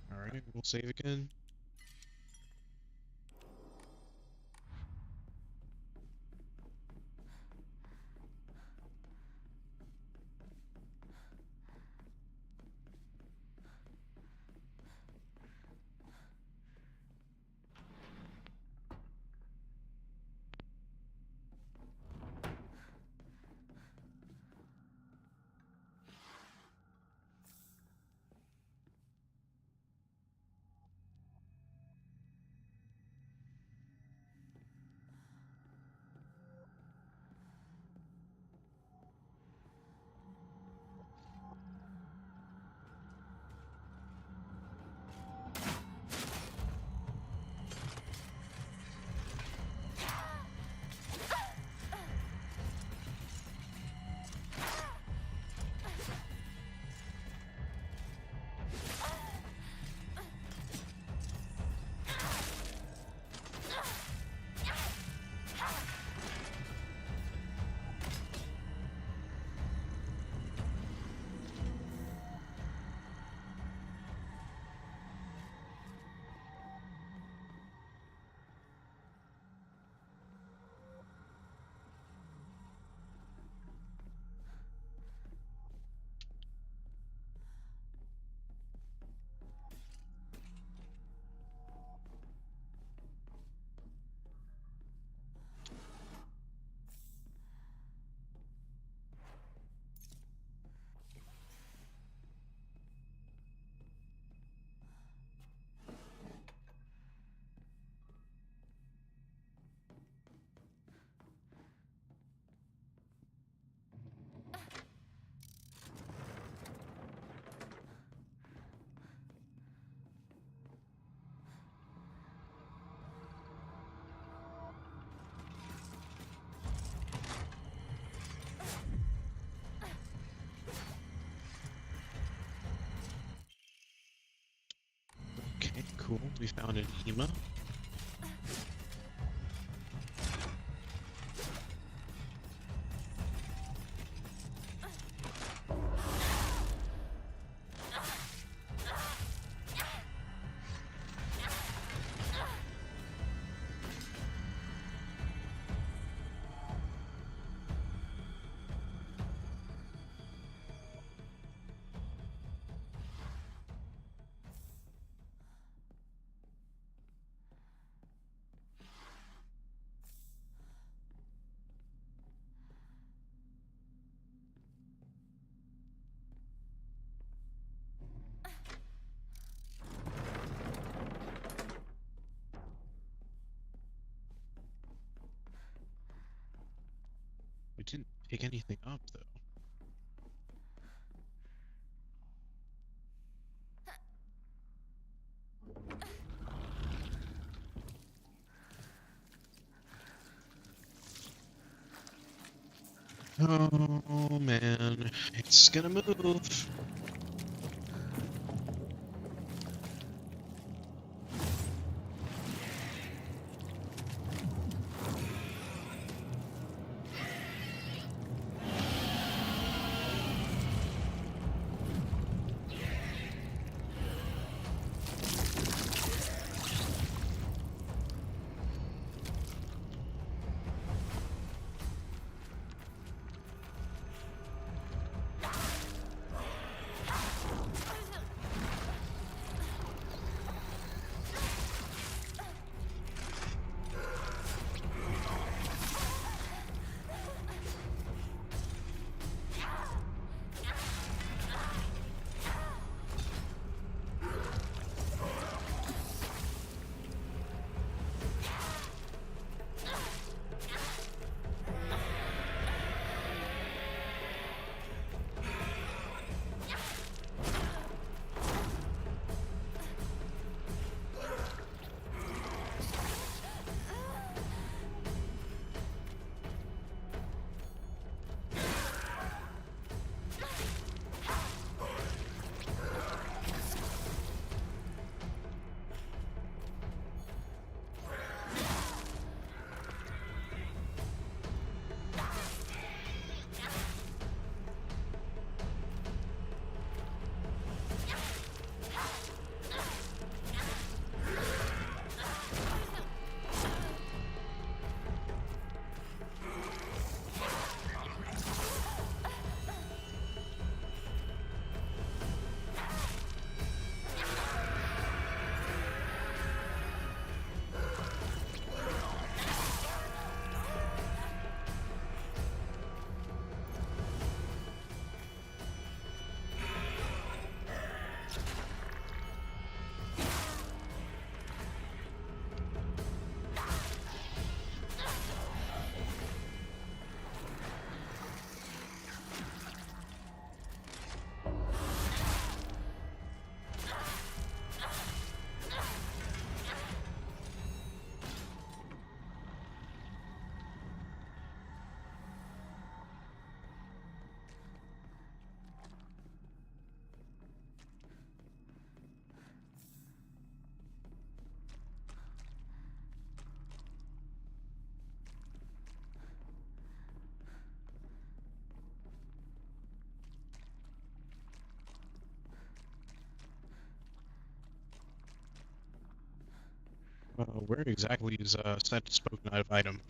Alright, we'll save again. Okay, cool. We found an Ema. We didn't pick anything up, though. Oh man, it's gonna move. Where exactly is said spoken of item?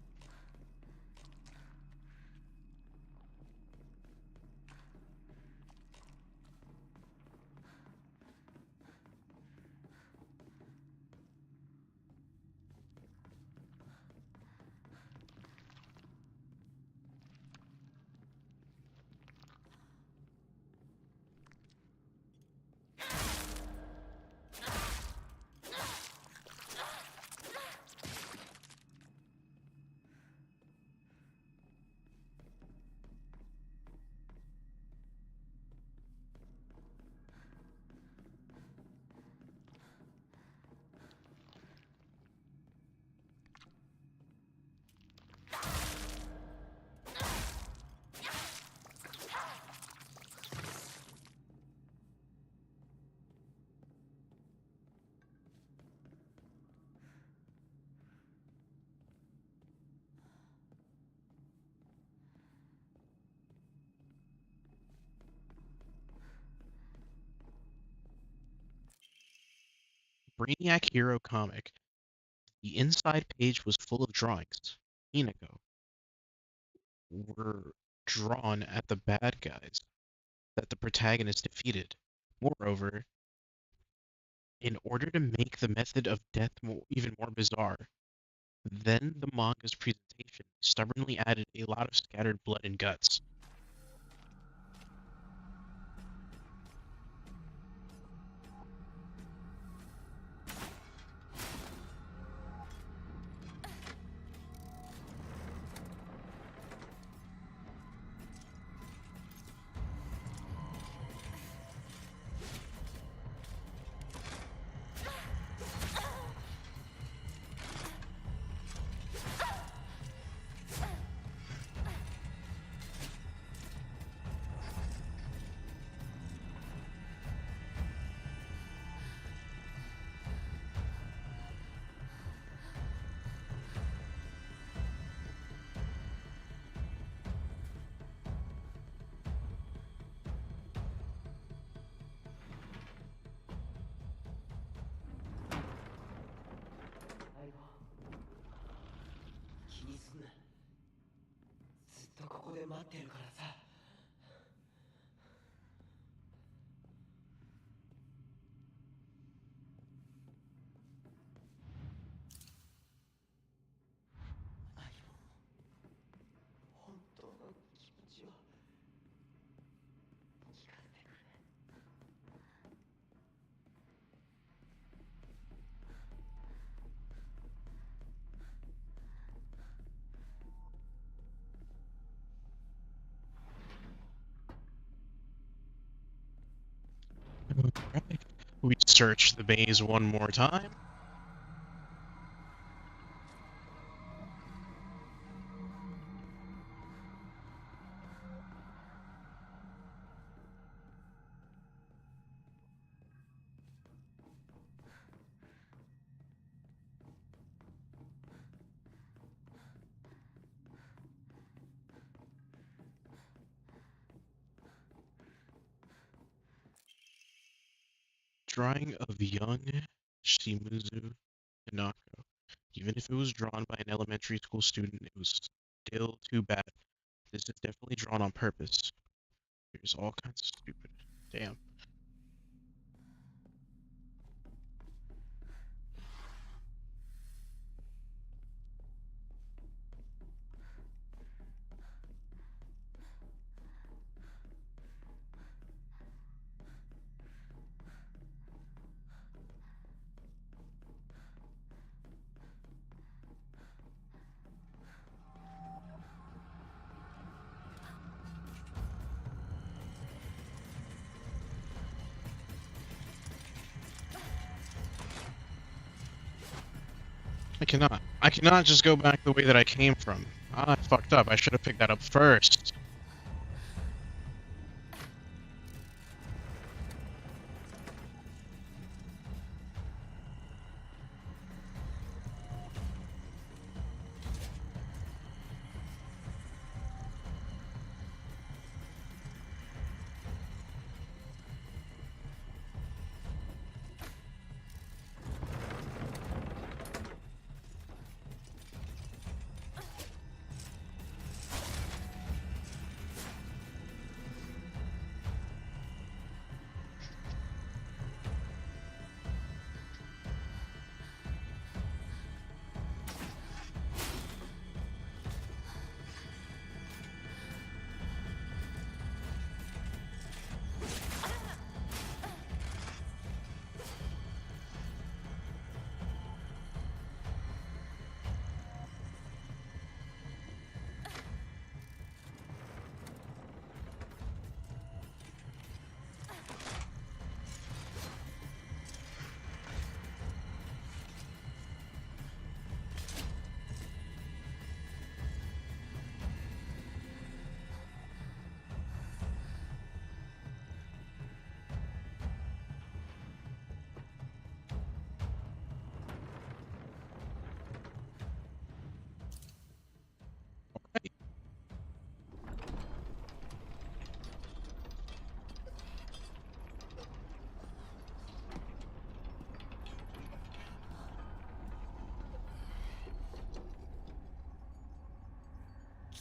Brainiac Hero comic. The inside page was full of drawings. Hinako were drawn at the bad guys that the protagonist defeated. Moreover, in order to make the method of death even more bizarre, then the manga's presentation stubbornly added a lot of scattered blood and guts. Alright. We search the maze one more time. Drawing of young Shimizu Hinako. Even if it was drawn by an elementary school student, it was still too bad. This is definitely drawn on purpose. There's all kinds of stupid. Damn. I cannot just go back the way that I came from. I fucked up. I should have picked that up first.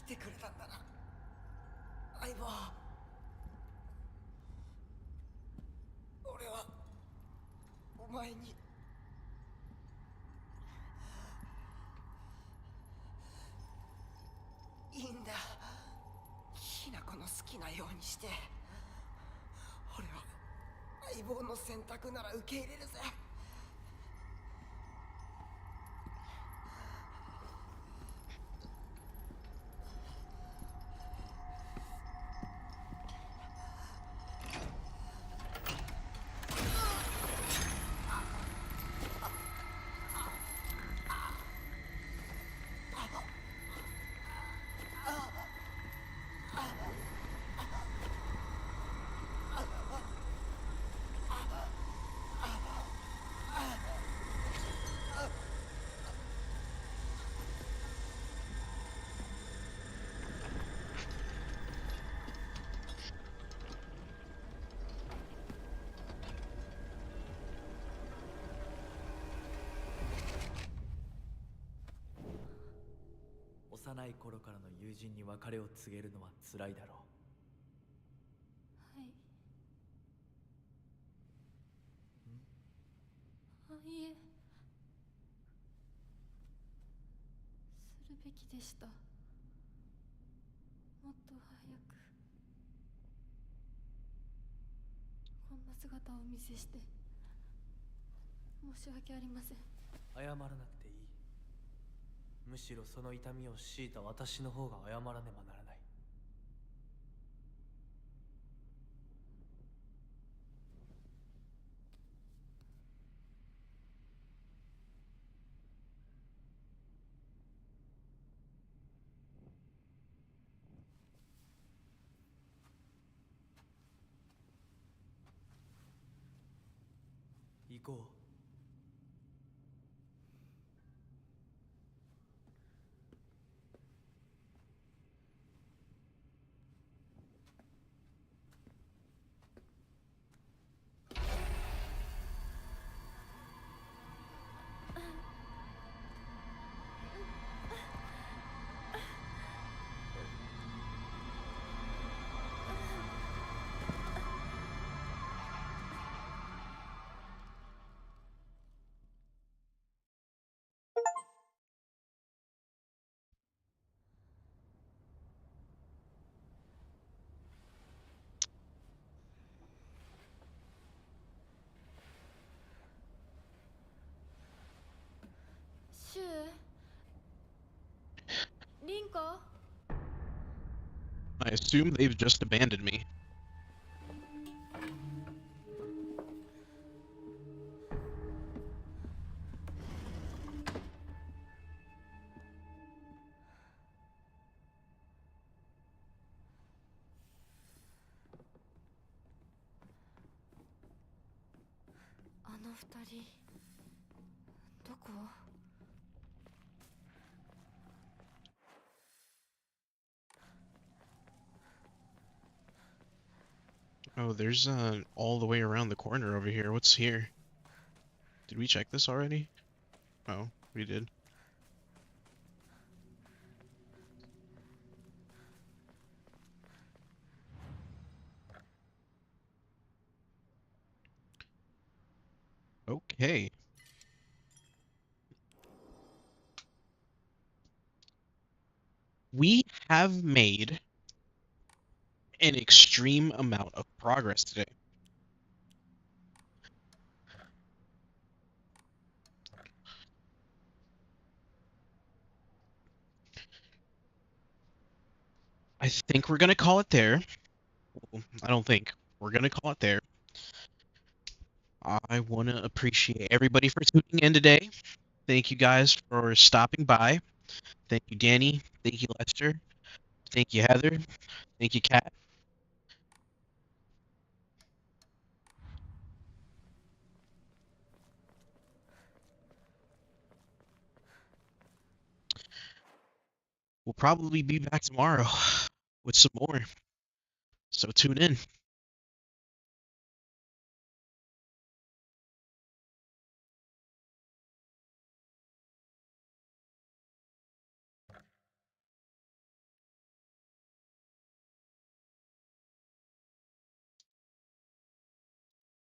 てくれたんだな、相棒。俺はお前にいいんだ。きなこの好きなようにして。俺は相棒の選択なら受け入れるぜ。幼い頃からの友人に別れを告げるのは辛いだろはい。いえ、するべきでした。もっと早くこんな姿をお見せして申し訳ありません。謝らなくていい。むしろその痛みを強いた私の方が謝らねばならない。行こう。シュウ、リンコ。 I assume they've just abandoned me. あの二人どこ？ Oh, there's all the way around the corner over here. What's here? Did we check this already? Oh, we did. Okay. We have made an extreme amount of progress today. I think we're gonna call it there. Well, I don't think. We're gonna call it there. I want to appreciate everybody for tuning in today. Thank you guys for stopping by. Thank you, Danny. Thank you, Lester. Thank you, Heather. Thank you, Kat. We'll probably be back tomorrow with some more. So tune in.